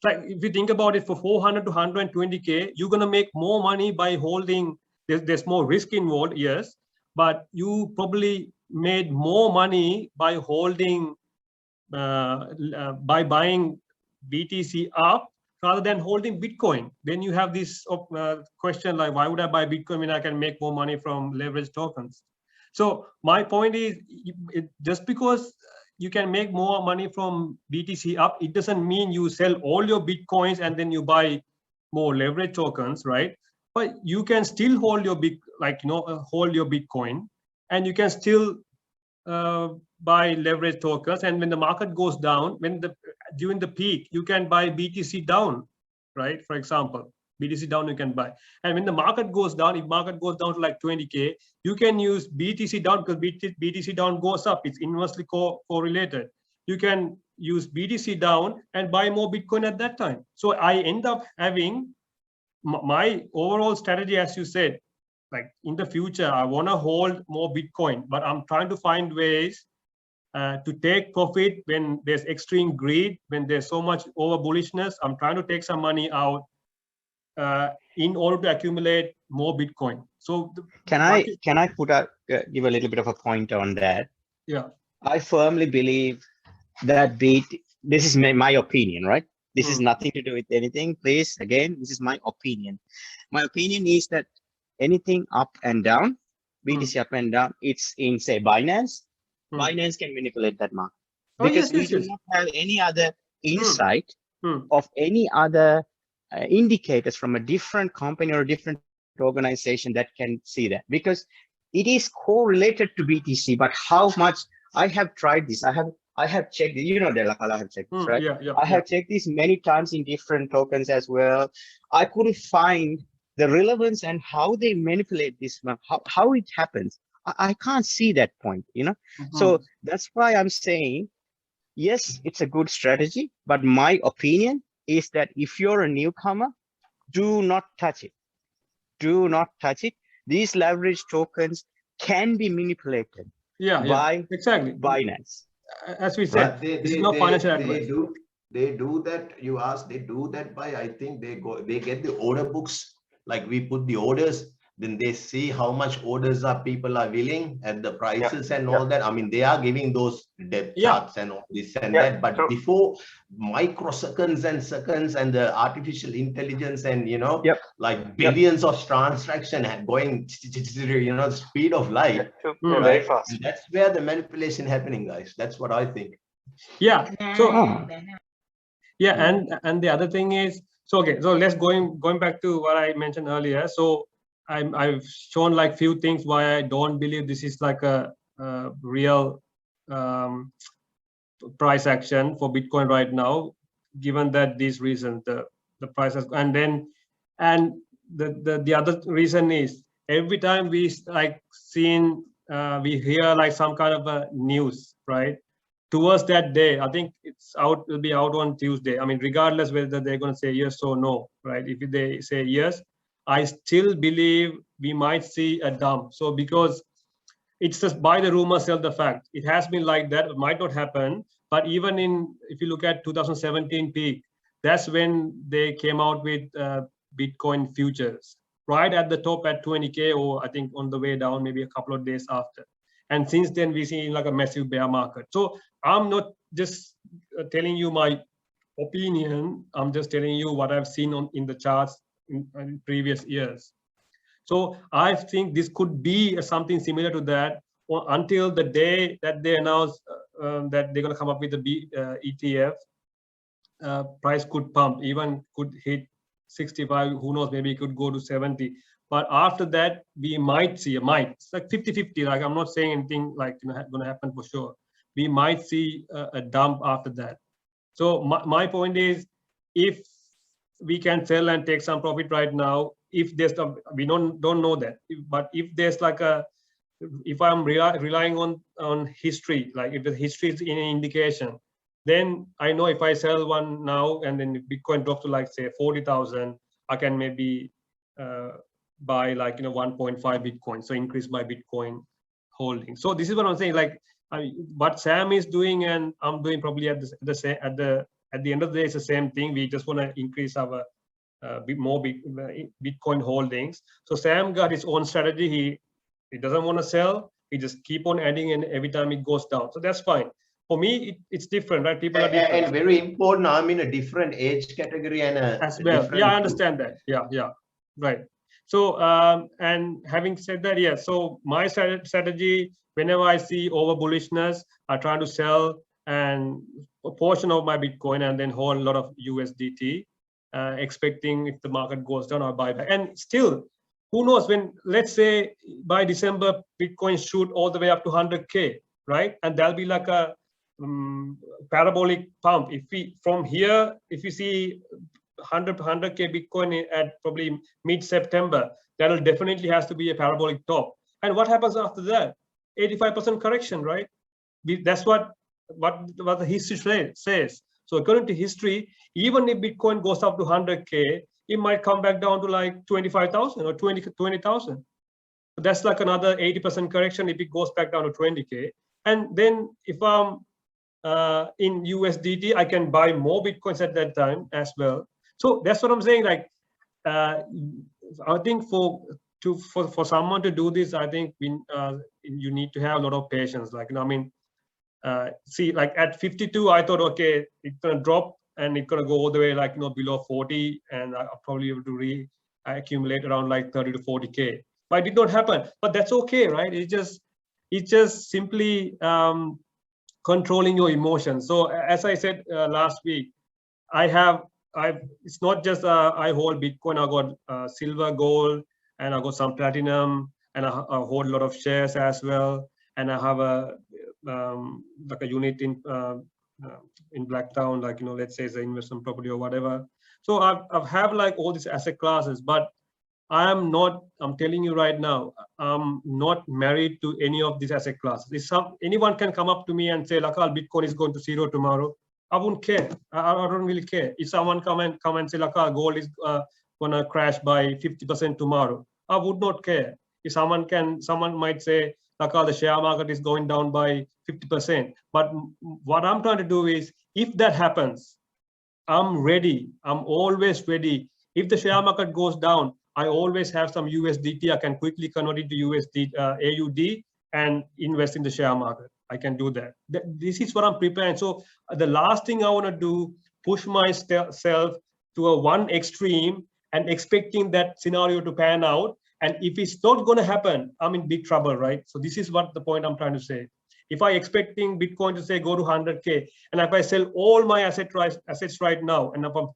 Speaker 1: Like, if you think about it, for 400 to 120K, you're going to make more money by holding. There's more risk involved, yes, but you probably made more money by holding, by buying BTC up rather than holding Bitcoin. Then you have this question like, why would I buy Bitcoin when I can make more money from leverage tokens? So my point is, just because you can make more money from BTC up, it doesn't mean you sell all your Bitcoins and then you buy more leverage tokens, right? But you can still hold your hold your Bitcoin, and you can still buy leverage tokens. And when the market goes down, during the peak, you can buy BTC down, right? For example, BTC down you can buy. And when the market goes down, if market goes down to like 20K, you can use BTC down, because BTC down goes up. It's inversely correlated. You can use BTC down and buy more Bitcoin at that time. So I end up having my overall strategy, as you said, like in the future, I want to hold more Bitcoin, but I'm trying to find ways to take profit when there's extreme greed, when there's so much over bullishness. I'm trying to take some money out in order to accumulate more Bitcoin. So
Speaker 4: can I give a little bit of a point on that?
Speaker 1: Yeah,
Speaker 4: I firmly believe that this is my opinion, right? This is nothing to do with anything. Please, again, this is my opinion. My opinion is that anything up and down, BTC up and down, it's in, say, Binance. Binance can manipulate that market, because we do not have any other insight of any other indicators from a different company or a different organization that can see that, because it is correlated to BTC. But how much? I have tried this. I have checked, you know, I have checked this, right? I have checked this many times in different tokens as well. I couldn't find the relevance and how they manipulate this, how it happens. I can't see that point, you know? So that's why I'm saying, yes, it's a good strategy, but my opinion is that if you're a newcomer, do not touch it. Do not touch it. These leverage tokens can be manipulated by Binance.
Speaker 1: As we said, it's no financial advice.
Speaker 5: They do that. You ask, they do that by, I think they get the order books. Like, we put the orders, then they see how much orders people are willing at the prices and all that. I mean, they are giving those depth charts and all this and that. But before microseconds and seconds and the artificial intelligence and, you know, like billions of transactions going, you know, the speed of light,
Speaker 3: very fast.
Speaker 5: And that's where the manipulation happening, guys. That's what I think.
Speaker 1: Yeah. So and the other thing is, so okay, so let's going back to what I mentioned earlier. So I've shown like few things why I don't believe this is like a real price action for Bitcoin right now, given that these reasons, the prices, and the other reason is, every time we like seen we hear like some kind of a news, right? Towards that day, I think it'll be out on Tuesday. I mean, regardless whether they're going to say yes or no, right? If they say yes, I still believe we might see a dump. So because it's just buy the rumor, sell the fact. It has been like that. It might not happen, but even if you look at 2017 peak, that's when they came out with Bitcoin futures, right at the top at 20K, or I think on the way down, maybe a couple of days after. And since then, we see like a massive bear market. So I'm not just telling you my opinion. I'm just telling you what I've seen in the charts in previous years. So I think this could be something similar to that, or until the day that they announce that they're going to come up with the ETF. Price could pump, even could hit 65. Who knows? Maybe it could go to 70. But after that, we might see it's like 50-50. Like, I'm not saying anything like going to happen for sure. We might see a dump after that. So my point is, if we can sell and take some profit right now, if there's we don't know that, but if there's like if I'm relying on history, like if the history is in an indication, then I know if I sell one now and then if Bitcoin drops to like say 40,000, I can maybe buy like 1.5 Bitcoin, so increase my Bitcoin holding. So this is what I'm saying, like what Sam is doing and I'm doing probably at the end of the day, it's the same thing. We just want to increase our more Bitcoin holdings. So Sam got his own strategy. He doesn't want to sell. He just keep on adding, and every time it goes down. So that's fine. For me, it's different, right? People are different.
Speaker 5: And very important, I'm in a different age category and
Speaker 1: as well. Yeah, I understand that. Yeah, right. So and having said that, yeah. So my strategy, whenever I see over bullishness, I try to sell and a portion of my Bitcoin and then hold a lot of USDT, expecting if the market goes down, I'll buy back. And still, who knows, when, let's say by December, Bitcoin shoot all the way up to 100K, right? And that'll be like a parabolic pump. If we from here, if you see 100K Bitcoin at probably mid-September, that'll definitely has to be a parabolic top. And what happens after that? 85% correction, right? That's what the history says. So according to history, even if Bitcoin goes up to 100K, it might come back down to like 25,000 or 20,000. So that's like another 80% correction if it goes back down to 20K. And then if I'm in USDT, I can buy more Bitcoins at that time as well. So that's what I'm saying. Like, I think for someone to do this, I think you need to have a lot of patience. Like, I mean, see, like at 52, I thought, okay, it's gonna drop and it's gonna go all the way like below 40, and I'll probably able to accumulate around like 30 to 40K. But it did not happen. But that's okay, right? It's just simply controlling your emotions. So as I said last week, it's not just I hold Bitcoin. I got silver, gold, and I got some platinum, and I hold a lot of shares as well. And I have like a unit in Blacktown, like let's say it's an investment property or whatever. So I have like all these asset classes, but I'm telling you right now, I'm not married to any of these asset classes. Anyone can come up to me and say, like, Bitcoin is going to zero tomorrow. I wouldn't care. I don't really care. If someone come and say, like, gold is gonna crash by 50% tomorrow, I would not care. If someone might say, like, the share market is going down by 50%. But what I'm trying to do is, if that happens, I'm ready. I'm always ready. If the share market goes down, I always have some USDT. I can quickly convert it to AUD and invest in the share market. I can do that. This is what I'm preparing. So the last thing I want to do, push myself to a one extreme and expecting that scenario to pan out. And if it's not going to happen, I'm in big trouble, right? So this is what the point I'm trying to say. If I expecting Bitcoin to say go to 100K, and if I sell all my assets right now, and if I'm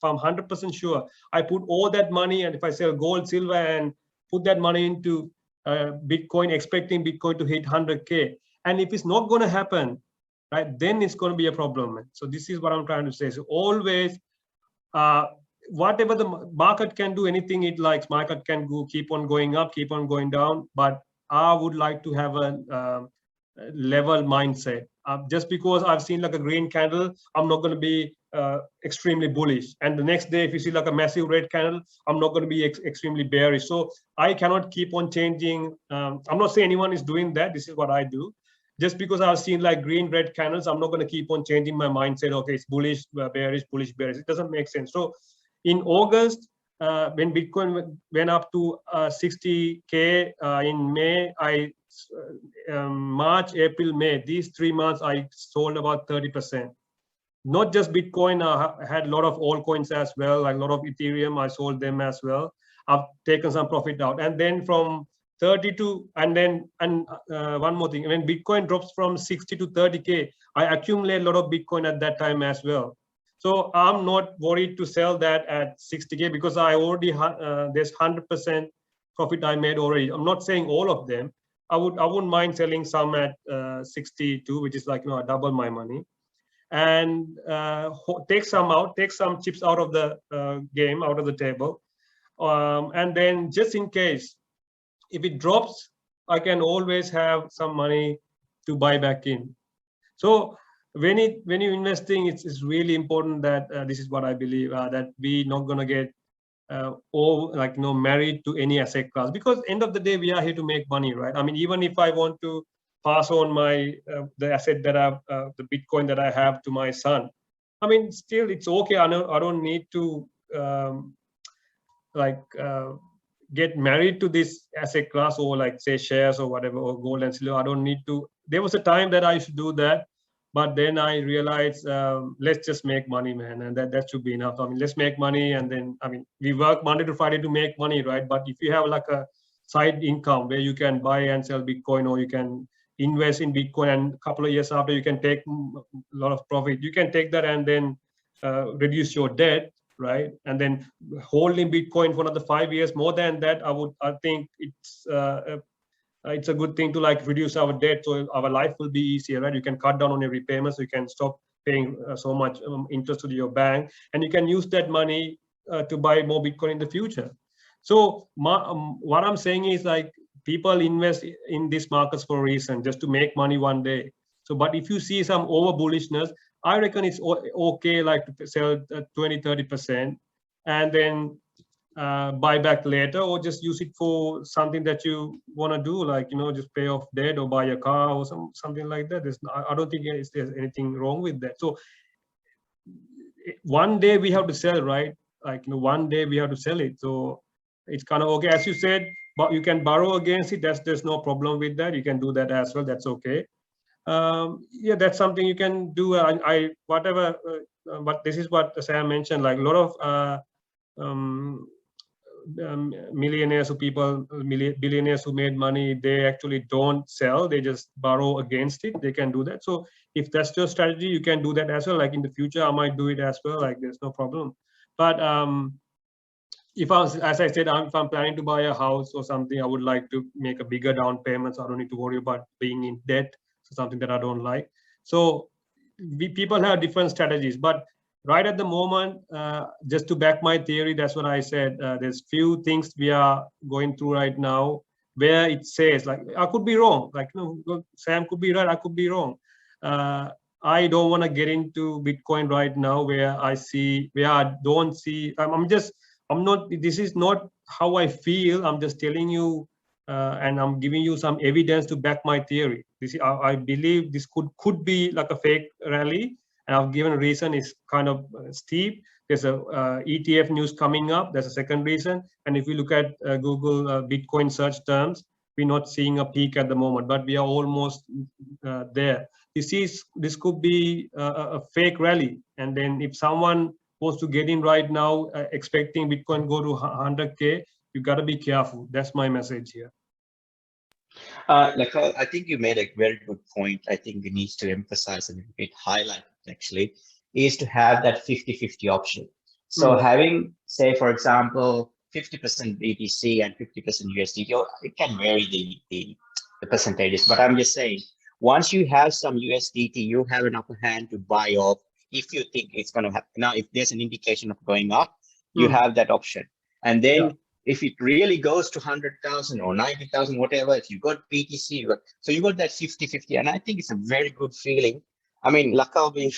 Speaker 1: 100% sure, I put all that money, and if I sell gold, silver, and put that money into Bitcoin, expecting Bitcoin to hit 100K, and if it's not going to happen, right, then it's going to be a problem. So this is what I'm trying to say. So always, whatever the market can do, anything it likes, market can keep on going up, keep on going down, but I would like to have a level mindset. Just because I've seen like a green candle, I'm not going to be extremely bullish. And the next day, if you see like a massive red candle, I'm not going to be extremely bearish. So I cannot keep on changing. I'm not saying anyone is doing that. This is what I do. Just because I've seen like green, red candles, I'm not going to keep on changing my mindset. Okay, it's bullish, bearish, bullish, bearish. It doesn't make sense. So in August, when Bitcoin went up to 60K in May, March, April, May, these 3 months, I sold about 30%. Not just Bitcoin, I had a lot of altcoins as well, like a lot of Ethereum, I sold them as well. I've taken some profit out. And then from 30 to, one more thing, when Bitcoin drops from 60 to 30K, I accumulate a lot of Bitcoin at that time as well. So I'm not worried to sell that at 60K because I already, there's 100% profit I made already. I'm not saying all of them. I wouldn't mind selling some at 62, which is like, double my money, and take some chips out of the game, out of the table. And then just in case, if it drops, I can always have some money to buy back in. So when you're investing, it's really important that this is what I believe, that we're not going to get married to any asset class, because end of the day we are here to make money, right? I mean, even if I want to pass on my the asset that I have, the Bitcoin that I have, to my son, I mean, still it's okay. I don't need to get married to this asset class, or like say shares or whatever, or gold and silver. I don't need to. There was a time that I used to do that, but then I realized, let's just make money, man, and that should be enough. I mean, let's make money, and then, I mean, we work Monday to Friday to make money, right? But if you have like a side income where you can buy and sell Bitcoin, or you can invest in Bitcoin, and a couple of years after you can take a lot of profit, you can take that and then reduce your debt, right? And then holding Bitcoin for another 5 years. More than that, I think it's a good thing to like reduce our debt, so our life will be easier, right? You can cut down on your repayments, you can stop paying so much interest to your bank, and you can use that money to buy more Bitcoin in the future. So what I'm saying is, like, people invest in these markets for a reason, just to make money one day. So, but if you see some over bullishness, I reckon it's okay, like, to sell 20-30% and then buy back later, or just use it for something that you want to do, like, just pay off debt or buy a car or something like that. I don't think there's anything wrong with that. So one day we have to sell, right? Like, one day we have to sell it. So it's kind of okay, as you said, but you can borrow against it. There's no problem with that. You can do that as well. That's okay. Yeah, that's something you can do. But this is what Sam mentioned, like a lot of millionaires or billionaires who made money, they actually don't sell, they just borrow against it. They can do that. So if that's your strategy, you can do that as well. Like, in the future, I might do it as well. Like, there's no problem. But as I said, if I'm planning to buy a house or something, I would like to make a bigger down payment, so I don't need to worry about being in debt. So something that I don't like. So people have different strategies, but right at the moment, just to back my theory, that's what I said. There's few things we are going through right now where it says, like, I could be wrong. Like, Sam could be right, I could be wrong. I don't want to get into Bitcoin right now where I don't see. This is not how I feel. I'm just telling you, and I'm giving you some evidence to back my theory. I believe this could be like a fake rally. And I've given a reason. It's kind of steep. There's a ETF news coming up. There's a second reason. And if we look at Google Bitcoin search terms, we're not seeing a peak at the moment, but we are almost there. This could be a fake rally. And then if someone wants to get in right now, expecting Bitcoin go to 100K, you got to be careful. That's my message here.
Speaker 4: I think you made a very good point. I think we need to emphasize and highlight actually, is to have that 50-50 option. So having, say, for example, 50% BTC and 50% USDT, it can vary the percentages, but I'm just saying, once you have some USDT, you have an upper hand to buy off if you think it's going to happen. Now, if there's an indication of going up, you have that option. And then if it really goes to 100,000 or 90,000, whatever, if you got BTC, so you got that 50-50, and I think it's a very good feeling. I mean, Lakal been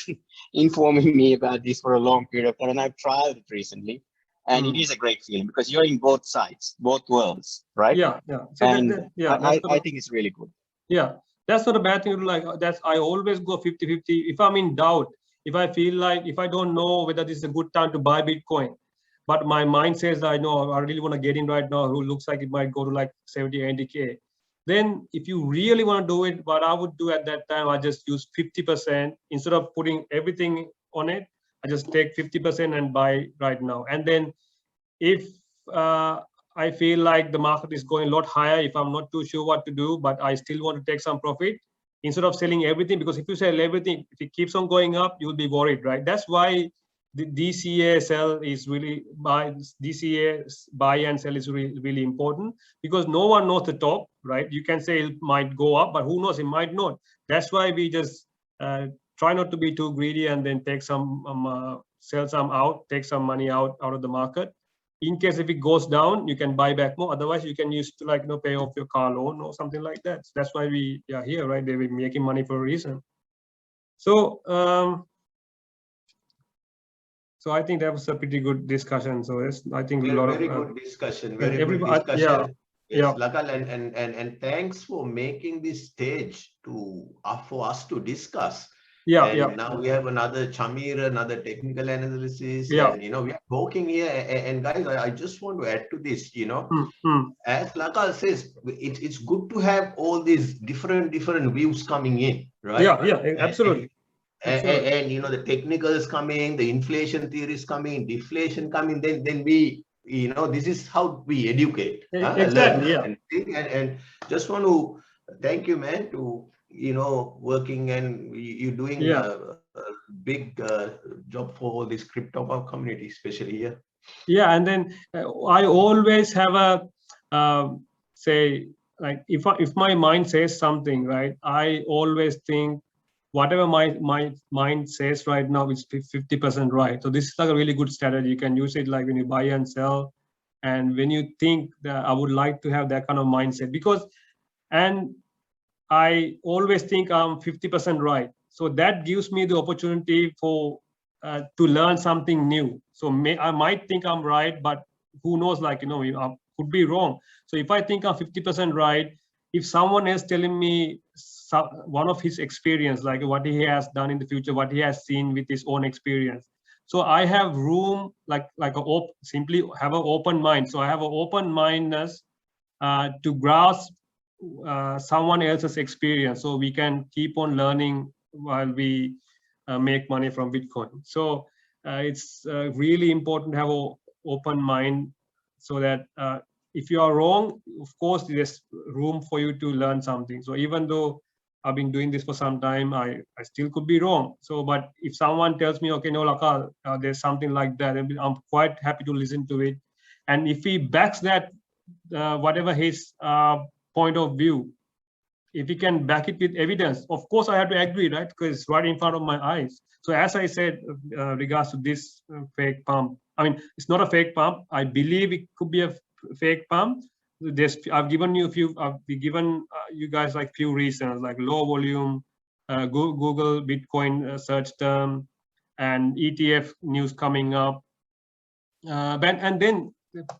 Speaker 4: informing me about this for a long period of time, and I've tried it recently, and it is a great feeling because you're in both sides, both worlds, right?
Speaker 1: Yeah. So
Speaker 4: and I think it's really good.
Speaker 1: Yeah, that's not a bad thing to like. That's I always go 50-50. If I'm in doubt, if I feel like if I don't know whether this is a good time to buy Bitcoin, but my mind says I know I really want to get in right now, who looks like it might go to like 70-80K. Then if you really want to do it, what I would do at that time, I just use 50% instead of putting everything on it. I just take 50% and buy right now. And then if I feel like the market is going a lot higher, if I'm not too sure what to do, but I still want to take some profit, instead of selling everything, because if you sell everything, if it keeps on going up, you'll be worried, right? That's why the DCA sell is really DCA buy and sell is really important, because no one knows the top, right? You can say it might go up, but who knows, it might not. That's why we just try not to be too greedy and then take some sell some out, take some money out of the market. In case if it goes down, you can buy back more. Otherwise, you can use to like pay off your car loan or something like that. So that's why we are here, right? They've been making money for a reason. So so I think that was a pretty good discussion. So I think a lot
Speaker 5: very
Speaker 1: of
Speaker 5: good discussion. Very good discussion.
Speaker 1: Yeah.
Speaker 5: Lakal, and thanks for making this stage for us to discuss. Now we have another Chamir, another technical analysis, and we are talking here. And guys, I just want to add to this. As Lakal says, it's good to have all these different views coming in, right?
Speaker 1: Yeah, absolutely.
Speaker 5: And the technicals coming, the inflation theories coming, deflation coming. Then we, this is how we educate.
Speaker 1: Exactly.
Speaker 5: And just want to thank you, man, to working, and you're doing a big job for all this crypto community, especially here. Yeah,
Speaker 1: and then I always have a say, like if my mind says something, right, I always think whatever my mind says right now is 50% right. So this is like a really good strategy. You can use it like when you buy and sell, and when you think that I would like to have that kind of mindset, because and I always think I'm 50% right. So that gives me the opportunity for to learn something new. So I might think I'm right, but who knows, like, I could be wrong. So if I think I'm 50% right, if someone else telling me one of his experience, like what he has done in the future, what he has seen with his own experience. So I have room, simply have an open mind. So I have an open mindedness to grasp someone else's experience, so we can keep on learning while we make money from Bitcoin. So it's really important to have an open mind, so that if you are wrong, of course there's room for you to learn something. So even though I've been doing this for some time, I still could be wrong. So but if someone tells me, okay, no, Lakal, there's something like that, I'm quite happy to listen to it. And if he backs that, whatever his point of view, if he can back it with evidence, of course I have to agree, right? Because it's right in front of my eyes. So as I said, regards to this fake pump, I mean, it's not a fake pump. I believe it could be a fake pump. I've given you you guys like few reasons, like low volume, Google Bitcoin search term, and ETF news coming up. And then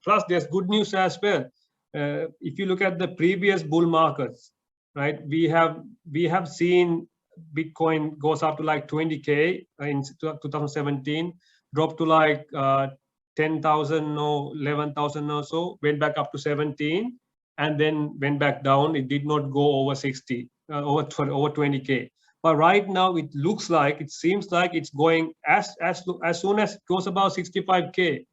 Speaker 1: plus there's good news as well. If you look at the previous bull markets, right, we have seen Bitcoin goes up to like 20K in 2017, dropped to like 10,000 or 11,000 or so, went back up to 17, and then went back down. It did not go over 60, over 20K. But right now it looks like, it seems like it's going as soon as it goes about 65K.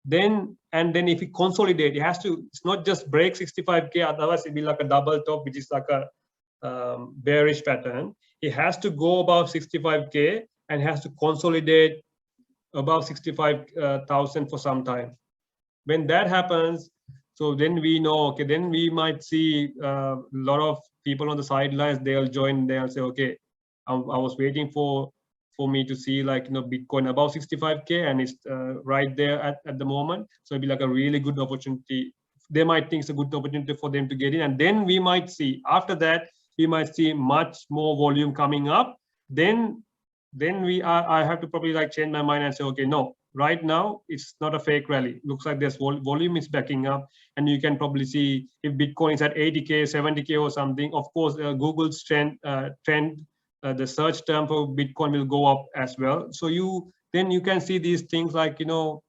Speaker 1: Then if it consolidate, it has to, it's not just break 65K, otherwise it'd be like a double top, which is like a bearish pattern. It has to go above 65K and has to consolidate above 65,000 for some time. When that happens, so then we know, okay, then we might see a lot of people on the sidelines, they'll join, they'll say, okay, I was waiting for for me to see like, you know, Bitcoin above 65K, and it's right there at the moment. So it'd be like a really good opportunity. They might think it's a good opportunity for them to get in, and then we might see, after that, we might see much more volume coming up. Then I have to probably like change my mind and say, okay, no, right now it's not a fake rally. Looks like this volume is backing up, and you can probably see if Bitcoin is at 80K, 70K or something. Of course, Google's trend, the search term for Bitcoin will go up as well. So you can see these things like, you know,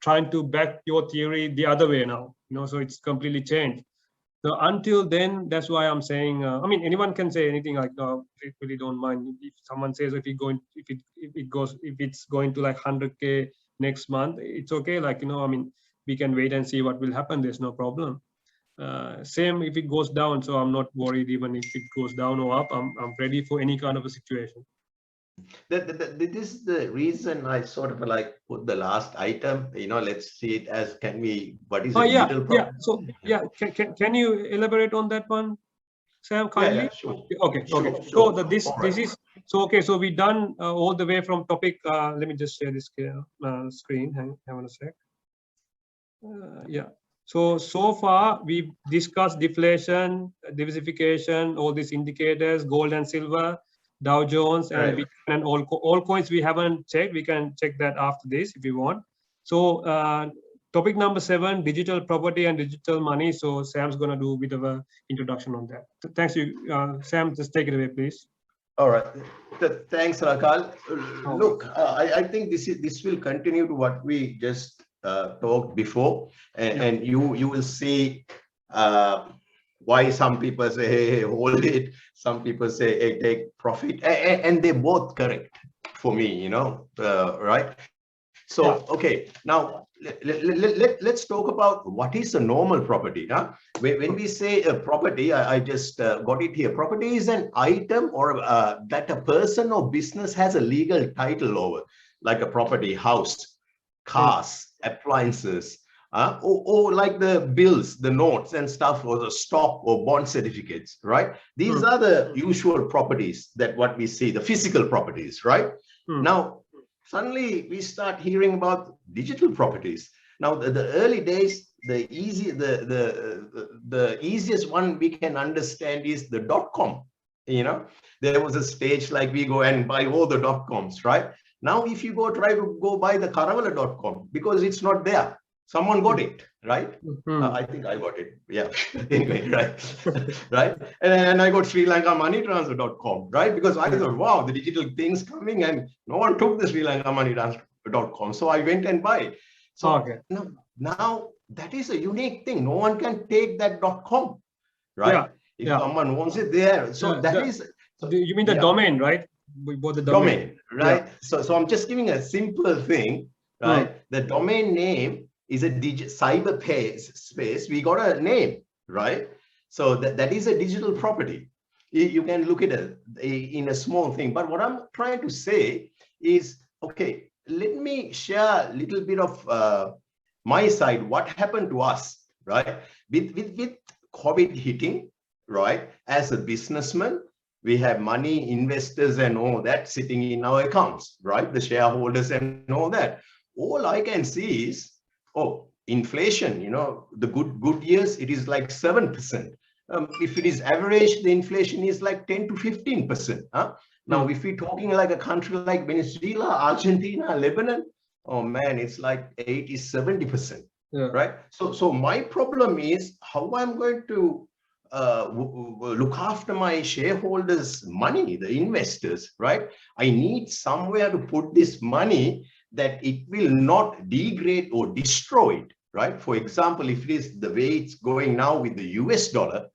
Speaker 1: trying to back your theory the other way now, you know, so it's completely changed. So until then, that's why I'm saying, I mean, anyone can say anything like, I really don't mind if someone says if it's going to like 100K next month, it's okay. Like, you know, I mean, we can wait and see what will happen. There's no problem. Same if it goes down. So I'm not worried even if it goes down or up. I'm ready for any kind of a situation.
Speaker 5: This is the reason I sort of like put the last item, you know, let's see it as, what is a digital property?
Speaker 1: Yeah. So yeah, can you elaborate on that one, Sam, kindly?
Speaker 5: Yeah, sure.
Speaker 1: Okay.
Speaker 5: Sure.
Speaker 1: So this is so okay. So we done all the way from topic. Let me just share this screen. Hang on a sec. Yeah. So far we've discussed deflation, diversification, all these indicators, gold and silver, Dow Jones, and Bitcoin, and all coins we haven't checked. We can check that after this if you want. So topic number 7, digital property and digital money. So Sam's gonna do a bit of a introduction on that. Thanks you, Sam. Just take it away, please.
Speaker 5: All right. Thanks, Rakal. Look, I think this will continue to what we just talked before, and you will see why some people say, hey, hold it. Some people say, hey, take profit, and they're both correct for me, you know, right? So, okay, now let's talk about what is a normal property. Huh? When we say a property, I just got it here. Property is an item or that a person or business has a legal title over, like a property, house, cars, appliances, or like the bills, the notes and stuff, or the stock or bond certificates, right? These are the usual properties that what we see, the physical properties, right? Now, suddenly we start hearing about digital properties. Now, the early days, the easiest one we can understand is the .com. You know, there was a stage like we go and buy all the .coms, right? Now, if you try to go buy the Karavala.com, because it's not there, someone got it, right? I think I got it. Yeah. Anyway, right. Right. And I got Sri Lanka moneytransfer.com, right? Because I thought, wow, the digital thing's coming, and no one took the Sri Lanka moneytransfer.com. So I went and buy it. So now that is a unique thing. No one can take that .com, right? If someone wants it there. So that is. So,
Speaker 1: you mean the domain, right? We bought the domain,
Speaker 5: right? So I'm just giving a simple thing, right? The domain name is a cyber space. We got a name, right? So that is a digital property. You can look at it in a small thing. But what I'm trying to say is, okay, let me share a little bit of my side. What happened to us, right? With COVID hitting, right? As a businessman, we have money, investors and all that sitting in our accounts, right? The shareholders and all that. All I can see is, oh, inflation, you know, the good years, it is like 7%. If it is average, the inflation is like 10 to 15%. Now, if we're talking like a country like Venezuela, Argentina, Lebanon, oh man, it's like 80, 70%, right? So my problem is how I'm going to look after my shareholders' money, the investors, right? I need somewhere to put this money that it will not degrade or destroy it, right? For example, if it is the way it's going now with the US dollar,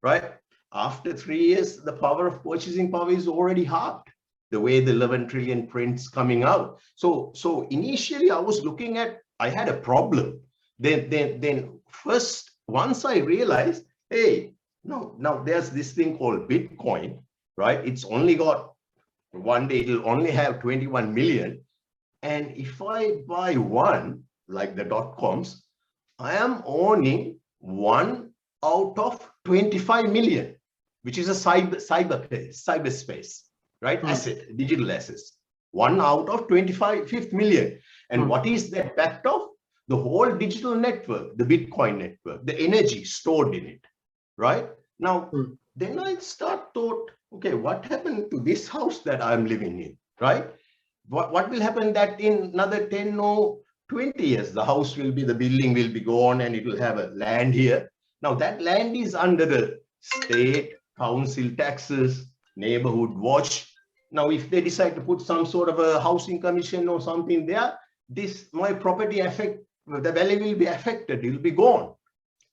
Speaker 5: right? After 3 years, the power of purchasing power is already halved, the way the 11 trillion prints coming out. So initially I was looking at, I had a problem. Then first, once I realized, hey, no, now there's this thing called Bitcoin, right? It's only got, one day it'll only have 21 million. And if I buy one, like the .coms, I am owning 1 out of 25 million, which is a cyberspace, right? Asset, digital assets, 1 out of 25 million. And what is that backed off? The whole digital network, the Bitcoin network, the energy stored in it, right? Now, then I thought, okay, what happened to this house that I'm living in, right? What will happen that in another 10 or 20 years, the house will be, the building will be gone and it will have a land here. Now that land is under the state, council taxes, neighborhood watch. Now, if they decide to put some sort of a housing commission or something there, my property the value will be affected, it will be gone,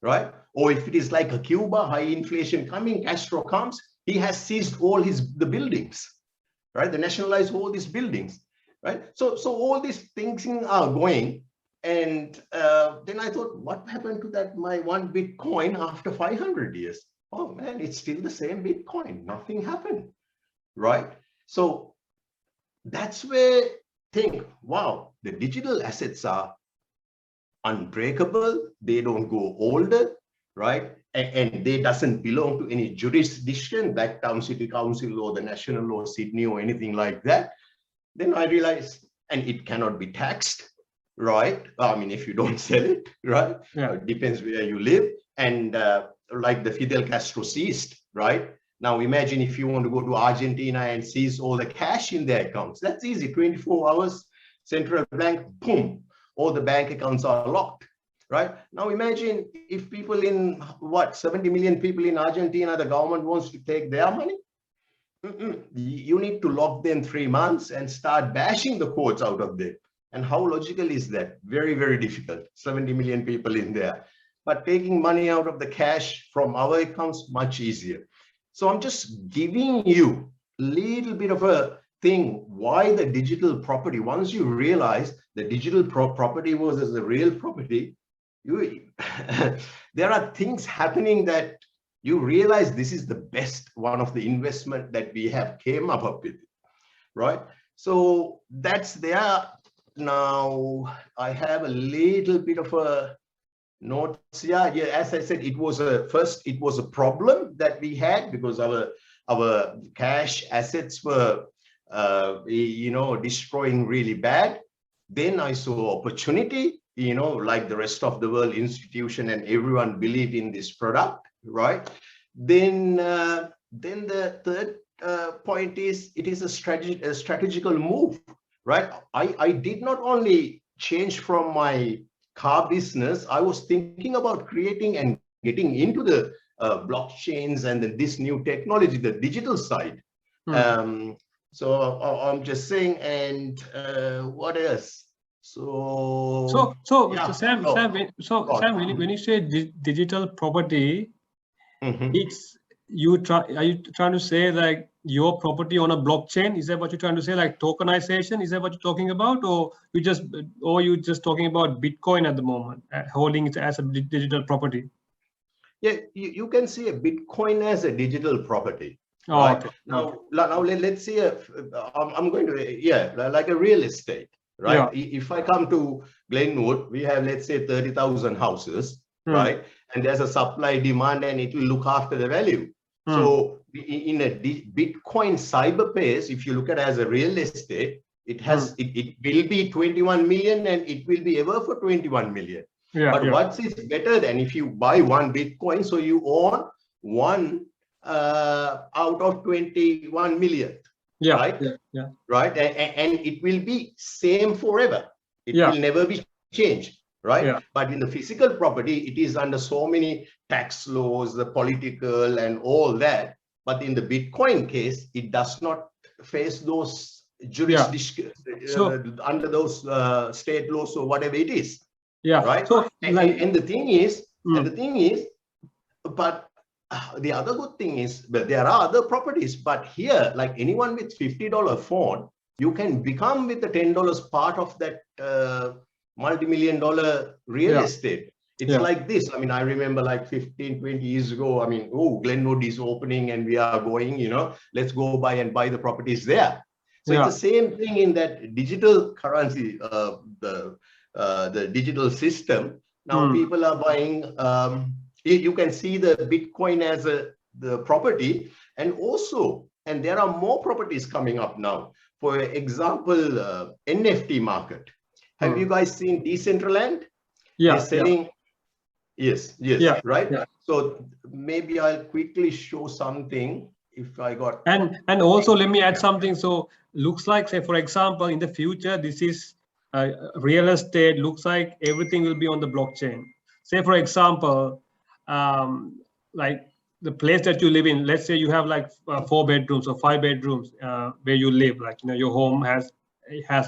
Speaker 5: right? Or if it is like a Cuba, high inflation coming, Castro comes, he has seized all the buildings, right? They nationalize all these buildings, right? So all these things are going. And then I thought, what happened to that, my 1 Bitcoin after 500 years? Oh man, it's still the same Bitcoin. Nothing happened, right? So that's where I think, wow, the digital assets are unbreakable. They don't go older, right? And they doesn't belong to any jurisdiction, like Town City Council or the National Law, Sydney or anything like that. Then I realized, and it cannot be taxed, right? I mean, if you don't sell it, right?
Speaker 1: Yeah.
Speaker 5: It depends where you live. And like the Fidel Castro seized, right? Now imagine if you want to go to Argentina and seize all the cash in their accounts. That's easy, 24 hours, central bank, boom, all the bank accounts are locked, right? Now imagine if people in, 70 million people in Argentina, the government wants to take their money. You need to lock them 3 months and start bashing the courts out of them. And how logical is that? Very, very difficult. 70 million people in there. But taking money out of the cash from our accounts, much easier. So I'm just giving you a little bit of a thing why the digital property, once you realize the digital property was as a real property, there are things happening that you realize this is the best one of the investment that we have came up with, right? So that's there. Now I have a little bit of a notes. Yeah, as I said, it was a problem that we had because our cash assets were destroying really bad. Then I saw opportunity, like the rest of the world, institution and everyone believed in this product, right? Then the third point is it is a strategical move, right? I did not only change from my car business, I was thinking about creating and getting into the blockchains and this new technology, the digital side. So I'm just saying, and what else?
Speaker 1: So Sam, when you say digital property, it's are you trying to say like your property on a blockchain? Is that what you're trying to say? Like tokenization? Is that what you're talking about, or you just talking about Bitcoin at the moment, holding it as a digital property?
Speaker 5: Yeah, you can see a Bitcoin as a digital property.
Speaker 1: Oh,
Speaker 5: right?
Speaker 1: okay.
Speaker 5: Now let's see. I'm going to like a real estate, right? Yeah. If I come to Glenwood, we have, let's say, 30,000 houses, right? And there's a supply demand, and it will look after the value. So in a Bitcoin cyberspace, if you look at it as a real estate, it has it will be 21 million, and it will be ever for 21 million. But what is better than if you buy 1 Bitcoin, so you own 1 out of 21 million, right? Right, and it will be same forever. It will never be changed, right? But in the physical property, it is under so many tax laws, the political and all that. But in the Bitcoin case, it does not face those jurisdiction under those state laws or whatever it is. Right. So and the thing is, but the other good thing is, but there are other properties, but here, like anyone with $50 phone, you can become with the $10 part of that multi-million-dollar real estate. It's like this. I mean, I remember like 15, 20 years ago, I mean, Glenwood is opening and we are going, let's go buy the properties there. So it's the same thing in that digital currency, the digital system. Now people are buying, you can see the Bitcoin as the property, and there are more properties coming up now. for example, NFT market. Have you guys seen Decentraland?
Speaker 1: Yeah.
Speaker 5: They're selling. Yes, right.
Speaker 1: Yeah.
Speaker 5: So maybe I'll quickly show something if I got.
Speaker 1: And also let me add something. So looks like, say for example, in the future, this is real estate. Looks like everything will be on the blockchain. Say for example, like the place that you live in. Let's say you have like 4 bedrooms or 5 bedrooms where you live. Like your home has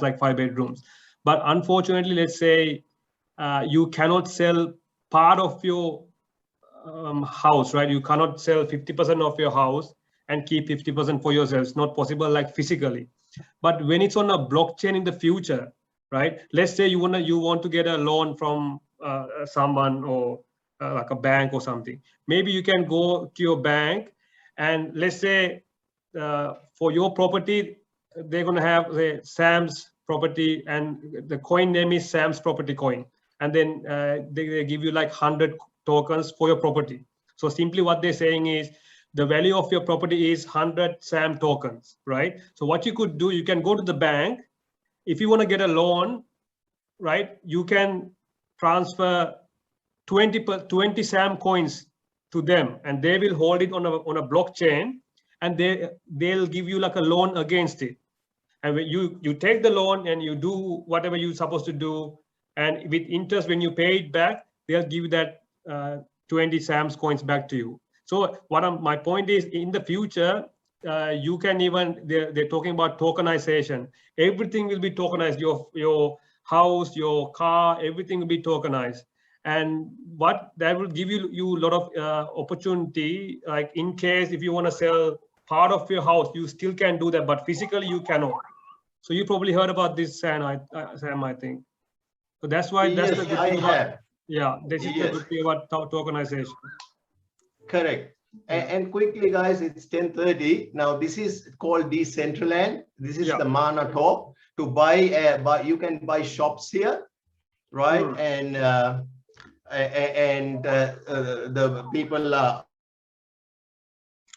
Speaker 1: like 5 bedrooms. But unfortunately, let's say you cannot sell part of your house, right? You cannot sell 50% of your house and keep 50% for yourself. It's not possible like physically. But when it's on a blockchain in the future, right? Let's say you want to get a loan from someone or like a bank or something. Maybe you can go to your bank and let's say for your property, they're going to have the Sam's property and the coin name is Sam's property coin. And then they give you like 100 tokens for your property. So simply what they're saying is the value of your property is 100 SAM tokens, right? So what you could do, you can go to the bank. If you want to get a loan, right, you can transfer 20 SAM coins to them and they will hold it on a blockchain and they'll give you like a loan against it. And when you take the loan and you do whatever you're supposed to do, and with interest, when you pay it back, they'll give you that 20 SAM's coins back to you. So my point is, in the future, you can even, they're talking about tokenization. Everything will be tokenized. Your house, your car, everything will be tokenized. And what that will give you a lot of opportunity. Like in case if you want to sell part of your house, you still can do that, but physically you cannot. So you probably heard about this, Sam, I think. So that's why that's the good thing about, yeah, this is the good thing about tokenization.
Speaker 5: Correct. And quickly, guys, it's 10:30 now. This is called Decentraland. This is the Mana talk. To buy, you can buy shops here, right? And the people are.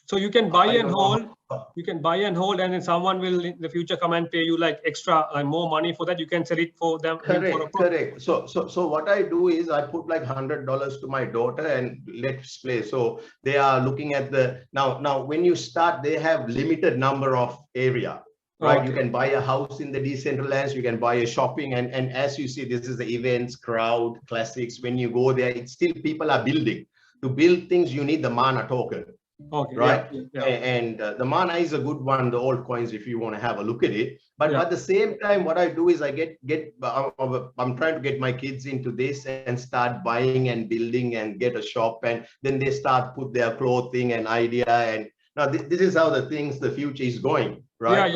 Speaker 1: So you can buy and hold. You can buy and hold, and then someone will in the future come and pay you like extra, like more money for that. You can sell it for them.
Speaker 5: Correct. So what I do is I put like $100 to my daughter and let's play. So they are looking at the now when you start, they have limited number of area, right? Okay. You can buy a house in the Decentraland. You can buy a shopping, and as you see, this is the events, crowd, classics. When you go there, it's still people are building. To build things, you need the Mana token. Okay, right. And the Mana is a good one, the altcoins, if you want to have a look at it. But at the same time, what I do is I I'm trying to get my kids into this and start buying and building and get a shop, and then they start put their clothing and idea. And now this is how the future is going, right?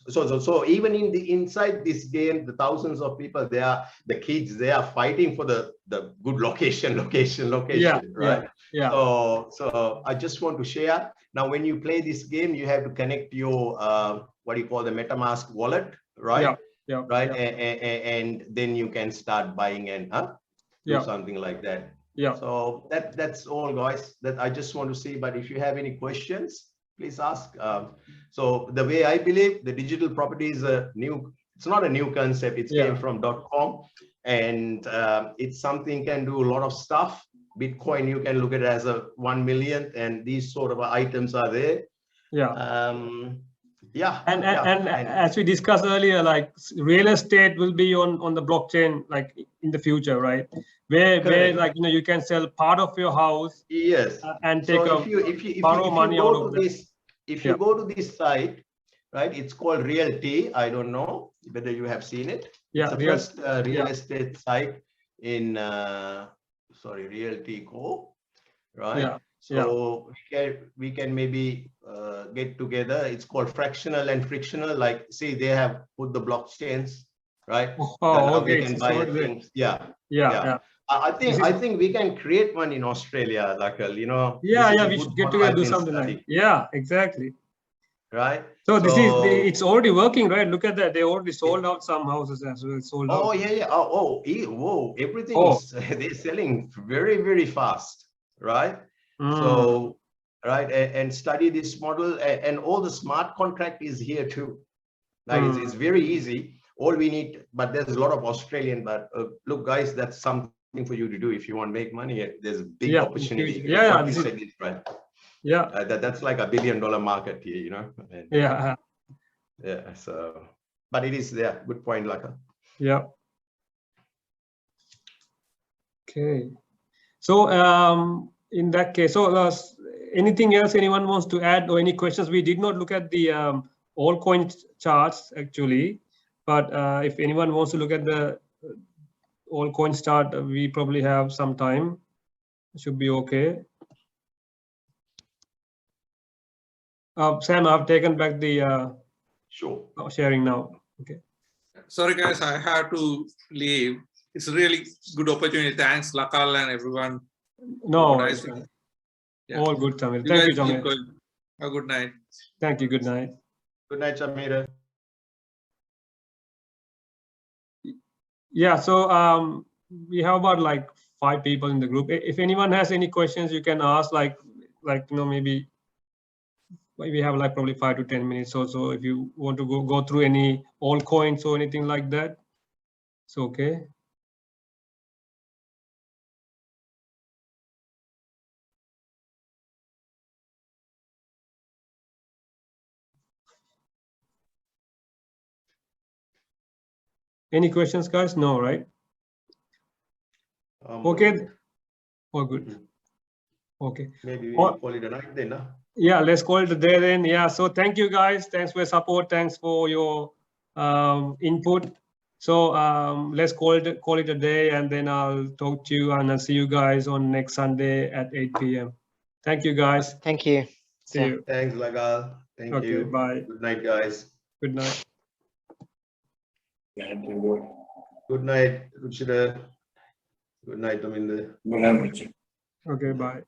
Speaker 5: So even inside this game, the thousands of people, the kids, they are fighting for the good location, right? So I just want to share. Now, when you play this game, you have to connect your what do you call the MetaMask wallet, right? Right. And then you can start buying and do something like that. So that's all, guys, that I just want to see. But if you have any questions, please ask. So the way I believe, the digital property is it's not a new concept. It came from .com, and it's something can do a lot of stuff. Bitcoin, you can look at it as a 1 million, and these sort of items are there. And as we discussed earlier, like real estate will be on the blockchain, like in the future, right? Where like you can sell part of your house, and take borrow money out of this. If you go to this site, right? It's called Realty. I don't know whether you have seen it. It's the first real estate site in Realty Co. Right? So we can maybe get together. It's called fractional and frictional. Like, see, they have put the blockchains, right? We can buy things. I think we can create one in Australia, like
Speaker 1: we should get together, do something like exactly.
Speaker 5: Right.
Speaker 1: So it's already working, right? Look at that. They already sold out some houses as well. Sold out.
Speaker 5: Whoa, everything is they're selling very, very fast, right? So and study this model, and all the smart contract is here too. Like it's very easy. All we need, but there's a lot of Australian. But look, guys, that's something for you to do if you want to make money. There's a big opportunity. What you said is right.
Speaker 1: Yeah,
Speaker 5: that's like $1 billion market here, you know. And,
Speaker 1: yeah.
Speaker 5: Yeah. So, but it is there. Good point, Laka.
Speaker 1: Yeah. Okay. So in that case, so anything else anyone wants to add or any questions? We did not look at the altcoin charts actually, but if anyone wants to look at the altcoin chart, we probably have some time. It should be okay. Sam, I've taken back the
Speaker 5: sure
Speaker 1: sharing now. Okay.
Speaker 2: Sorry guys, I have to leave. It's a really good opportunity. Thanks, Lakal and everyone.
Speaker 1: No,
Speaker 2: nice.
Speaker 1: Yeah. All good, Jamil. Thank you, Jamil.
Speaker 2: Have a good night.
Speaker 1: Thank you. Good night.
Speaker 5: Good night, Jamil.
Speaker 1: Yeah. So we have about like 5 people in the group. If anyone has any questions, you can ask. Like you know, maybe we have like probably 5 to 10 minutes or so. If you want to go through any altcoins or anything like that, it's okay. Any questions, guys? No, right? Okay. All good. Okay.
Speaker 5: Maybe we call it a night then, huh?
Speaker 1: Yeah, let's call it a day then. Yeah. So thank you, guys. Thanks for your support. Thanks for your input. So let's call it a day, and then I'll talk to you and I'll see you guys on next Sunday at 8 p.m. Thank you, guys.
Speaker 3: Thank you.
Speaker 1: See you.
Speaker 5: Thanks, Lagal. Thank you.
Speaker 1: Bye.
Speaker 5: Good night, guys.
Speaker 1: Good night.
Speaker 5: Good night, Ruchida. Good night, Aminda.
Speaker 1: Okay, bye.